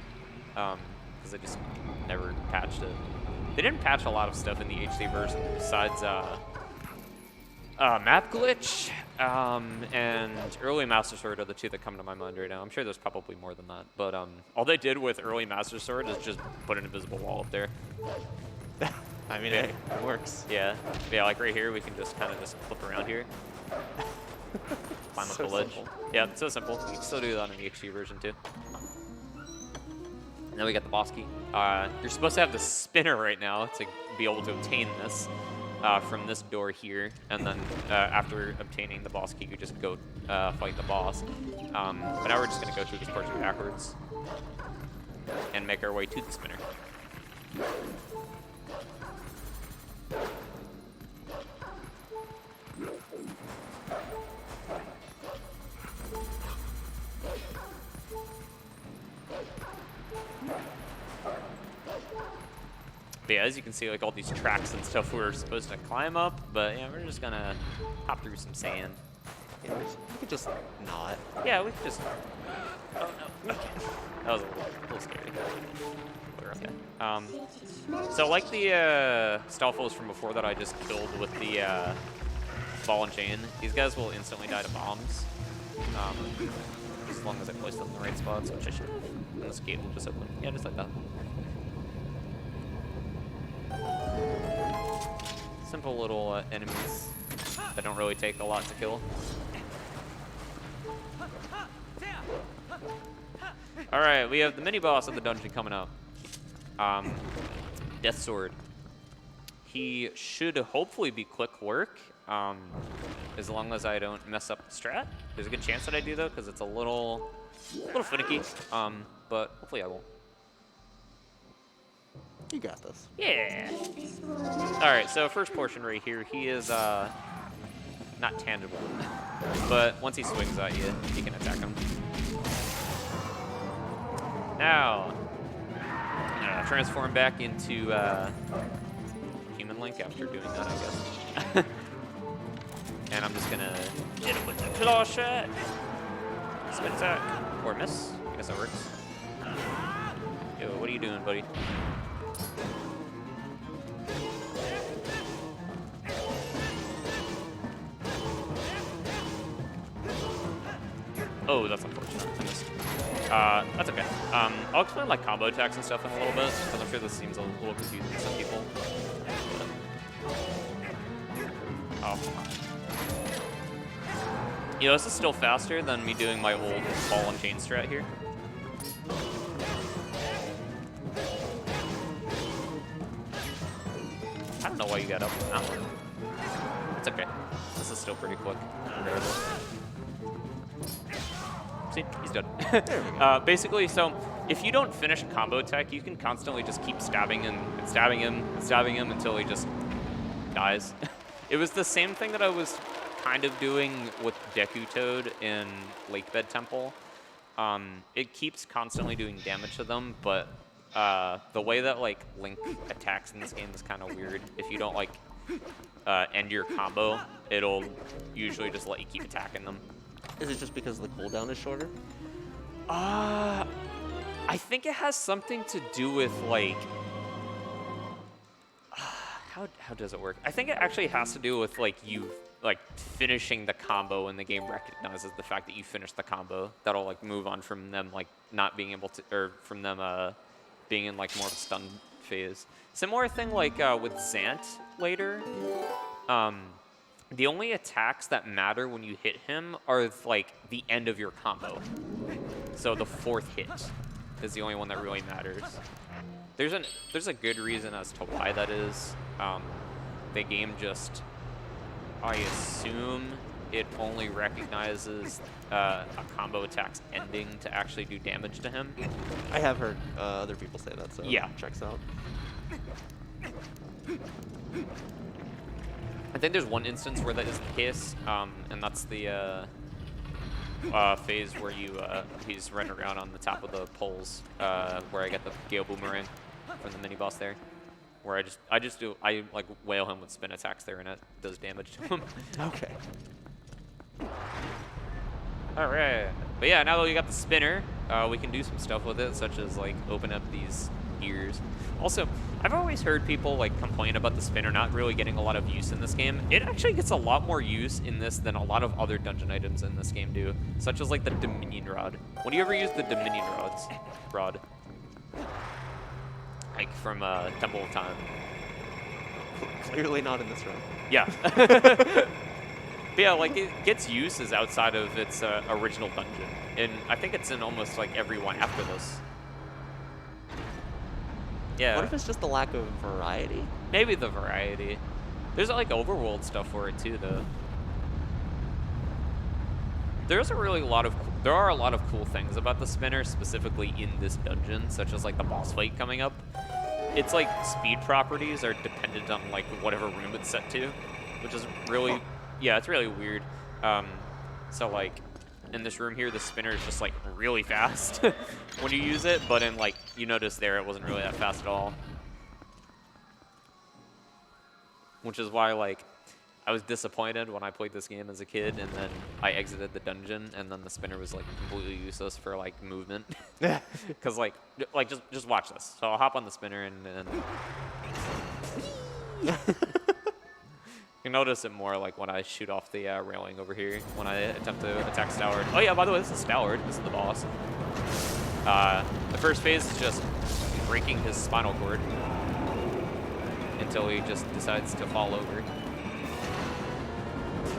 because they just never patched it. They didn't patch a lot of stuff in the HD version besides map glitch and early Master Sword are the two that come to my mind right now. I'm sure there's probably more than that, but all they did with early Master Sword is just put an invisible wall up there. I mean, it works. Yeah, like right here, we can just kind of just flip around here. Climb up the ledge. Simple. Yeah, it's so simple. You can still do that in the HD version too. And then we got the boss key. You're supposed to have the spinner right now to be able to obtain this from this door here. And then after obtaining the boss key, you just go fight the boss. But now we're just going to go through this portion backwards and make our way to the spinner. But yeah, as you can see, like all these tracks and stuff we're supposed to climb up, but yeah, we're just gonna hop through some sand. Yeah, we could just not. Yeah, we could just. Oh no. Okay. That was a little scary. We're okay. So like the Stalfos from before that I just killed with the ball and chain, these guys will instantly die to bombs. As long as I place them in the right spots, which I should. And this gate will just open. Yeah, just like that. Simple little enemies that don't really take a lot to kill. All right, we have the mini boss of the dungeon coming up. Death Sword. He should hopefully be quick work, as long as I don't mess up the strat. There's a good chance that I do though, because it's a little finicky. But hopefully I won't. You got this. Yeah. All right, so first portion right here, he is not tangible, but once he swings at you, you can attack him. Now, transform back into human Link after doing that, I guess. And I'm just gonna hit him with the claw shot. Spin attack, or miss. I guess that works. Yo, what are you doing, buddy? Oh, that's unfortunate. I missed. That's okay. I'll explain like combo attacks and stuff in a little bit, because I'm sure this seems a little confusing to some people. Oh. You know, this is still faster than me doing my old ball and chain strat here. I don't know why you got up on that one. It's okay. This is still pretty quick. See, he's done. Basically, so if you don't finish a combo attack, you can constantly just keep stabbing him and stabbing him and stabbing him until he just dies. It was the same thing that I was kind of doing with Deku Toad in Lakebed Temple. It keeps constantly doing damage to them, but the way that like Link attacks in this game is kind of weird. If you don't like end your combo, it'll usually just let you keep attacking them. Is it just because the cooldown is shorter? I think it has something to do with like how does it work? I think it actually has to do with like you like finishing the combo, and the game recognizes the fact that you finished the combo. That'll like move on from them like not being able to, or from them being in like more of a stun phase. Similar thing like with Zant later. The only attacks that matter when you hit him are like the end of your combo. So the fourth hit. is the only one that really matters. There's a good reason as to why that is. The game just, I assume, it only recognizes a combo attack's ending to actually do damage to him. I have heard other people say that, so yeah, checks out. I think there's one instance where that is the case, and that's the phase where he's running around on the top of the poles, where I get the Gale Boomerang from the mini boss there, where I like whale him with spin attacks there, and it does damage to him. Okay. All right, but yeah, now that we got the spinner, we can do some stuff with it, such as like open up these gears. Also, I've always heard people like complain about the spinner not really getting a lot of use in this game. It actually gets a lot more use in this than a lot of other dungeon items in this game do, such as like the Dominion Rod. When do you ever use the Dominion Rod? Like from Temple of Time. Clearly not in this room. Yeah. But yeah, like it gets use as outside of its original dungeon, and I think it's in almost like every one after this. Yeah. What if it's just the lack of variety? Maybe the variety. There's like overworld stuff for it too, though. There are a lot of cool things about the spinner, specifically in this dungeon, such as like the boss fight coming up. It's like speed properties are dependent on like whatever room it's set to, which is really, yeah, it's really weird. So like in this room here, the spinner is just like really fast when you use it, but in like, you notice there, it wasn't really that fast at all. Which is why like, I was disappointed when I played this game as a kid, and then I exited the dungeon, and then the spinner was like completely useless for like movement. Cause like just watch this. So I'll hop on the spinner and you notice it more like when I shoot off the railing over here when I attempt to attack Stoward. Oh yeah, by the way, this is Stoward. This is the boss. The first phase is just breaking his spinal cord until he just decides to fall over.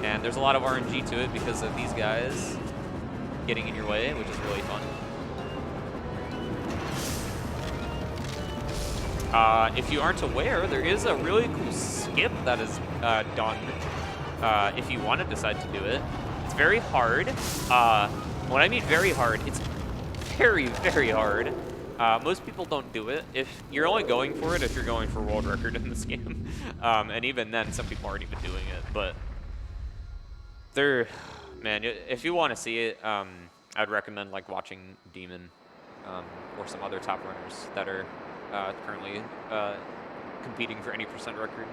And there's a lot of RNG to it because of these guys getting in your way, which is really fun. If you aren't aware, there is a really cool skip that is done if you want to decide to do it. It's very hard. When I mean very hard, it's very, very hard. Most people don't do it. If you're only going for it if you're going for world record in this game. And even then, some people aren't even doing it. But man, if you want to see it, I'd recommend like watching Demon or some other top runners that are currently competing for any percent record.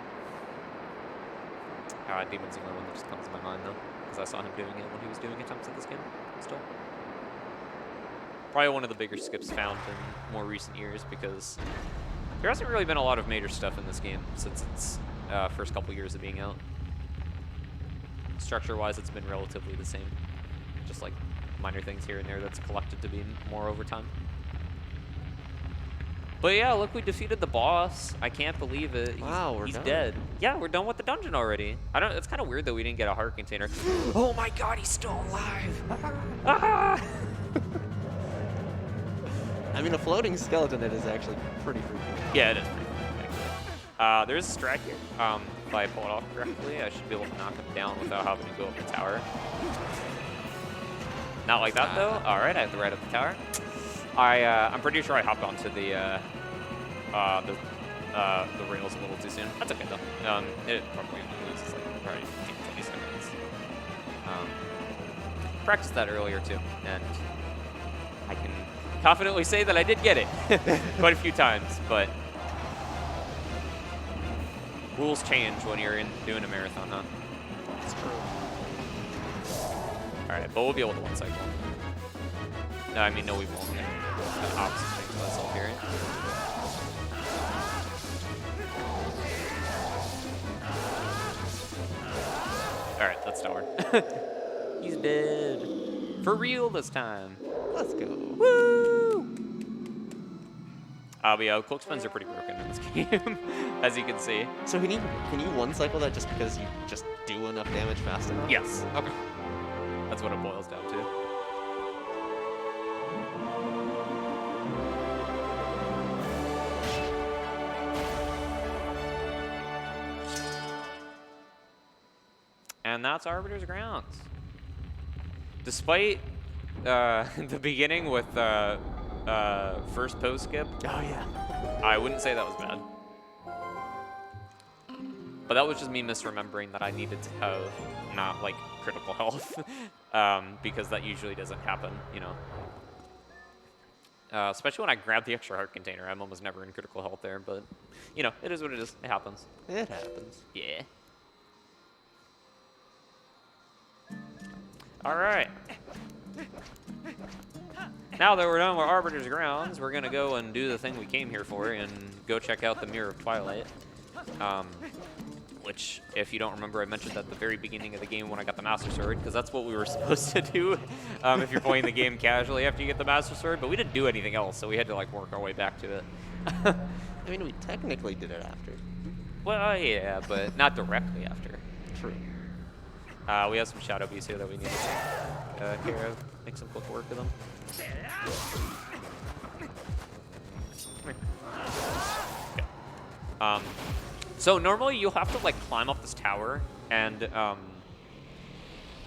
Demon's the only one that just comes to my mind though, because I saw him doing it when he was doing attempts at this game. Still, probably one of the bigger skips found in more recent years because there hasn't really been a lot of major stuff in this game since its first couple years of being out. Structure-wise, it's been relatively the same. Just like minor things here and there that's collected to be more over time. But yeah, look, we defeated the boss. I can't believe it. Wow, he's done. Dead. Yeah, we're done with the dungeon already. It's kind of weird that we didn't get a heart container. Oh my god, he's still alive. Ah! I mean, a floating skeleton, it is actually pretty freaky. Yeah, it is pretty freaky, actually. There's a strat here. If I pull it off correctly, I should be able to knock him down without having to go up the tower. Not like that, though. All right, I have to ride up the tower. I'm pretty sure I hopped onto the rails a little too soon. That's okay, though. It probably loses like probably 20 seconds. Practiced that earlier, too, and I can confidently say that I did get it quite a few times, but rules change when you're doing a marathon, huh? That's true. All right, but we'll be able to one cycle. No, I mean, no, we won't. Kind of opposite things to myself here. All right, that's Tower. He's dead. For real this time. Let's go. Woo! But yeah, cloak spins are pretty broken in this game, as you can see. So can you one cycle that just because you just do enough damage fast enough? Yes. Okay. That's what it boils down to. that's Arbiter's Grounds. Despite the beginning with first post skip, Oh yeah. I wouldn't say that was bad. But that was just me misremembering that I needed to have not like critical health, because that usually doesn't happen, you know. Especially when I grab the extra heart container, I'm almost never in critical health there, but you know, it is what it is. It happens. It happens. Yeah. All right. Now that we're done with Arbiter's Grounds, we're gonna go and do the thing we came here for and go check out the Mirror of Twilight. Which, if you don't remember, I mentioned at the very beginning of the game when I got the Master Sword, because that's what we were supposed to do if you're playing the game casually after you get the Master Sword, but we didn't do anything else, so we had to like work our way back to it. I mean, we technically did it after. Well, yeah, but not directly after. True. We have some Shadow Beasts here that we need to take care of. Make some quick work of them. Okay. So normally you'll have to like climb up this tower and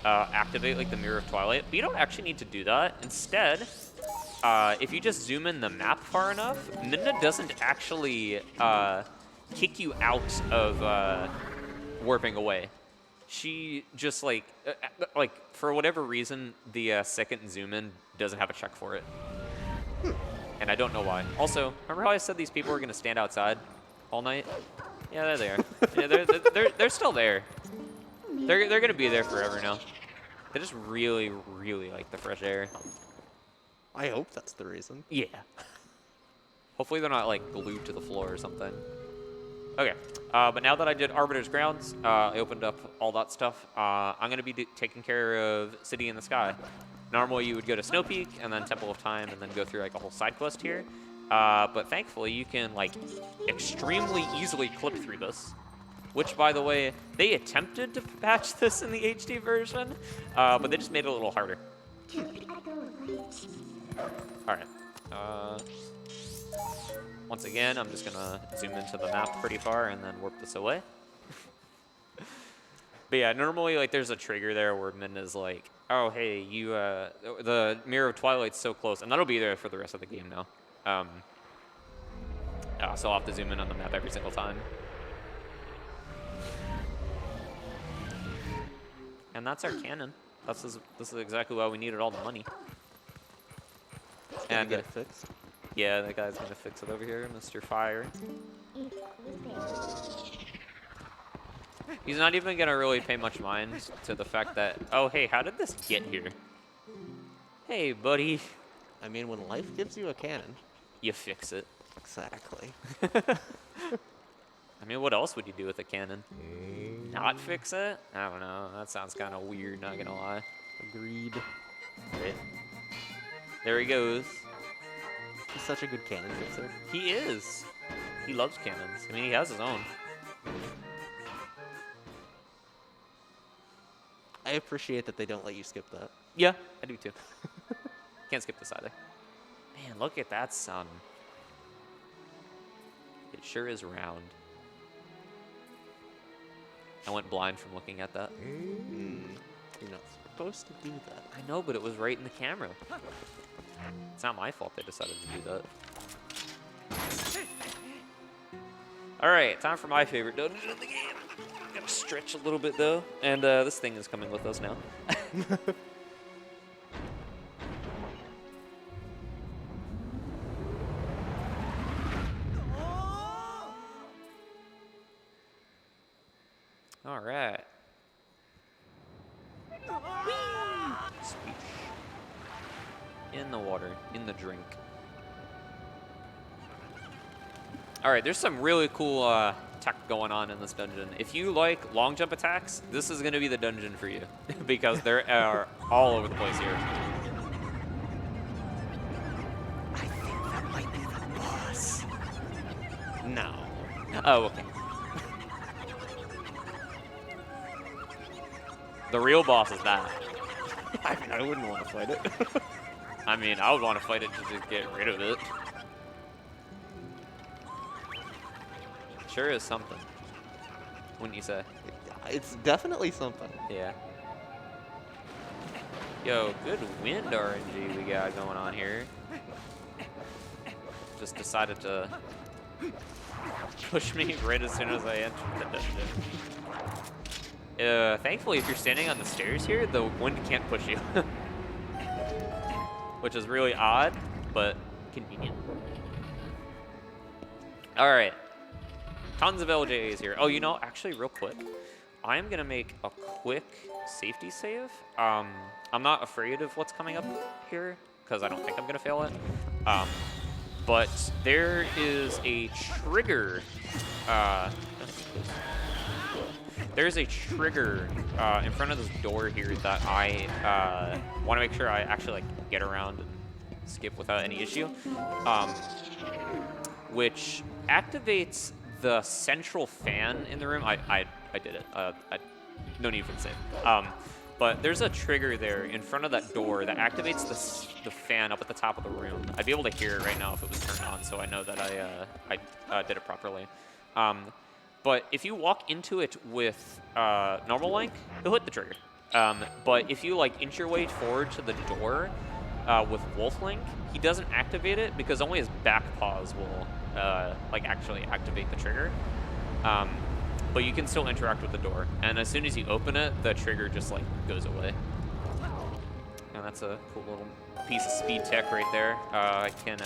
activate like the Mirror of Twilight, but you don't actually need to do that. Instead, if you just zoom in the map far enough, Midna doesn't actually kick you out of warping away. She just like for whatever reason, the second zoom in doesn't have a check for it. And I don't know why. Also, remember how I said these people were gonna stand outside all night? Yeah, they're there. Yeah, they're still there. They're gonna be there forever now. They just really, really like the fresh air. I hope that's the reason. Yeah. Hopefully they're not like glued to the floor or something. Okay. But now that I did Arbiter's Grounds, I opened up all that stuff. I'm gonna be taking care of City in the Sky. Normally you would go to Snow Peak and then Temple of Time and then go through like a whole side quest here. But thankfully you can like extremely easily clip through this. Which, by the way, they attempted to patch this in the HD version, but they just made it a little harder. Alright. Once again, I'm just gonna zoom into the map pretty far and then warp this away. But yeah, normally like there's a trigger there where Midna's like, oh hey, you the Mirror of Twilight's so close, and that'll be there for the rest of the game now. So I'll have to zoom in on the map every single time. And that's our cannon. This is exactly why we needed all the money. And get it fixed. Yeah, that guy's gonna fix it over here, Mr. Fire. He's not even gonna really pay much mind to the fact that, oh hey, how did this get here? Hey, buddy. I mean, when life gives you a cannon, you fix it. Exactly. I mean, what else would you do with a cannon? Not fix it? I don't know. That sounds kind of weird, not gonna lie. Agreed. Right. There he goes. He's such a good cannon fixer. He is. He loves cannons. I mean, he has his own. I appreciate that they don't let you skip that. Yeah, I do too. Can't skip this either. Man, look at that sun. It sure is round. I went blind from looking at that. You're not supposed to do that. I know, but it was right in the camera. It's not my fault they decided to do that. Alright, time for my favorite dungeon of the game. Gotta stretch a little bit though. And this thing is coming with us now. Alright. Speech. In the water, in the drink. Alright, there's some really cool tech going on in this dungeon. If you like long jump attacks, this is going to be the dungeon for you. Because there are all over the place here. I think that might be the boss. No. Oh, okay. The real boss is that. I mean, I wouldn't want to fight it. I mean, I would want to fight it to just get rid of it. Sure is something. Wouldn't you say? It's definitely something. Yeah. Yo, good wind RNG we got going on here. Just decided to push me right as soon as I entered the dungeon. Thankfully, if you're standing on the stairs here, the wind can't push you. Which is really odd, but convenient. All right. Tons of LJAs here. Oh, you know, actually, real quick, I am going to make a quick safety save. I'm not afraid of what's coming up here, because I don't think I'm going to fail it. But there is a trigger. There's a trigger in front of this door here that I want to make sure I actually like get around and skip without any issue, which activates the central fan in the room. I did it. No need for the save. But there's a trigger there in front of that door that activates the fan up at the top of the room. I'd be able to hear it right now if it was turned on, so I know that I did it properly. But if you walk into it with normal Link, you'll hit the trigger. But if you like inch your way forward to the door with Wolf Link, he doesn't activate it because only his back paws will like actually activate the trigger. But you can still interact with the door, and as soon as you open it, the trigger just like goes away. And that's a cool little piece of speed tech right there. I can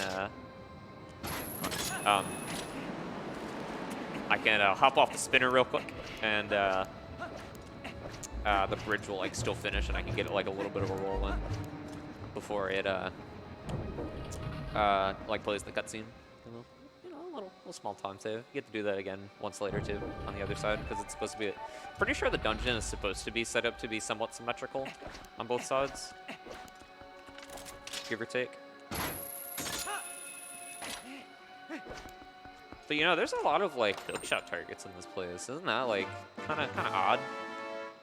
hop off the spinner real quick, and the bridge will like still finish, and I can get like a little bit of a roll in before it like plays the cutscene. Little small time save. You get to do that again once later too on the other side because it's supposed to be. Pretty sure the dungeon is supposed to be set up to be somewhat symmetrical on both sides, give or take. But you know, there's a lot of like hookshot targets in this place. Isn't that like kind of odd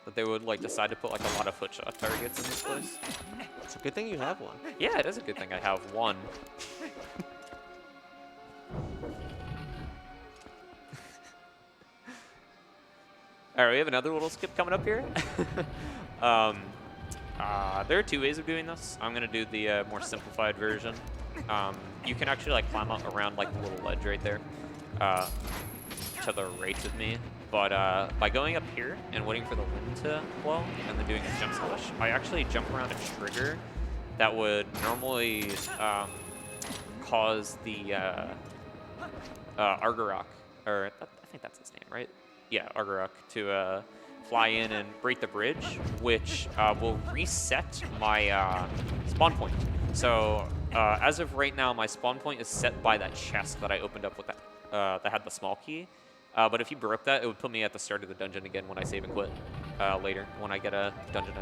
that they would like decide to put like a lot of hookshot targets in this place? It's a good thing you have one. Yeah, it is a good thing I have one. All right, we have another little skip coming up here. There are two ways of doing this. I'm gonna do the more simplified version. You can actually like climb up around like the little ledge right there to the right of me. But by going up here and waiting for the wind to blow and then doing a jump slash, I actually jump around a trigger that would normally cause the Argarok, or I think that's his name, right? Yeah, Argarok, to fly in and break the bridge, which will reset my spawn point. So as of right now, my spawn point is set by that chest that I opened up with that that had the small key. But if you broke that, it would put me at the start of the dungeon again when I save and quit later when I get a dungeon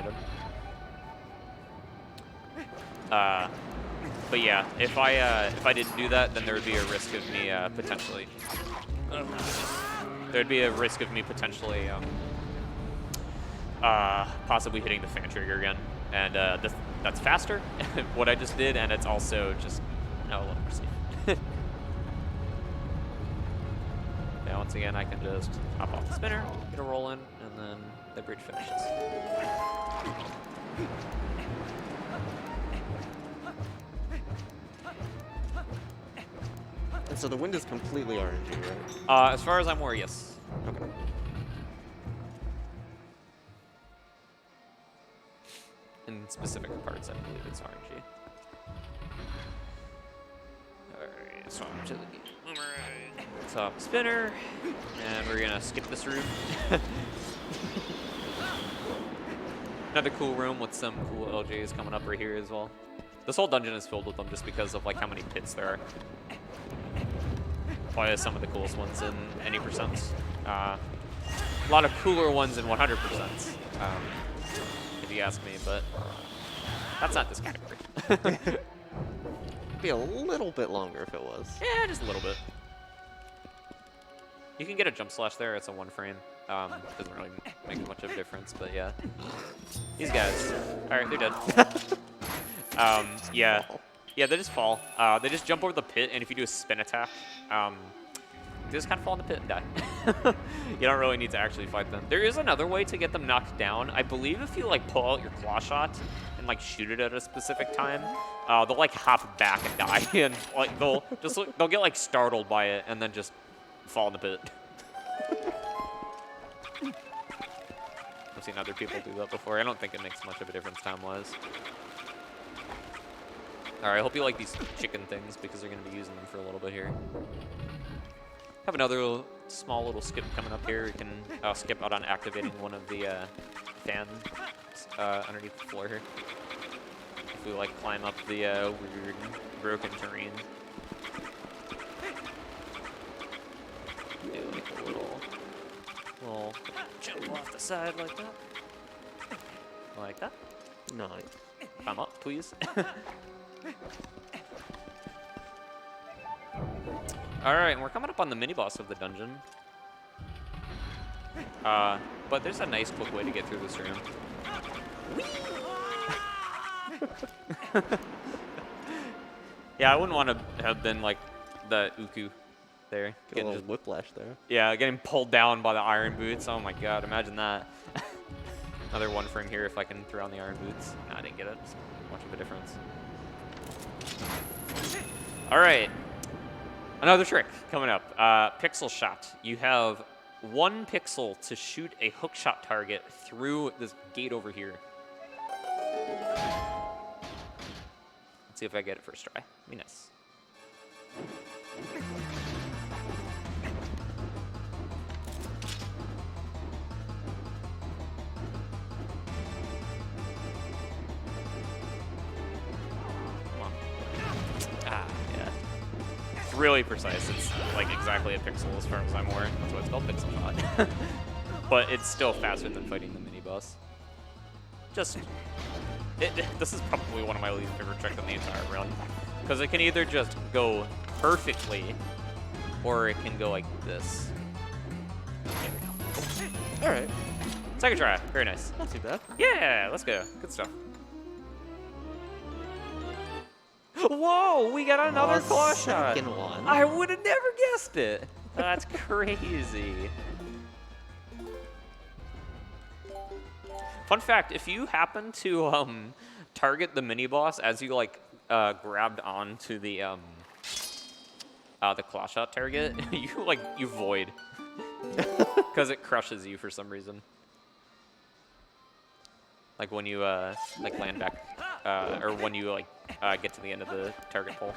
item. But yeah, if I didn't do that, then there would be a risk of me potentially. There'd be a risk of me potentially possibly hitting the fan trigger again, and that's faster what I just did, and it's also just a little more safe. Yeah, once again, I can just hop off the spinner, get a roll in, and then the bridge finishes. And so the wind is completely RNG, right? As far as I'm aware, yes. Okay. In specific parts, I believe it's RNG. Alright, so I'm to the Boomerang. Top spinner, and we're gonna skip this room. Another cool room with some cool LJs coming up right here as well. This whole dungeon is filled with them just because of like how many pits there are. Probably some of the coolest ones in any percents. A lot of cooler ones in 100%, if you ask me, but that's not this category. It'd be a little bit longer if it was. Yeah, just a little bit. You can get a jump slash there. It's a 1 frame. Doesn't really make much of a difference, but yeah. These guys, all right, they're dead. Yeah, they just fall. They just jump over the pit, and if you do a spin attack, just kind of fall in the pit and die. You don't really need to actually fight them. There is another way to get them knocked down. I believe if you like pull out your claw shot and like shoot it at a specific time, they'll like hop back and die, and like they'll get like startled by it and then just fall in the pit. I've seen other people do that before. I don't think it makes much of a difference time-wise. All right, I hope you like these chicken things because they're going to be using them for a little bit here. Have another small little skip coming up here. We can skip out on activating one of the fans underneath the floor here. If we like climb up the weird broken terrain. Do like a little jump off the side like that. Like that. Nice. Come up, please. Alright, and we're coming up on the mini-boss of the dungeon. But there's a nice quick way to get through this room. Yeah, I wouldn't want to have been like the Uku there. Get a little whiplash there. Yeah, getting pulled down by the iron boots. Oh my god, imagine that. Another one frame here if I can throw on the iron boots. Nah, I didn't get it. It's much of a difference. Alright. Another trick coming up. Pixel shot. You have 1 pixel to shoot a hook shot target through this gate over here. Let's see if I get it first try. Be nice. Really precise. It's like exactly a pixel as far as I'm aware. That's why it's called pixel shot. But it's still faster than fighting the mini boss. This is probably one of my least favorite tricks in the entire run, because it can either just go perfectly, or it can go like this. There we go. All right. Second try. Very nice. Not too bad. Yeah, let's go. Good stuff. Whoa, we got another claw shot. Second one. I would have never guessed it. That's crazy. Fun fact, if you happen to target the mini boss as you like grabbed onto the claw shot target, you void. Because it crushes you for some reason. Like when you like land back, or when you like get to the end of the target pole.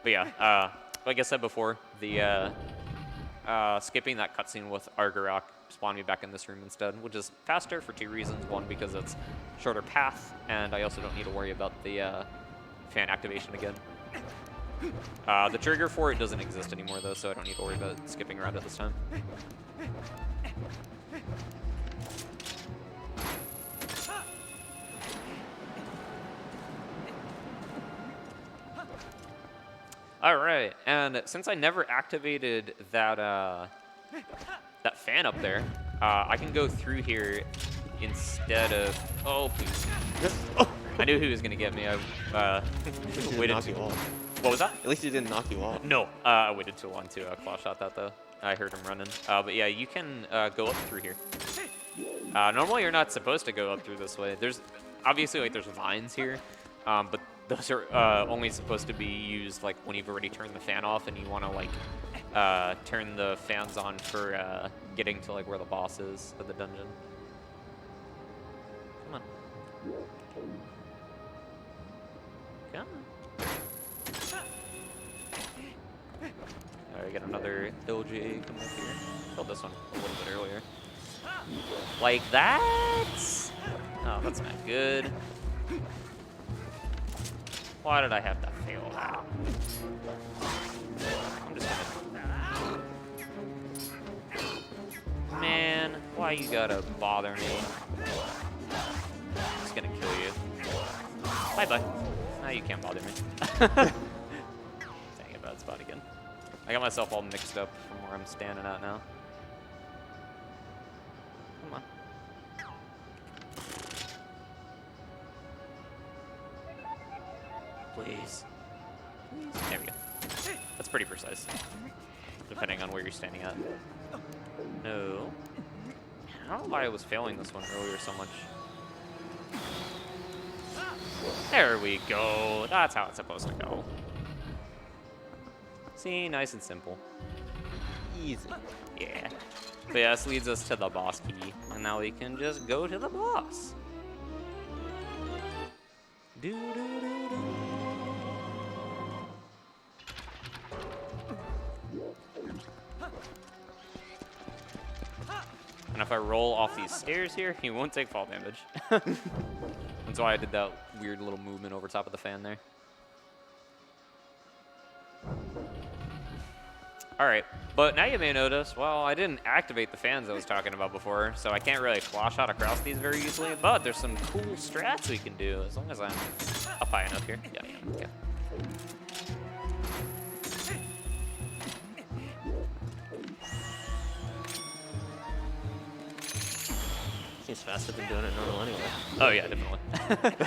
But yeah, like I said before, the skipping that cutscene with Argarok spawned me back in this room instead, which is faster for 2 reasons. One, because it's shorter path, and I also don't need to worry about the fan activation again. The trigger for it doesn't exist anymore though, so I don't need to worry about skipping around it this time. All right, and since I never activated that that fan up there, I can go through here instead of. Oh please! Oh. I knew he was gonna get me. I waited too long. What was that? At least he didn't knock you off. No, I waited too long to claw shot that though. I heard him running. But yeah, you can go up through here. Normally you're not supposed to go up through this way. There's obviously like there's vines here, but those are only supposed to be used like when you've already turned the fan off and you want to like turn the fans on for getting to like where the boss is of the dungeon. Come on. Come on. Alright, we got another LGA coming up here. Killed this one a little bit earlier. Like that? Oh, that's not good. Why did I have to fail that? I'm just gonna... Man, why you gotta bother me? I'm just gonna kill you. Bye-bye. Now you can't bother me. Dang, a bad spot again. I got myself all mixed up from where I'm standing at now. Come on. Please. There we go. That's pretty precise, depending on where you're standing at. No. I don't know why I was failing this one earlier so much. There we go. That's how it's supposed to go. See, nice and simple. Easy. Yeah. But yeah, this leads us to the boss key, and now we can just go to the boss. Do do do do. And if I roll off these stairs here, he won't take fall damage. That's why I did that weird little movement over top of the fan there. Alright, but now you may notice, well, I didn't activate the fans I was talking about before, so I can't really claw shot across these very easily, but there's some cool strats we can do, as long as I'm up high enough here. Yeah, okay. Seems faster than doing it normal anyway. Oh yeah, definitely.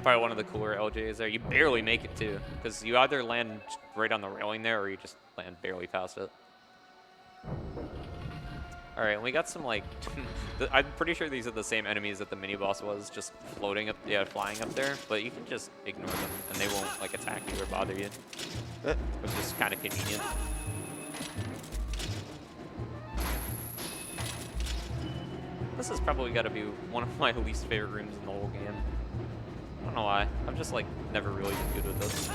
Probably one of the cooler LJs there. You barely make it too, because you either land right on the railing there, or you just land barely past it. All right, and we got some like, I'm pretty sure these are the same enemies that the mini boss was, just floating up, yeah, flying up there. But you can just ignore them, and they won't like attack you or bother you, which is kind of convenient. This has probably got to be one of my least favorite rooms in the whole game. I don't know why. I've just like never really been good with this.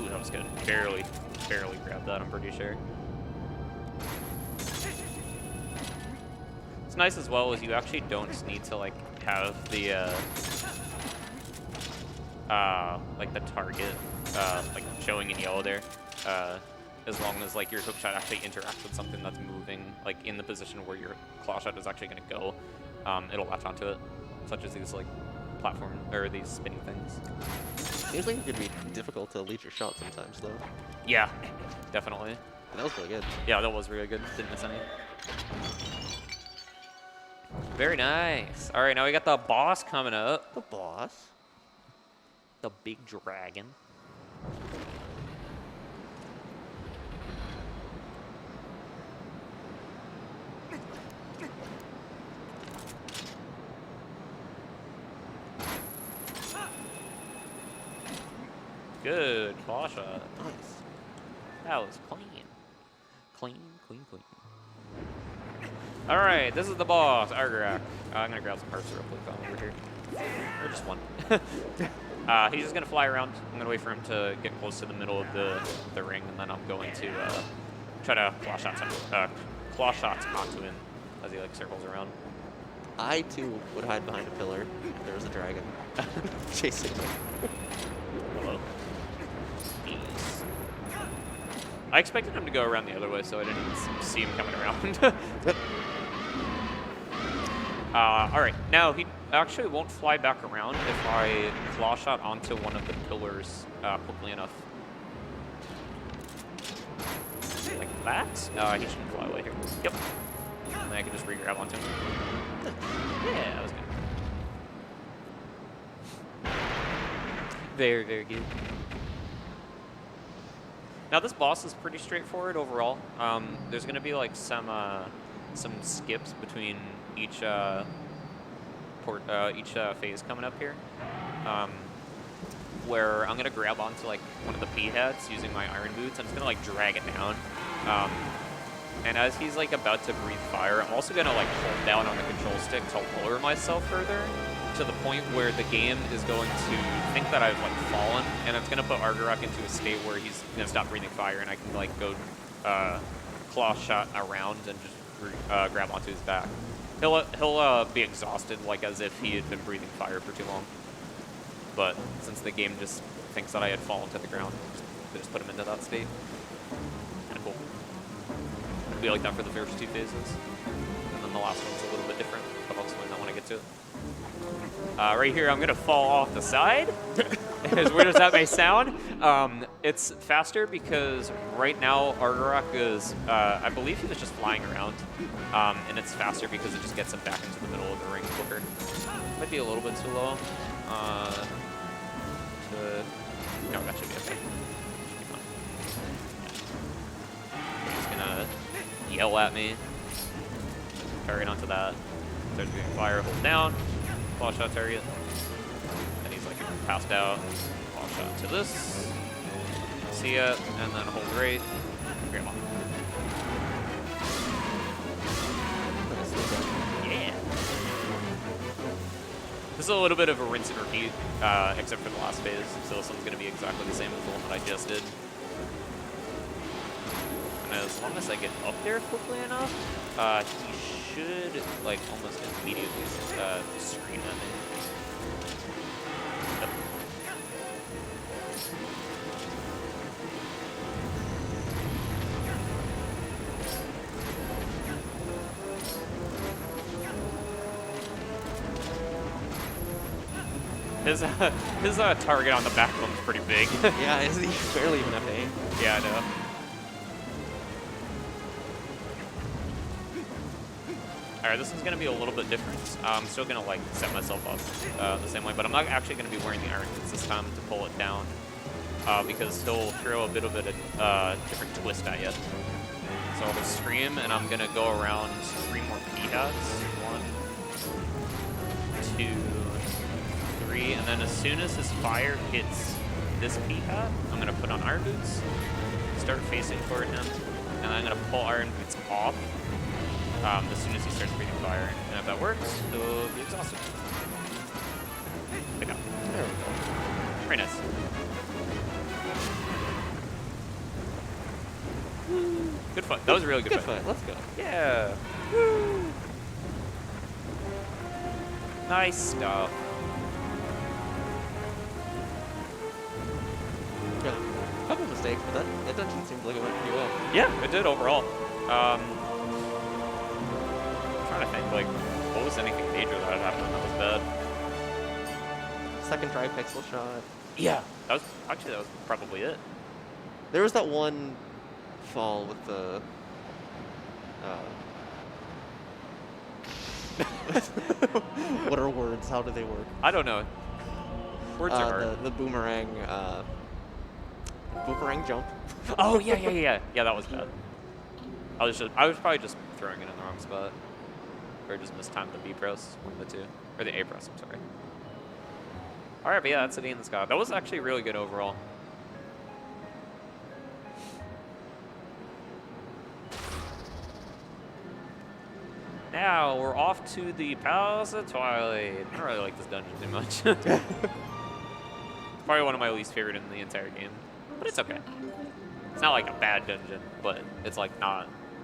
Ooh, that was good. Barely grabbed that, I'm pretty sure. It's nice as well as you actually don't need to like have the like the target like showing in yellow there, as long as like your hook shot actually interacts with something that's moving like in the position where your claw shot is actually going to go, it'll latch onto it, such as these like platform or these spinning things. Seems like it could be difficult to lead your shot sometimes though. Yeah, definitely. That was really good. Yeah, that was really good. Didn't miss any. Very nice. All right, now we got the boss coming up. The boss? The big dragon. Good claw shot. Nice. That was clean. Clean. All right, this is the boss, Argarak. I'm gonna grab some parts real quick on over here. Or just one. He's just gonna fly around. I'm gonna wait for him to get close to the middle of the ring, and then I'm going to try to claw shots onto him as he like circles around. I too would hide behind a pillar if there was a dragon chasing me. Hello. Jeez. I expected him to go around the other way, so I didn't see him coming around. All right, now he actually won't fly back around if I claw shot onto one of the pillars quickly enough. Like that? He shouldn't fly away here. Yep. And then I can just re-grab onto him. Yeah, that was good. Very, very good. Now this boss is pretty straightforward overall. There's gonna be like some skips between each phase coming up here, where I'm gonna grab onto like one of the P heads using my iron boots. I'm just gonna like drag it down, and as he's like about to breathe fire, I'm also gonna like hold down on the control stick to lower myself further to the point where the game is going to think that I've like fallen, and it's gonna put Argarak into a state where he's gonna stop breathing fire, and I can like go claw shot around and just grab onto his back. He'll be exhausted, like as if he had been breathing fire for too long. But since the game just thinks that I had fallen to the ground, just put him into that state. Kind of cool. It'll be like that for the first two phases, and then the last one's a little bit different, but I'll explain that when I get to it. Right here, I'm going to fall off the side. As weird as that may sound. It's faster because right now Argarok is, I believe he was just flying around. And it's faster because it just gets him back into the middle of the ring quicker. Might be a little bit too low. No, that should be okay. Should be fine. Yeah. He's gonna yell at me. Target onto that. Starts doing fire, hold down. Ball shot target. And he's like passed out. Ball shot to this. See ya. And then hold right. Grandma. Yeah. This is a little bit of a rinse and repeat, except for the last phase. So this one's going to be exactly the same as the one that I just did. And as long as I get up there quickly enough, he should, like, almost immediately scream at me. Yep. His target on the back one's pretty big. Yeah, he barely even have to aim. Yeah, I know. Alright, this one's going to be a little bit different. I'm still going to like set myself up the same way, but I'm not actually going to be wearing the iron boots this time to pull it down because he'll throw a bit of a different twist at you. So I'll just scream, and I'm going to go around 3 more P-hats. 1, 2, 3, and then as soon as his fire hits this P-hat, I'm going to put on iron boots, start facing toward him, and then I'm going to pull iron boots off as soon as he starts breathing fire. And if that works, he'll be exhausted. Pick up. There we go. Very nice. Good fight. That was a really good fight. Let's go. Yeah. Woo. Nice stuff. Yeah. A couple mistakes, but that dungeon seemed like it went pretty well. Yeah, it did overall. I'm trying to think, like, what was anything major that had happened that was bad? Second try pixel shot. Yeah. That was probably it. There was that one fall with the what are words? How do they work? I don't know. Words are hard. The boomerang jump. Oh yeah. Yeah, that was bad. I was probably just throwing it in the wrong spot, or just mistimed the B press, one of the two, or the A press. I'm sorry. All right, but yeah, that's City in the Sky. That was actually really good overall. Now we're off to the Palace of Twilight. I don't really like this dungeon too much. Probably one of my least favorite in the entire game, but it's okay. It's not like a bad dungeon, but it's like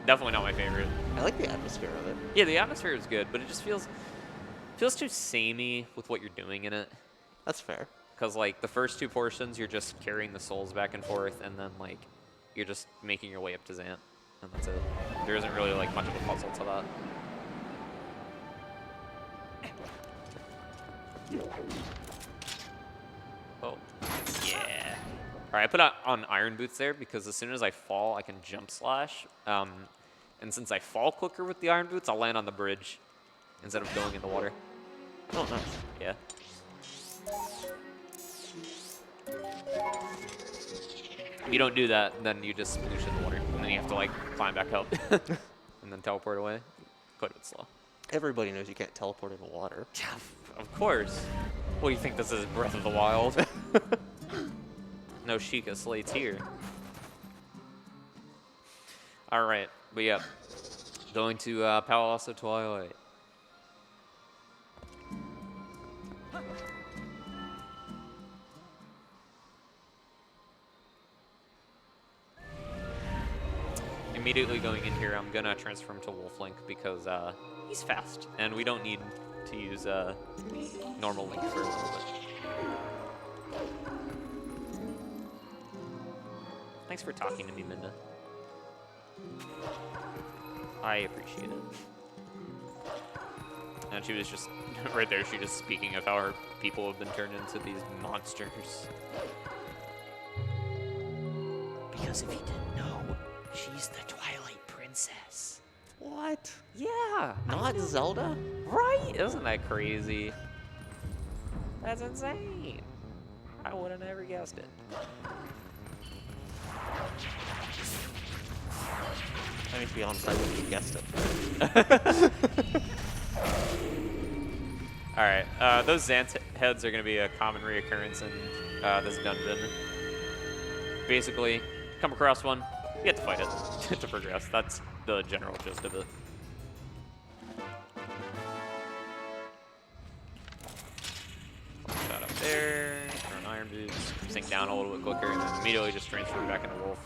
definitely not my favorite. I like the atmosphere of it. Yeah, the atmosphere is good, but it just feels too samey with what you're doing in it. That's fair. Because like the first 2 portions, you're just carrying the souls back and forth, and then like you're just making your way up to Zant, and that's it. There isn't really like much of a puzzle to that. Oh, yeah. All right, I put on iron boots there because as soon as I fall, I can jump slash. And since I fall quicker with the iron boots, I'll land on the bridge instead of going in the water. Oh, nice. Yeah. If you don't do that, then you just sploosh in the water, and then you have to like climb back up and then teleport away. Quite a bit slow. Everybody knows you can't teleport in the water. Yeah, of course. What do you think this is, Breath of the Wild? No Sheikah slates here. All right, but yeah, going to Palace of Twilight. Immediately going in here, I'm gonna transform to Wolf Link because he's fast, and we don't need to use normal Link for a little bit. Thanks for talking to me, Minda. I appreciate it. And she was just, right there, she just speaking of how her people have been turned into these monsters. Because if you didn't know, she's the Twilight Princess. What? Yeah. Not Zelda? Right? Isn't that crazy? That's insane. I would have never guessed it. I mean, to be honest, I wouldn't have guessed it. Alright, those Xant heads are going to be a common reoccurrence in this dungeon. Basically, come across one, you have to fight it to progress. That's the general gist of it. Shot up there, throw an iron boots, sink down a little bit quicker, and then immediately just transfer back into wolf.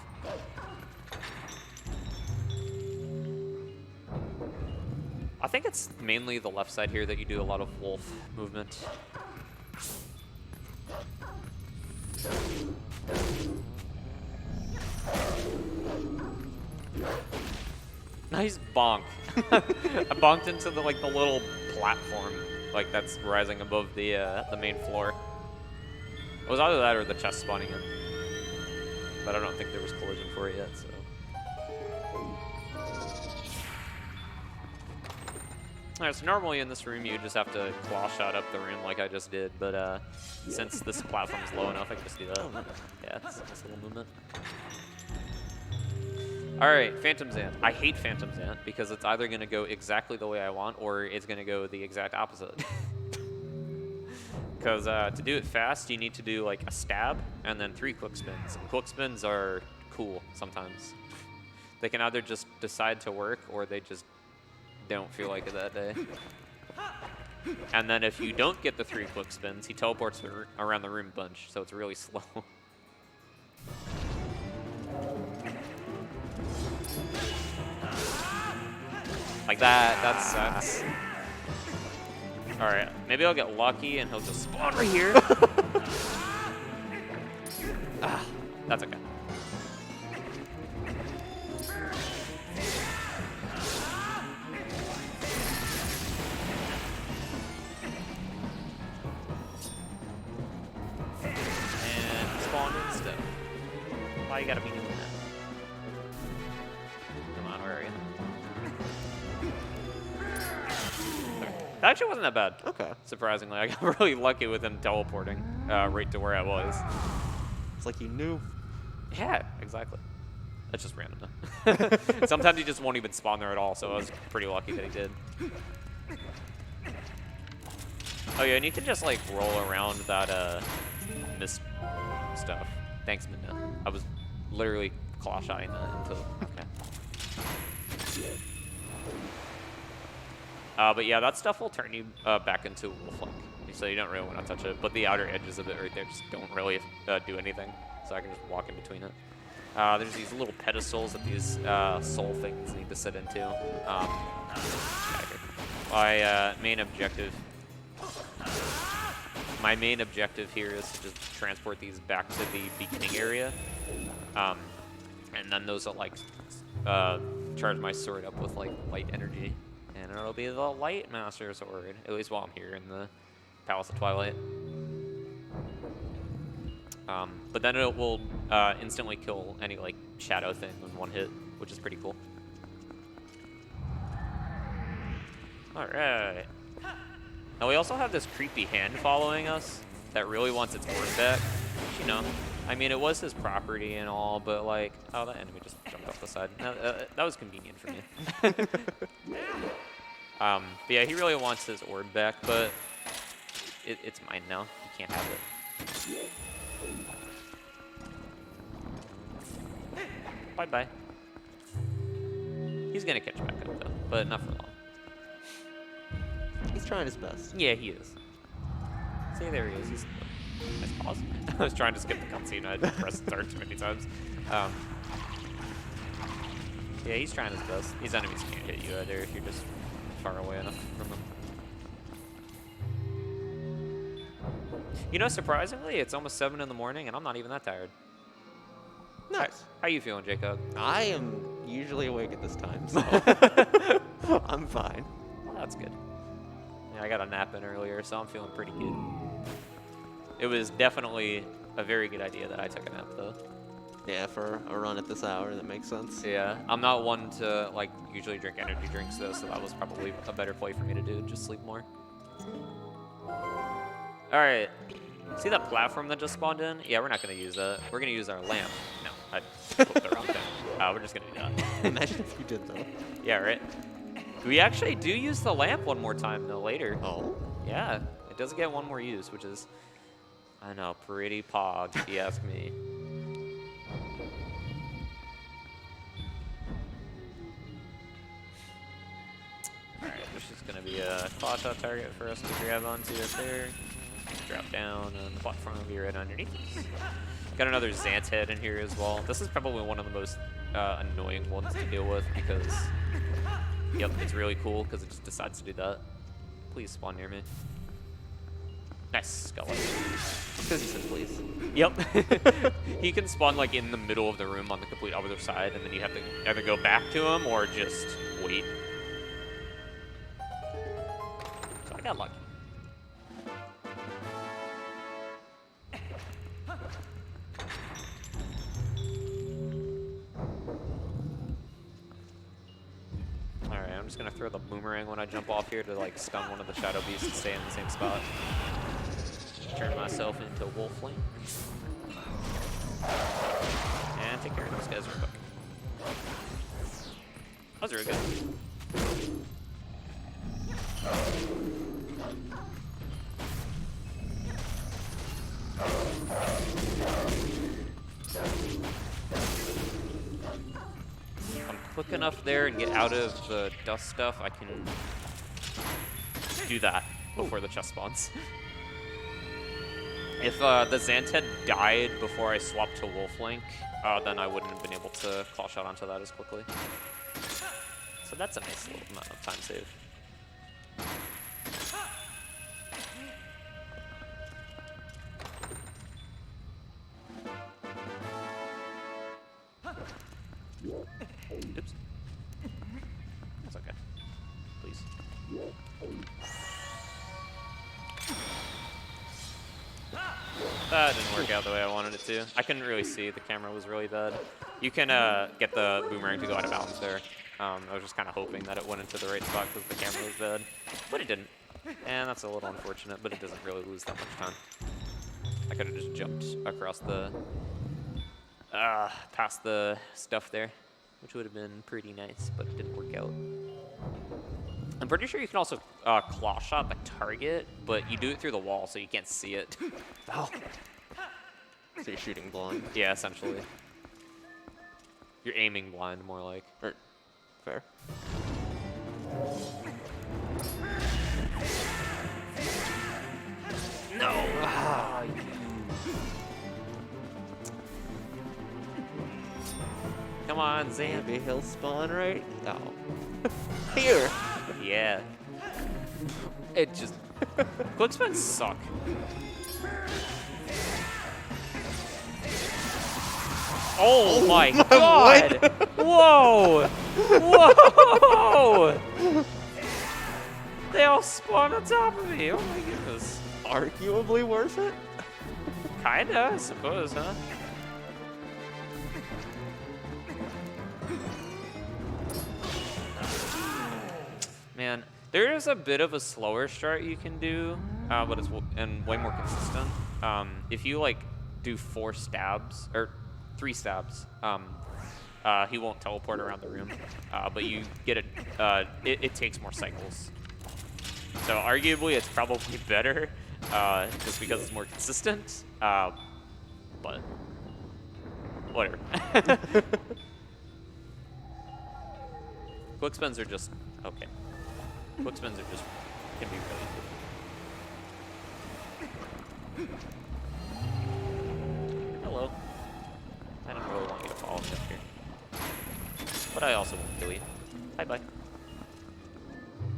I think it's mainly the left side here that you do a lot of wolf movement. Nice bonk. I bonked into the the little platform that's rising above the main floor. It was either that or the chest spawning in, but I don't think there was collision for it yet. So. Alright, so normally in this room you just have to claw shot up the room like I just did, but since this platform's low enough, I can just do that. Yeah, it's just a little movement. Alright, Phantom Xant. I hate Phantom Xant because it's either going to go exactly the way I want or it's going to go the exact opposite. Because to do it fast, you need to do a stab and then 3 quick spins. And quick spins are cool sometimes. They can either just decide to work or they just don't feel like it that day. And then if you don't get the 3 quick spins, he teleports around the room a bunch, so it's really slow. Like that, that sucks. Alright, maybe I'll get lucky and he'll just spawn right here. That's okay. Why you gotta be doing that? Come on, where are you? There. That actually wasn't that bad. Okay. Surprisingly, I got really lucky with him teleporting right to where I was. It's like you knew. Yeah, exactly. That's just random though. Sometimes he just won't even spawn there at all, so I was pretty lucky that he did. Oh yeah, and you can just roll around that mist stuff. Thanks, Minna. I was literally claw-shotting that into... Okay. But yeah, that stuff will turn you back into wolf-like, so you don't really want to touch it. But the outer edges of it right there just don't really do anything, so I can just walk in between it. There's these little pedestals that these soul things need to sit into. My main objective here is to just transport these back to the beginning area. And then those will charge my sword up with light energy. And it'll be the Light Master Sword, at least while I'm here in the Palace of Twilight. But then it will instantly kill any shadow thing in one hit, which is pretty cool. Alright. Now we also have this creepy hand following us that really wants its word back. You know, I mean, it was his property and all, but oh, that enemy just jumped off the side. That was convenient for me. But yeah, he really wants his orb back, but it's mine now. He can't have it. Bye-bye. He's gonna catch back up though, but not for long. He's trying his best. Yeah, he is. See, there he is. He's nice pause. I was trying to skip the cutscene. I pressed start too many times. Yeah, he's trying his best. These enemies can't hit you either if you're just far away enough from them. You know, surprisingly, it's almost 7 in the morning, and I'm not even that tired. Nice. How you feeling, Jacob? I am usually awake at this time, so I'm fine. Well, that's good. Yeah, I got a nap in earlier, so I'm feeling pretty good. It was definitely a very good idea that I took a nap, though. Yeah, for a run at this hour, that makes sense. Yeah, I'm not one to like usually drink energy drinks though, so that was probably a better play for me to do, just sleep more. All right, see that platform that just spawned in? Yeah, we're not gonna use that. We're gonna use our lamp. No, I put the wrong thing. We're just gonna do that. Imagine if you did, though. Yeah, right. We actually do use the lamp one more time though later. Oh? Yeah, it does get one more use, which is, I know, pretty pog, if you ask me. Alright, this is going to be a claw shot target for us to grab onto right there. Drop down, and the platform will be right underneath us. Got another Zant head in here as well. This is probably one of the most annoying ones to deal with because, yep, it's really cool because it just decides to do that. Please spawn near me. Nice, skeleton. Because he said please. Yep. He can spawn like in the middle of the room on the complete other side, and then you have to either go back to him or just wait. So I got lucky. Alright, I'm just gonna throw the boomerang when I jump off here to like stun one of the shadow beasts to stay in the same spot. Turn myself into Wolfling. And take care of those guys real quick. That was really good. If I'm quick enough there and get out of the dust stuff, I can do that before the chest spawns. If the Xanthed died before I swapped to Wolflink, then I wouldn't have been able to claw shot onto that as quickly. So that's a nice little amount of time save. Oops. That's okay. Please. That didn't work out the way I wanted it to. I couldn't really see. The camera was really bad. You can get the boomerang to go out of bounds there. I was just kind of hoping that it went into the right spot because the camera was bad. But it didn't. And that's a little unfortunate, but it doesn't really lose that much time. I could have just jumped across the... past the stuff there, which would have been pretty nice, but it didn't work out. I'm pretty sure you can also claw shot the target, but you do it through the wall, so you can't see it. Oh. So you're shooting blind. Yeah, essentially. You're aiming blind, more like. Fair. No! Ah, come on, Zan. Maybe he'll spawn right. Oh. Here. Yeah. It just... Quickspins suck. Oh my god! Whoa! Whoa! They all spawn on top of me. Oh my goodness. Arguably worth it? Kinda, I suppose, huh? Man, there is a bit of a slower start you can do, but it's way more consistent. If you like do 4 stabs or 3 stabs, he won't teleport around the room, but you get it. It takes more cycles. So arguably, it's probably better, just because it's more consistent. But whatever. Quick spins are just okay. Quick spins are just can be really good. Hello. I don't really want you to follow me up here, but I also won't kill you. Bye bye.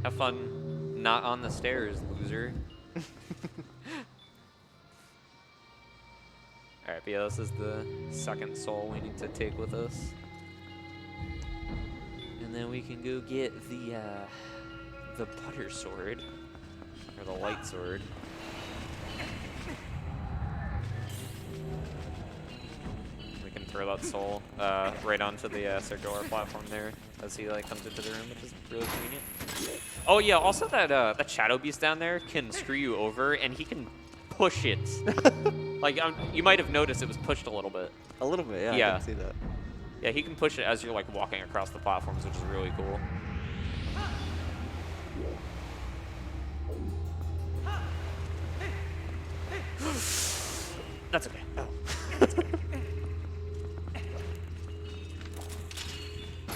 Have fun, not on the stairs, loser. All right, but yeah, this is the second soul we need to take with us, and then we can go get the butter sword. Or the light sword. We can throw that soul right onto the circular platform there as he like comes into the room, which is really convenient. Oh yeah, also that shadow beast down there can screw you over, and he can push it. Like you might have noticed it was pushed a little bit. A little bit, yeah. Yeah. I didn't see that. Yeah, he can push it as you're like walking across the platforms, which is really cool. That's okay. Oh. That's okay. A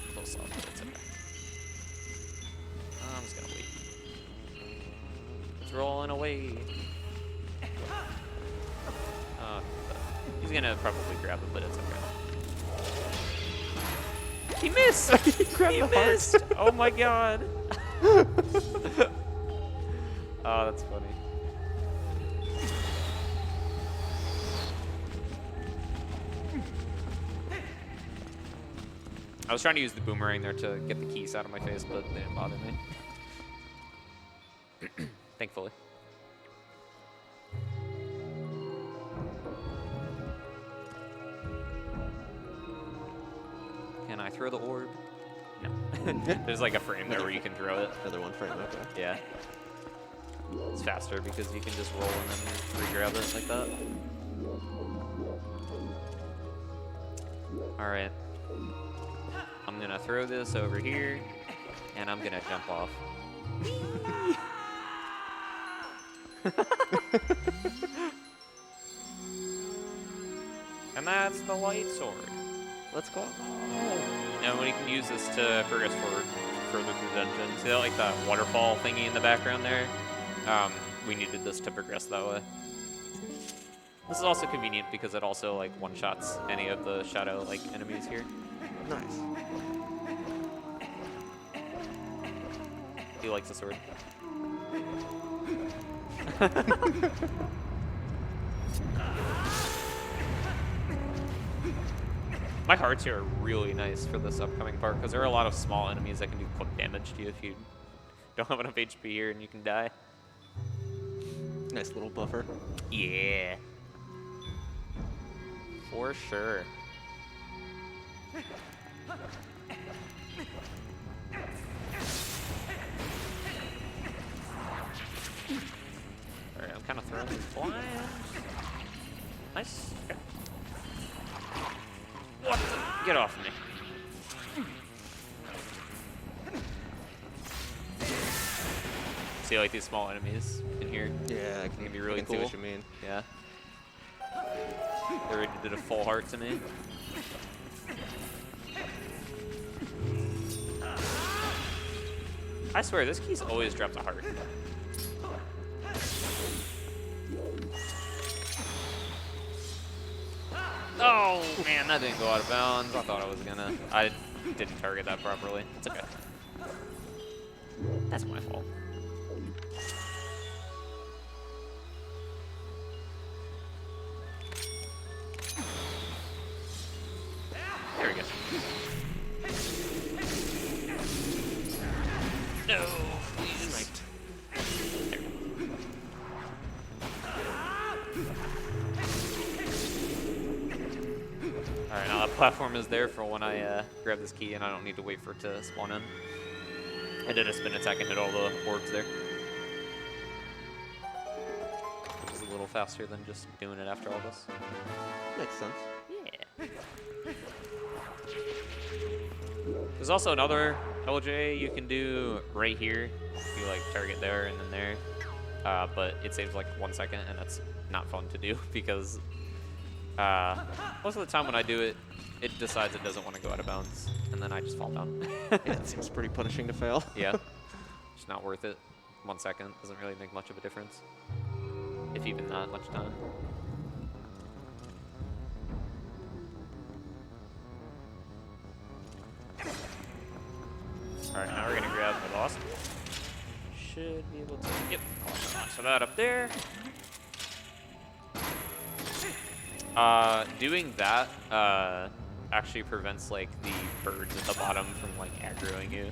little soft, but it's okay. I'm just gonna wait. It's rolling away. He's gonna probably grab it, but it's okay. He missed! He missed! Oh my god. Oh, that's funny. I was trying to use the boomerang there to get the keys out of my face, but they didn't bother me. Thankfully. Can I throw the orb? No. There's like a frame there where you can throw it. Another one frame, okay. Yeah. It's faster because you can just roll and then re-grab it like that. Alright. I'm gonna throw this over here, and I'm gonna jump off. And that's the light sword. Let's go. And we can use this to progress forward further through the dungeon. See that like that waterfall thingy in the background there? We needed this to progress that way. This is also convenient because it also like one-shots any of the shadow like enemies here. Nice. He likes the sword. My hearts here are really nice for this upcoming part because there are a lot of small enemies that can do quick damage to you if you don't have enough HP here and you can die. Nice little buffer. Yeah. For sure. Alright, I'm kind of throwing these blind. Nice. Okay. What the? Get off of me. See like these small enemies in here? Yeah, I can be really see cool. what you mean. Yeah. They already did a full heart to me. I swear, this key's always drops a heart. Oh, man, that didn't go out of bounds. I thought I was gonna. I didn't target that properly. It's okay. That's my fault. There we go. No, please. Sniped. There. Alright, now that platform is there for when I grab this key and I don't need to wait for it to spawn in. I did a spin attack and hit all the orbs there. Which is a little faster than just doing it after all this. Makes sense. Yeah. There's also another LJ you can do right here. You like target there and then there. But it saves like 1 second and that's not fun to do because most of the time when I do it, it decides it doesn't want to go out of bounds and then I just fall down. Yeah, it seems pretty punishing to fail. Yeah, it's not worth it. 1 second doesn't really make much of a difference, if even that much time. Alright, now we're gonna grab the boss. Should be able to, yep, so that up there. Doing that, actually prevents like the birds at the bottom from like aggroing you.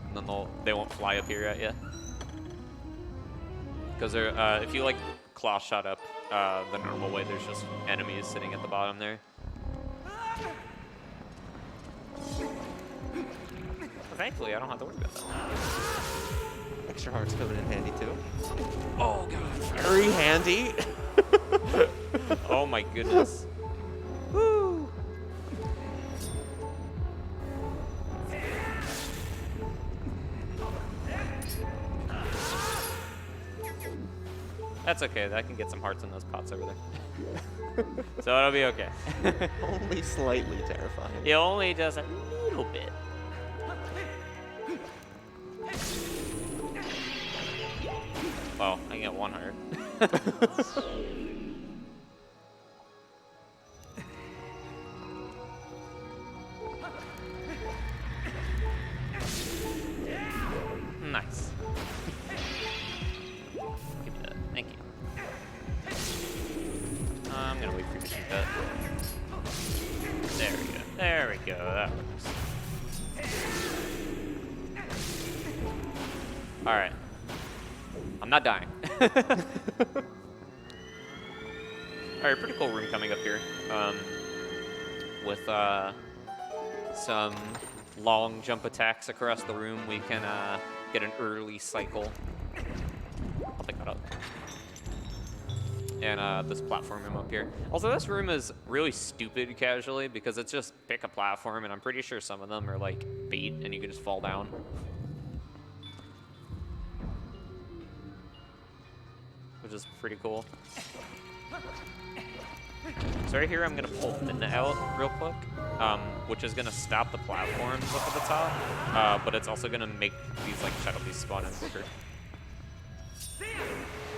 And then they won't fly up here at you. Because if you like claw shot up the normal way, there's just enemies sitting at the bottom there. But thankfully, I don't have to worry about that. Extra hearts coming in handy too. Oh god, Very handy. oh my goodness. Woo. That's okay. I can get some hearts in those pots over there. So it'll be okay. Only slightly terrifying. It only does a little bit. Well, I can get 1 heart. Nice. Give me that. Thank you. I'm gonna wait for you to shoot that. There we go. There we go. That works. All right. I'm not dying. All right, pretty cool room coming up here. With some long jump attacks across the room, we can get an early cycle. I'll pick that up. And this platform room up here. Also, this room is really stupid casually because it's just pick a platform, and I'm pretty sure some of them are like bait, and you can just fall down. Which is pretty cool. So right here, I'm gonna pull Thin out real quick, which is gonna stop the platforms up at the top, but it's also gonna make these like shadow beasts spawn in quicker.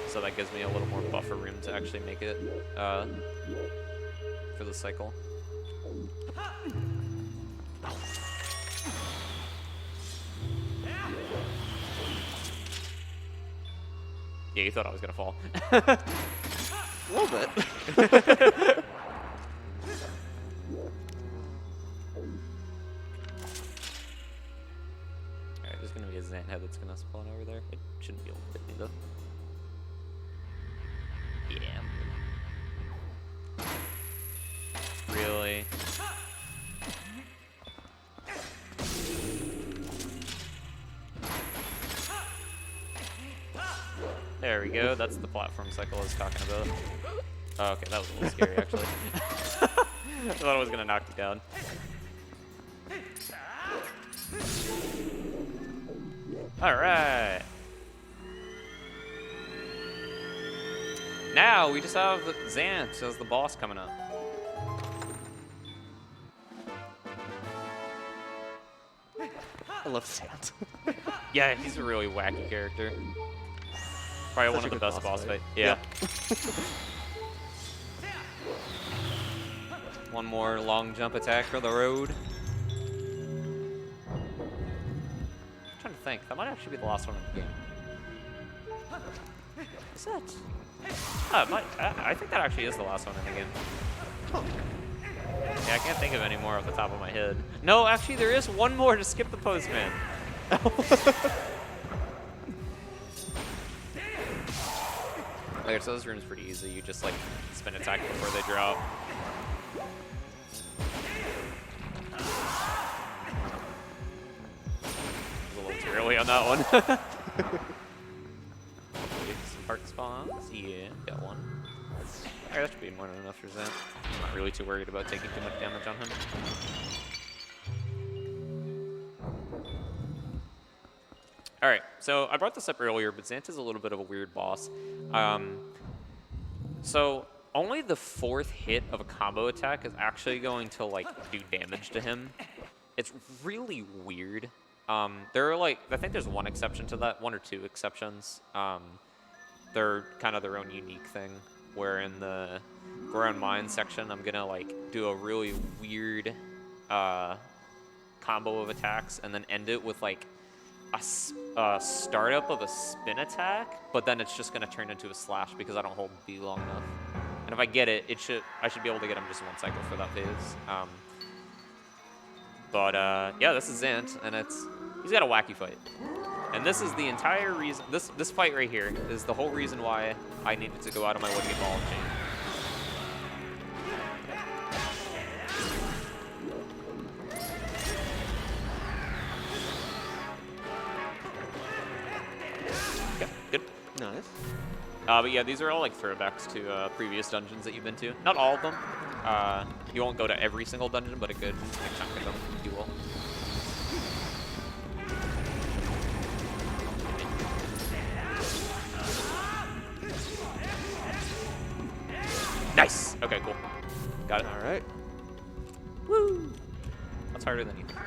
So that gives me a little more buffer room to actually make it for the cycle. Yeah, you thought I was gonna fall. A little bit. Alright, there's gonna be a Zant head that's gonna spawn over there. It shouldn't be able to hit me though. Yeah. Really? There we go. That's the platform cycle I was talking about. Oh, okay, that was a little scary, actually. I thought it was going to knock me down. All right. Now we just have Zant as the boss coming up. I love Zant. Yeah, he's a really wacky character. Probably one of the best boss fights. Yeah. One more long jump attack for the road. I'm trying to think. That might actually be the last one in the game. What's that? I think that actually is the last one in the game. Huh. Yeah, I can't think of any more off the top of my head. No, actually, there is one more to skip the postman. Okay, so this room's pretty easy. You just like spin attack before they drop. A little too early on that one. Some heart spawns. Yeah, got one. Alright, that should be more than enough for Zant. I'm not really too worried about taking too much damage on him. Alright, so I brought this up earlier, but Zant is a little bit of a weird boss. So only the 4th hit of a combo attack is actually going to like do damage to him. It's really weird. There are like, I think there's one exception to that, 1 or 2 exceptions. They're kind of their own unique thing, where in the Ground Mine section, I'm gonna like do a really weird combo of attacks and then end it with like a startup of a spin attack, but then it's just gonna turn into a slash because I don't hold B long enough. And if I get it, I should be able to get him just 1 cycle for that phase. Yeah, this is Zant, and he's got a wacky fight. And this is the entire reason, this fight right here is the whole reason why I needed to go out of my way to get ball and chain. Okay, good. Nice. But yeah, these are all like throwbacks to previous dungeons that you've been to. Not all of them. You won't go to every single dungeon, but a good chunk of them you will. Nice. Okay, cool. Got it. All right. Woo. That's harder than you think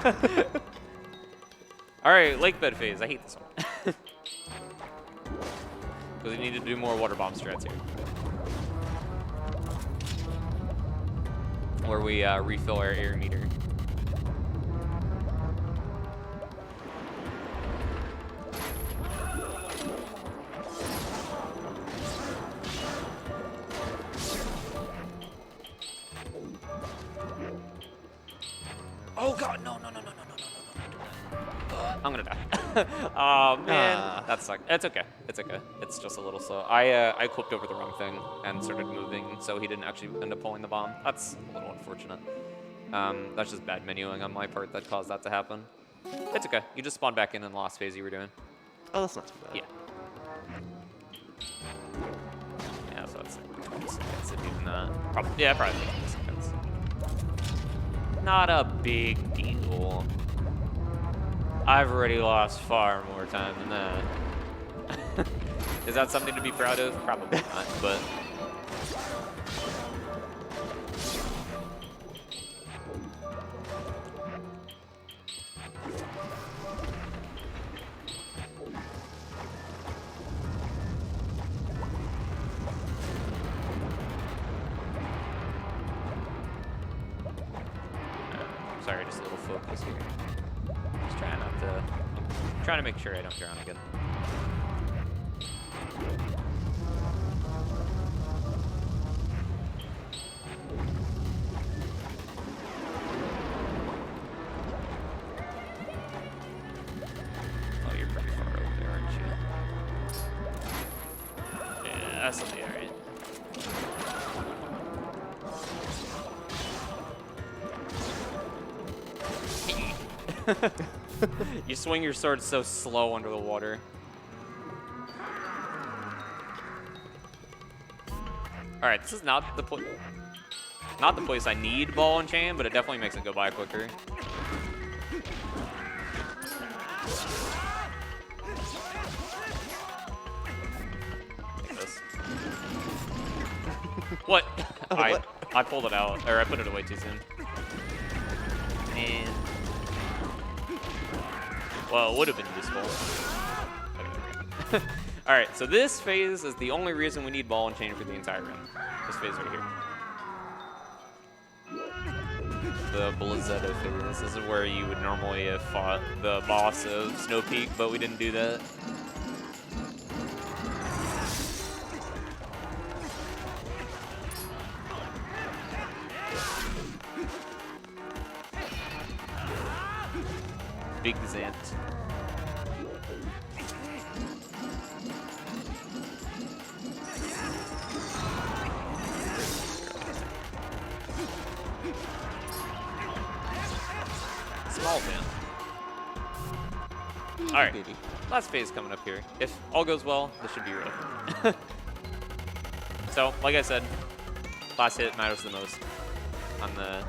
it is. All right, lake bed phase. I hate this one. Because we need to do more water bomb strats here. Where we refill our air meter. Oh god, no. I'm gonna die. Oh man, that sucked. It's okay. It's okay. It's just a little slow. I clipped over the wrong thing and started moving, so he didn't actually end up pulling the bomb. That's a little unfortunate. That's just bad menuing on my part that caused that to happen. It's okay. You just spawned back in the last phase you were doing. Oh, that's not too bad. Yeah. Yeah, so that's 20 seconds of doing that. Probably 20 seconds. Not a big deal. I've already lost far more time than that. Is that something to be proud of? Probably not, but... Sorry, just a little focus here. Just trying not to... trying to make sure I don't drown again. Oh, you're pretty far over there, aren't you? Yeah, that's okay, alright. You swing your sword so slow under the water. All right, this is not the place I need ball and chain, but it definitely makes it go by quicker. Take this. What? Oh, what? I pulled it out, or I put it away too soon. And well, it would have been useful. All right, so this phase is the only reason we need ball and chain for the entire run. This phase right here. The Blizzetta phase. This is where you would normally have fought the boss of Snow Peak, but we didn't do that. Big Zant. Small Zant. Alright, last phase coming up here. If all goes well, this should be real. So, like I said, last hit matters the most on the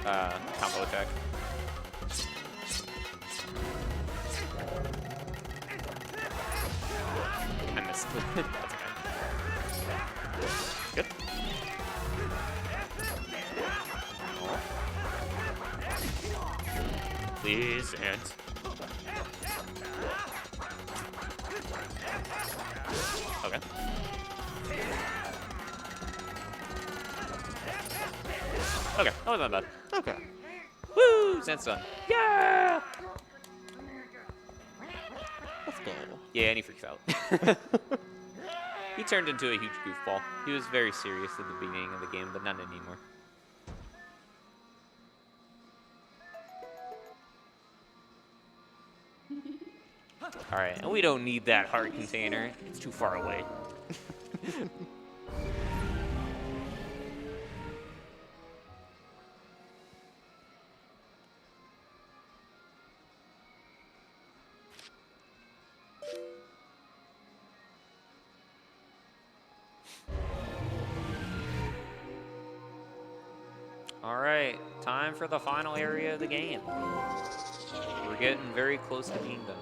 combo attack. I missed. That's okay. Good. Please, and okay. Okay, that wasn't bad. Okay. Woo! Zant's done. Yeah! Let's go. Yeah, and he freaks out. He turned into a huge goofball. He was very serious at the beginning of the game, but not anymore. All right, and we don't need that heart container. It's too far away. All right, time for the final area of the game. We're getting very close to being done.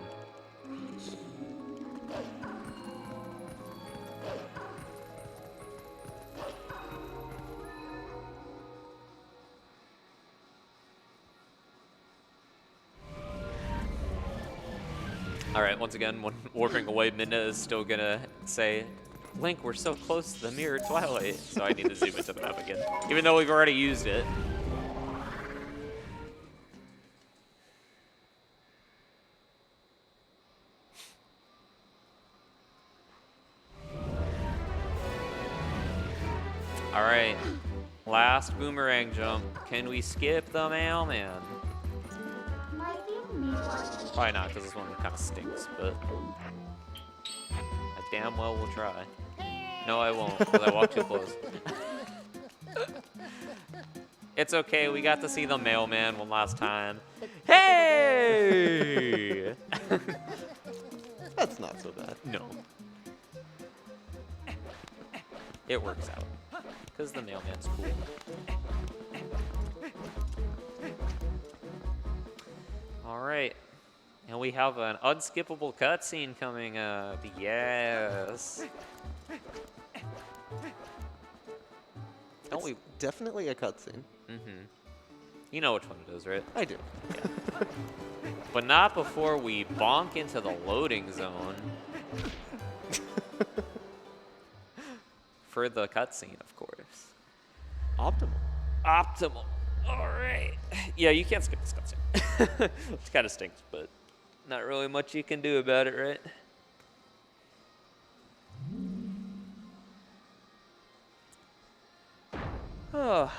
All right, once again, when warping away, Minna is still gonna say, Link, we're so close to the mirrored Twilight. So I need to zoom into the map again, even though we've already used it. All right, last boomerang jump. Can we skip the mailman? Probably not, because this one kind of stinks, but I damn well will try. No, I won't, because I walked too close. It's okay, we got to see the mailman one last time. Hey! That's not so bad. No. It works out, because the mailman's cool. All right. And we have an unskippable cutscene coming up. Yes. Don't we? Definitely a cutscene. Mm-hmm. You know which one it is, right? I do. Yeah. But not before we bonk into the loading zone. For the cutscene, of course. Optimal. Optimal. All right. Yeah, you can't skip this cutscene. Which kind of stinks, but not really much you can do about it, right? Oh.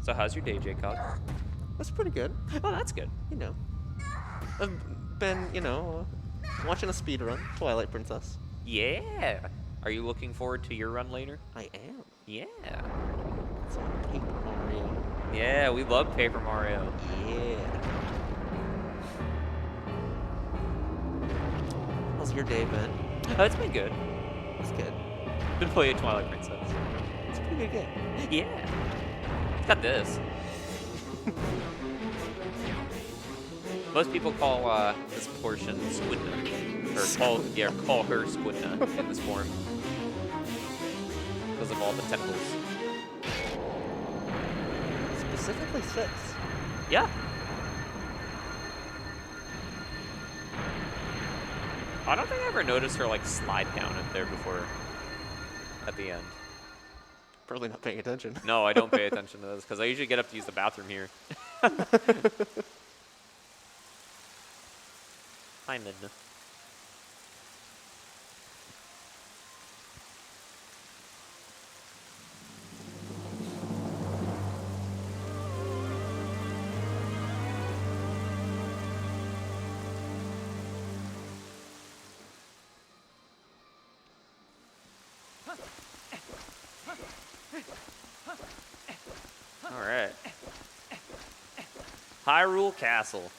So how's your day, Jacob? That's pretty good. Oh, that's good. You know. I've been, watching a speedrun, Twilight Princess. Yeah. Are you looking forward to your run later? I am. Yeah. It's on Paper Mario. Yeah, we love Paper Mario. Yeah. How's your day been? Oh, it's been good. It's good. Been playing Twilight Princess. It's a pretty good game. Yeah. Got this. Most people call this portion Squidna. Or call her Squidna in this form. Because of all the tentacles. Specifically 6. Yeah. I don't think I ever noticed her like slide down in there before at the end. Probably not paying attention. No, I don't pay attention to this because I usually get up to use the bathroom here. Hi, Midna. All right. Hyrule Castle.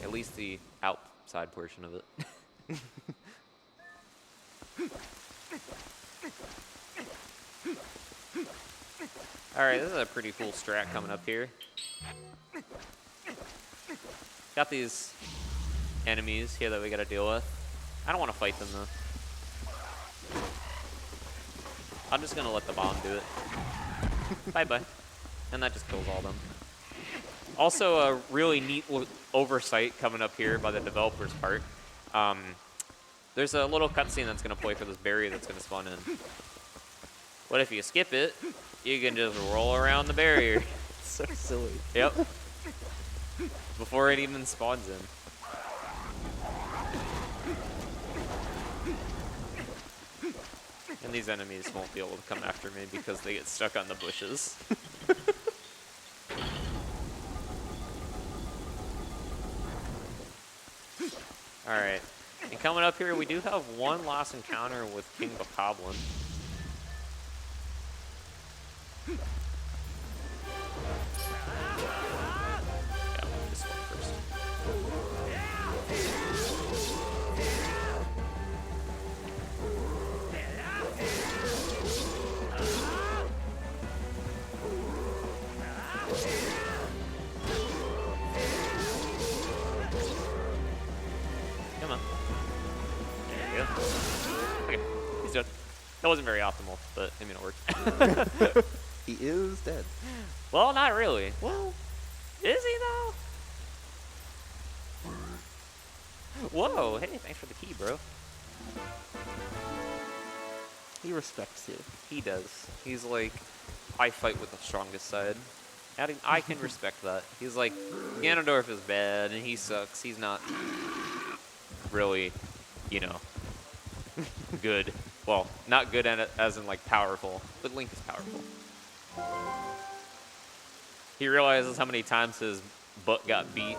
At least the outside portion of it. All right, this is a pretty cool strat coming up here. Got these enemies here that we got to deal with. I don't want to fight them though. I'm just gonna let the bomb do it. Bye-bye. And that just kills all of them. Also, a really neat oversight coming up here by the developer's part. There's a little cutscene that's gonna play for this berry that's gonna spawn in. But if you skip it, you can just roll around the barrier. So silly. Yep. Before it even spawns in. And these enemies won't be able to come after me because they get stuck on the bushes. Alright. And coming up here, we do have one last encounter with King Bokoblin. Yeah, we'll do this one first. Come on. There you go. Okay, he's dead. That wasn't very optimal, but I mean it worked. He is dead. Well, not really. Well, Is he though? Whoa, hey, thanks for the key, bro. he respects you. He does. He's like, I fight with the strongest side. I can respect that. He's like, Ganondorf is bad and he sucks. He's not really, you know, good. Well, not good at it as in like powerful, but Link is powerful. He realizes how many times his butt got beat.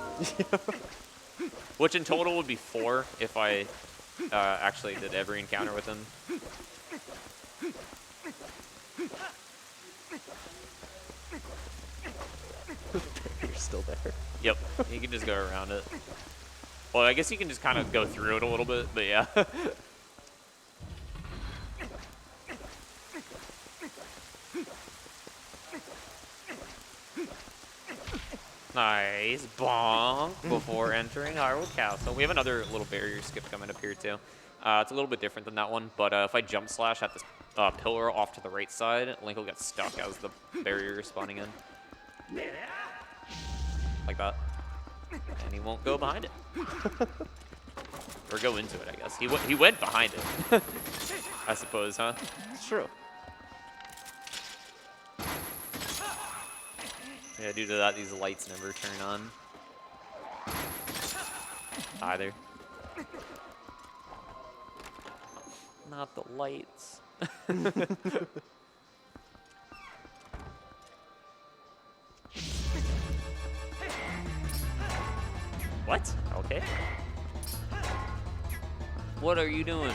Which in total would be 4 if I actually did every encounter with him. You're still there. Yep, you can just go around it. Well, I guess you can just kind of go through it a little bit, but yeah. Nice bonk before entering Hyrule Castle. We have another little barrier skip coming up here too. It's a little bit different than that one, but if I jump slash at this pillar off to the right side, Link will get stuck as the barrier is spawning in. Like that. And he won't go behind it. Or go into it, I guess. He went behind it. I suppose, huh? It's true. Yeah, due to that, these lights never turn on. Either. Not the lights. What? Okay. What are you doing?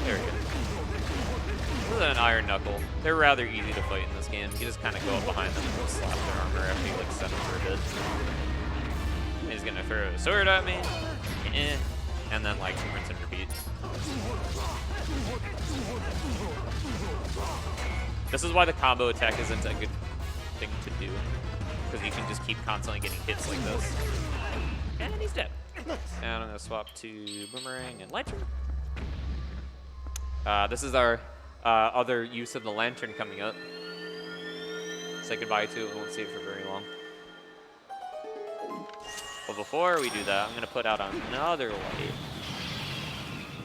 There we go. This is an Iron Knuckle. They're rather easy to fight in this game. You just kind of go up behind them and just slap their armor after you like set them for a bit. He's gonna throw a sword at me. And then like rinse and repeat. This is why the combo attack isn't a good thing to do. Because you can just keep constantly getting hits like this. And he's dead. Nice. And I'm gonna swap to Boomerang and Lantern. This is our other use of the lantern coming up. Say goodbye to it, we won't see it for very long. But before we do that, I'm gonna put out another light.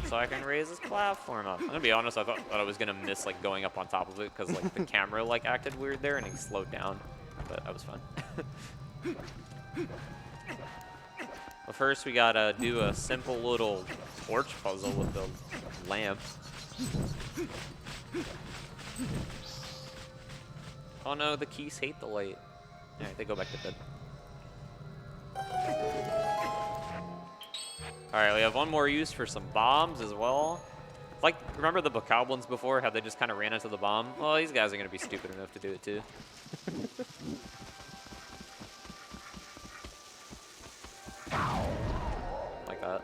So I can raise this platform up. I'm gonna be honest, I thought I was gonna miss like going up on top of it because like the camera like acted weird there and it slowed down. But that was fun. But first we gotta do a simple little torch puzzle with the lamp. Oh no, the keys hate the light. Alright, they go back to bed. Alright, we have one more use for some bombs as well. Like, remember the Bokoblins before, how they just kind of ran into the bomb? Well, these guys are going to be stupid enough to do it too. Like that.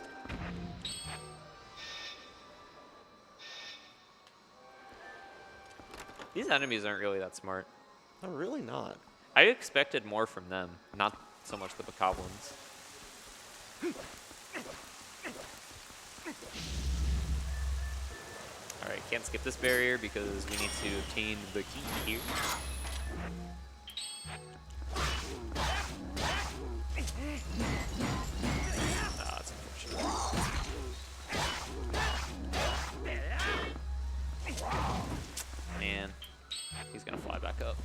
These enemies aren't really that smart. I'm really not. I expected more from them, not so much the Bokoblins. Alright, can't skip this barrier because we need to obtain the key here. Ah, that's unfortunate. Man, he's gonna fly back up.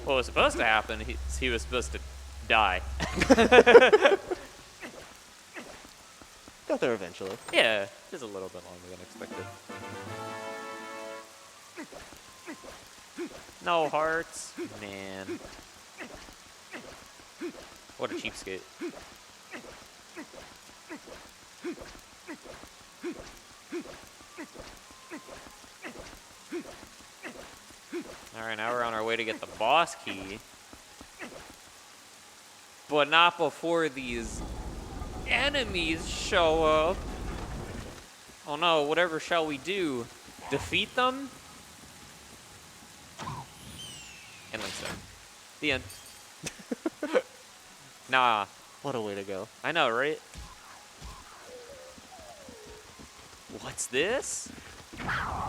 What was supposed to happen, he was supposed to die. Got there eventually. Yeah, just a little bit longer than expected. No hearts, man. What a cheapskate. Alright, now we're on our way to get the boss key. But not before these enemies show up. Oh no, whatever shall we do? Defeat them? And Link's there. The end. Nah. What a way to go. I know, right? What's this?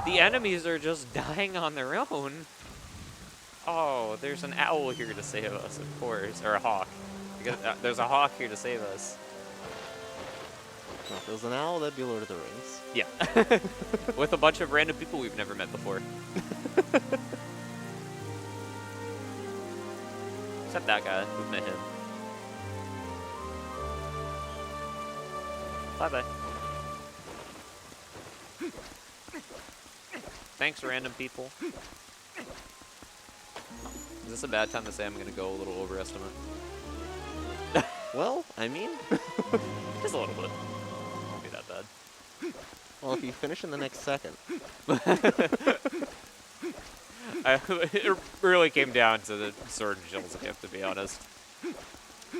The enemies are just dying on their own. Oh, there's an owl here to save us, of course. Or a hawk. Because, there's a hawk here to save us. Well, if it was an owl, that'd be Lord of the Rings. Yeah. With a bunch of random people we've never met before. Except that guy. We've met him. Bye-bye. Thanks, random people. Is this a bad time to say I'm going to go a little overestimate? Well, I mean... Just a little bit. Won't be that bad. Well, if you finish in the next second. It really came down to the Sword and Shield skip, to be honest.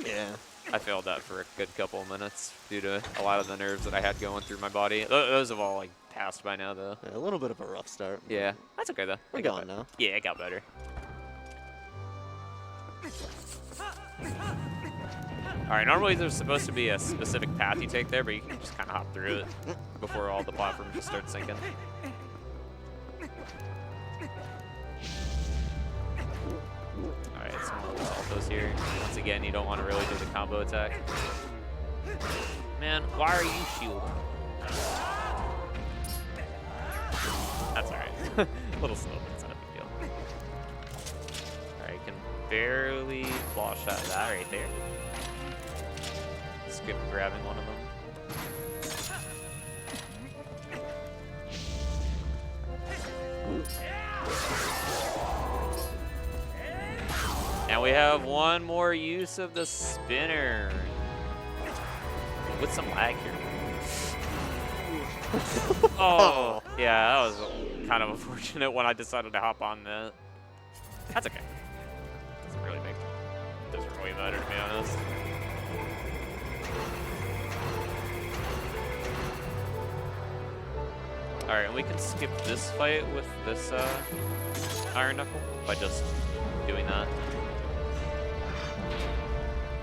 Yeah. I failed that for a good couple of minutes due to a lot of the nerves that I had going through my body. Those have all like passed by now, though. Yeah, a little bit of a rough start. Yeah, that's okay though. We're going now. Yeah, it got better. All right, normally there's supposed to be a specific path you take there, but you can just kind of hop through it before all the platforms just start sinking. All right, some more saltos here. Once again, you don't want to really do the combo attack. Man, why are you shielding? That's all right. A little slow, but it's not a big deal. All right, can barely flash out of that right there. Skip grabbing one of them. And we have one more use of the spinner. With some lag here. Oh, yeah, that was kind of unfortunate when I decided to hop on that. That's okay. Doesn't really matter, to be honest. Alright, and we can skip this fight with this Iron Knuckle by just doing that.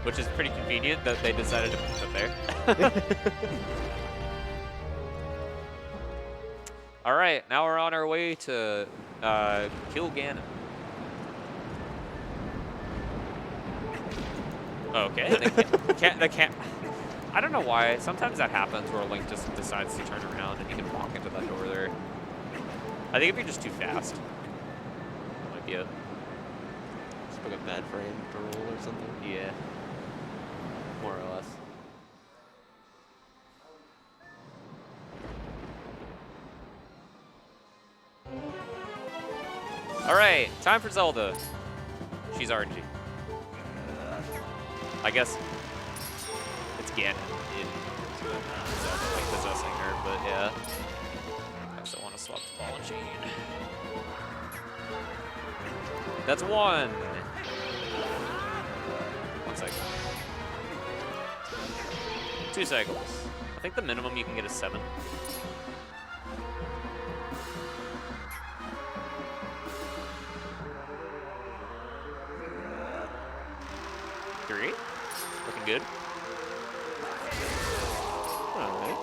Which is pretty convenient that they decided to put it there. Alright, now we're on our way to kill Ganon. Okay, the can't. I don't know why. Sometimes that happens where Link just decides to turn around and you can walk into that door there. I think if you're just too fast, that might be it. It's like a bad frame to roll or something. Yeah. More or less. Alright, time for Zelda. She's RNG. I guess it's Ganon in Zelda, like possessing her, but yeah. I still want to swap the ball and chain. That's one. 1 second. 2 cycles. I think the minimum you can get is 7. 3. Looking good. Alright.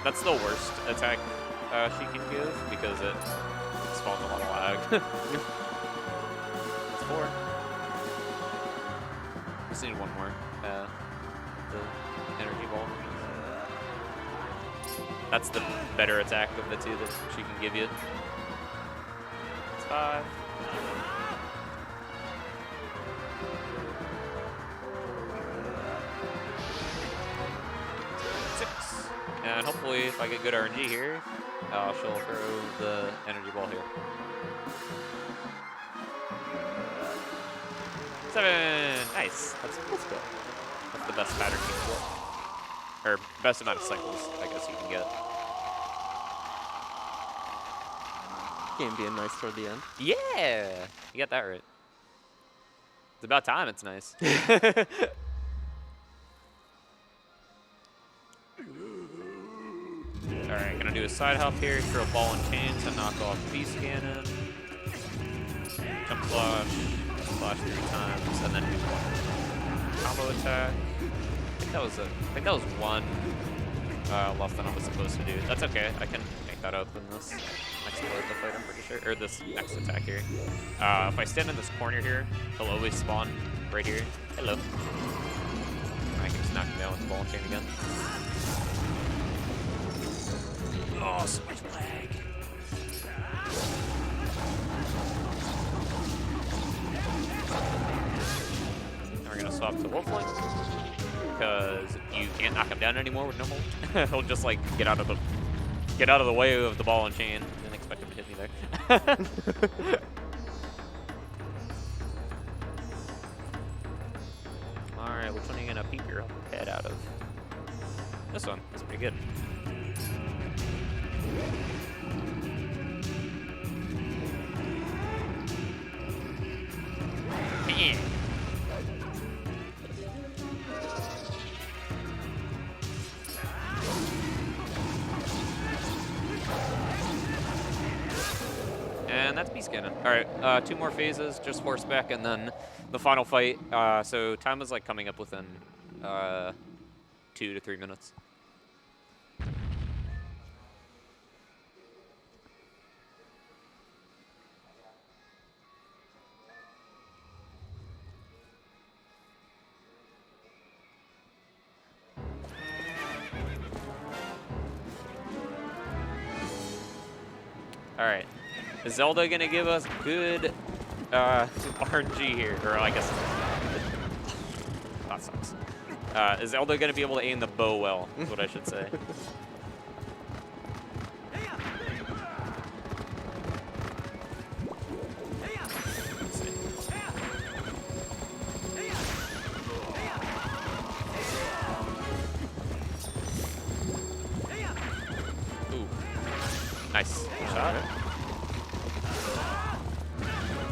That's the worst attack she can give because it spawns a lot of lag. That's 4. Just need one more. energy ball. That's the better attack of the two that she can give you. It's 5. 6. And hopefully, if I get good RNG here, she'll throw the energy ball here. 7. Nice. That's good. That's the best pattern you can get. Or best amount of cycles, I guess you can get. Game being nice toward the end. Yeah! You got that right. It's about time it's nice. Alright, gonna do a side hop here, throw a ball and chain to knock off Beast Cannon. Jump flash, 3 times, and then do one combo attack. I think that was one less than I was supposed to do. That's okay, I can make that up in this next part of the fight, I'm pretty sure. Or this next attack here. If I stand in this corner here, he'll always spawn right here. Hello. I can just knock him down with the ball and chain again. Oh, so much lag. Now we're gonna swap to Wolf Link because you can't knock him down anymore with normal. He'll just like get out of the way of the ball and chain. Didn't expect him to hit me there. All right, which one are you gonna peek your head out of? This one. That's pretty good. Yeah. And that's Beast Cannon. All right, 2 more phases, just horseback, and then the final fight. So time is like coming up within 2 to 3 minutes. All right, is Zelda gonna give us good RNG here? Or I guess that sucks. Is Zelda gonna be able to aim the bow well? Is what I should say. Let's see. Ooh, nice shot.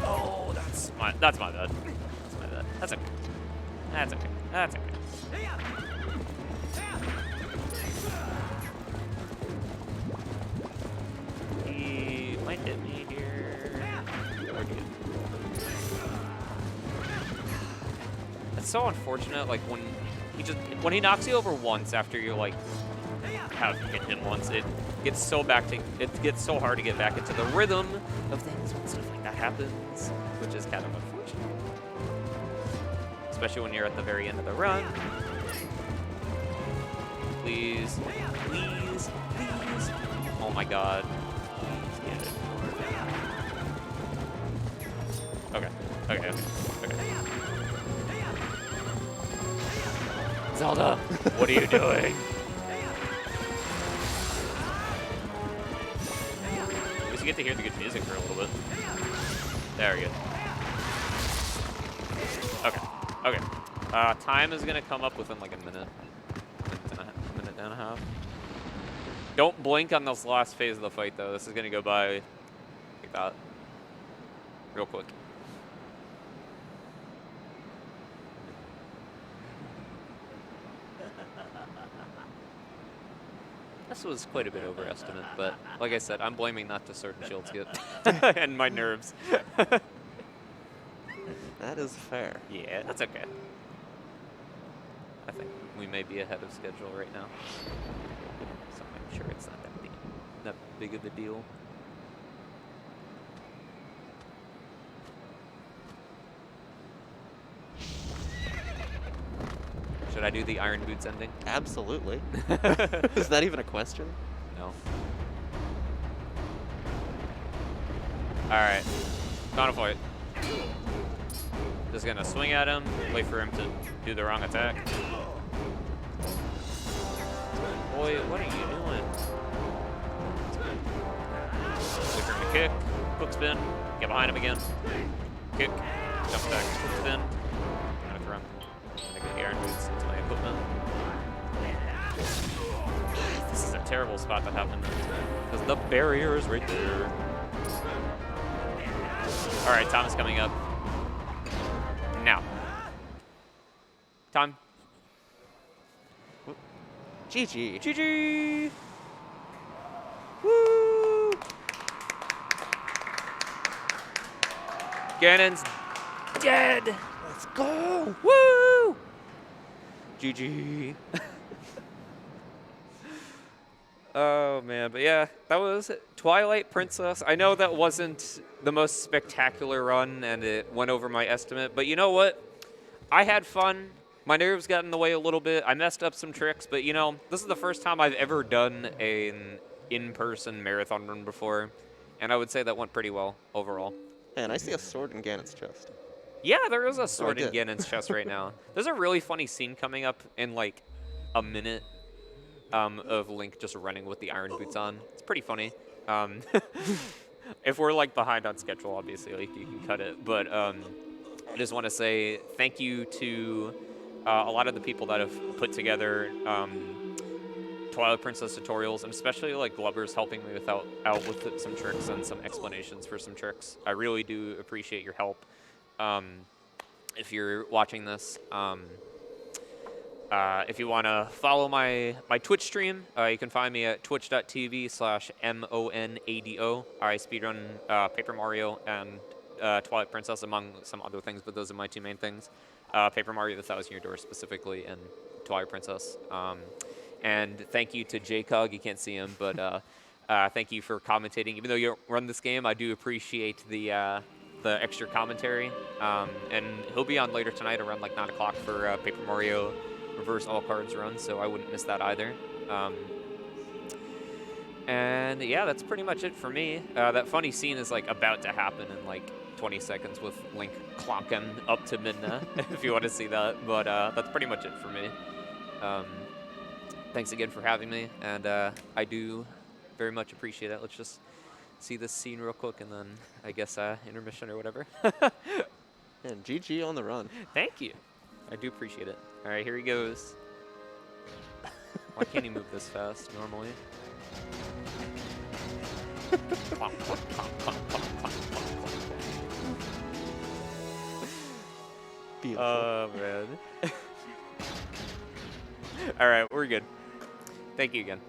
Oh, that's my bad. That's my bad. That's okay. That's okay. That's okay. He might hit me here. We're good. It's so unfortunate, like when he knocks you over once after you like have hit him once, it gets so hard to get back into the rhythm of things when stuff like that happens, which is kind of unfortunate. Especially when you're at the very end of the run. Please, please, please. Oh my god. Please get it. Okay, okay, okay, okay. Zelda, what are you doing? At least you get to hear the good music for a little bit. There we go. Okay, okay. Time is gonna come up within like a minute. Minute and a half. Don't blink on this last phase of the fight though. This is gonna go by like that. Real quick. This was quite a bit overestimate, but like I said, I'm blaming that to Sword and Shield skip and my nerves. That is fair. Yeah, that's okay. I think we may be ahead of schedule right now, so I'm sure it's not that big of a deal. Should I do the Iron Boots ending? Absolutely. Is that even a question? No. Alright. Final fight. Just gonna swing at him, wait for him to do the wrong attack. Boy, what are you doing? Wait for him to kick, hook spin, get behind him again. Kick, jump attack, hook spin. I'm gonna throw him. I'm gonna get Iron Boots into my equipment. This is a terrible spot to happen because the barrier is right there. Alright, time is coming up. Now. Time. GG. GG! Woo! Ganon's dead! Let's go! Woo! GG. Oh man, but yeah, that was Twilight Princess. I know that wasn't the most spectacular run and it went over my estimate, but you know what? I had fun. My nerves got in the way a little bit. I messed up some tricks, but you know, this is the first time I've ever done an in-person marathon run before, and I would say that went pretty well overall. And I see a sword in Ganon's chest. Yeah, there is a sword in did. Ganon's chest right now. There's a really funny scene coming up in like a minute of Link just running with the Iron Boots on. It's pretty funny. If we're like behind on schedule, obviously, like you can cut it. But I just want to say thank you to a lot of the people that have put together Twilight Princess tutorials, and especially like Glubber's helping me out with some tricks and some explanations for some tricks. I really do appreciate your help. If you're watching this, if you want to follow my Twitch stream, you can find me at twitch.tv/MONADO. I speedrun Paper Mario and Twilight Princess, among some other things, but those are my two main things. Paper Mario: The Thousand Year Door specifically, and Twilight Princess. And thank you to JCog. You can't see him, but thank you for commentating. Even though you don't run this game, I do appreciate the extra commentary. And he'll be on later tonight around like 9 o'clock for Paper Mario Reverse All Cards run, so I wouldn't miss that either. And yeah, that's pretty much it for me. That funny scene is like about to happen in like 20 seconds with Link clonking up to Midna, if you want to see that. But that's pretty much it for me. Thanks again for having me, and I do very much appreciate it. Let's just see this scene real quick, and then I guess intermission or whatever. And GG on the run. Thank you. I do appreciate it. All right, here he goes. Why can't he move this fast normally? Beautiful. Oh, man. All right, we're good. Thank you again.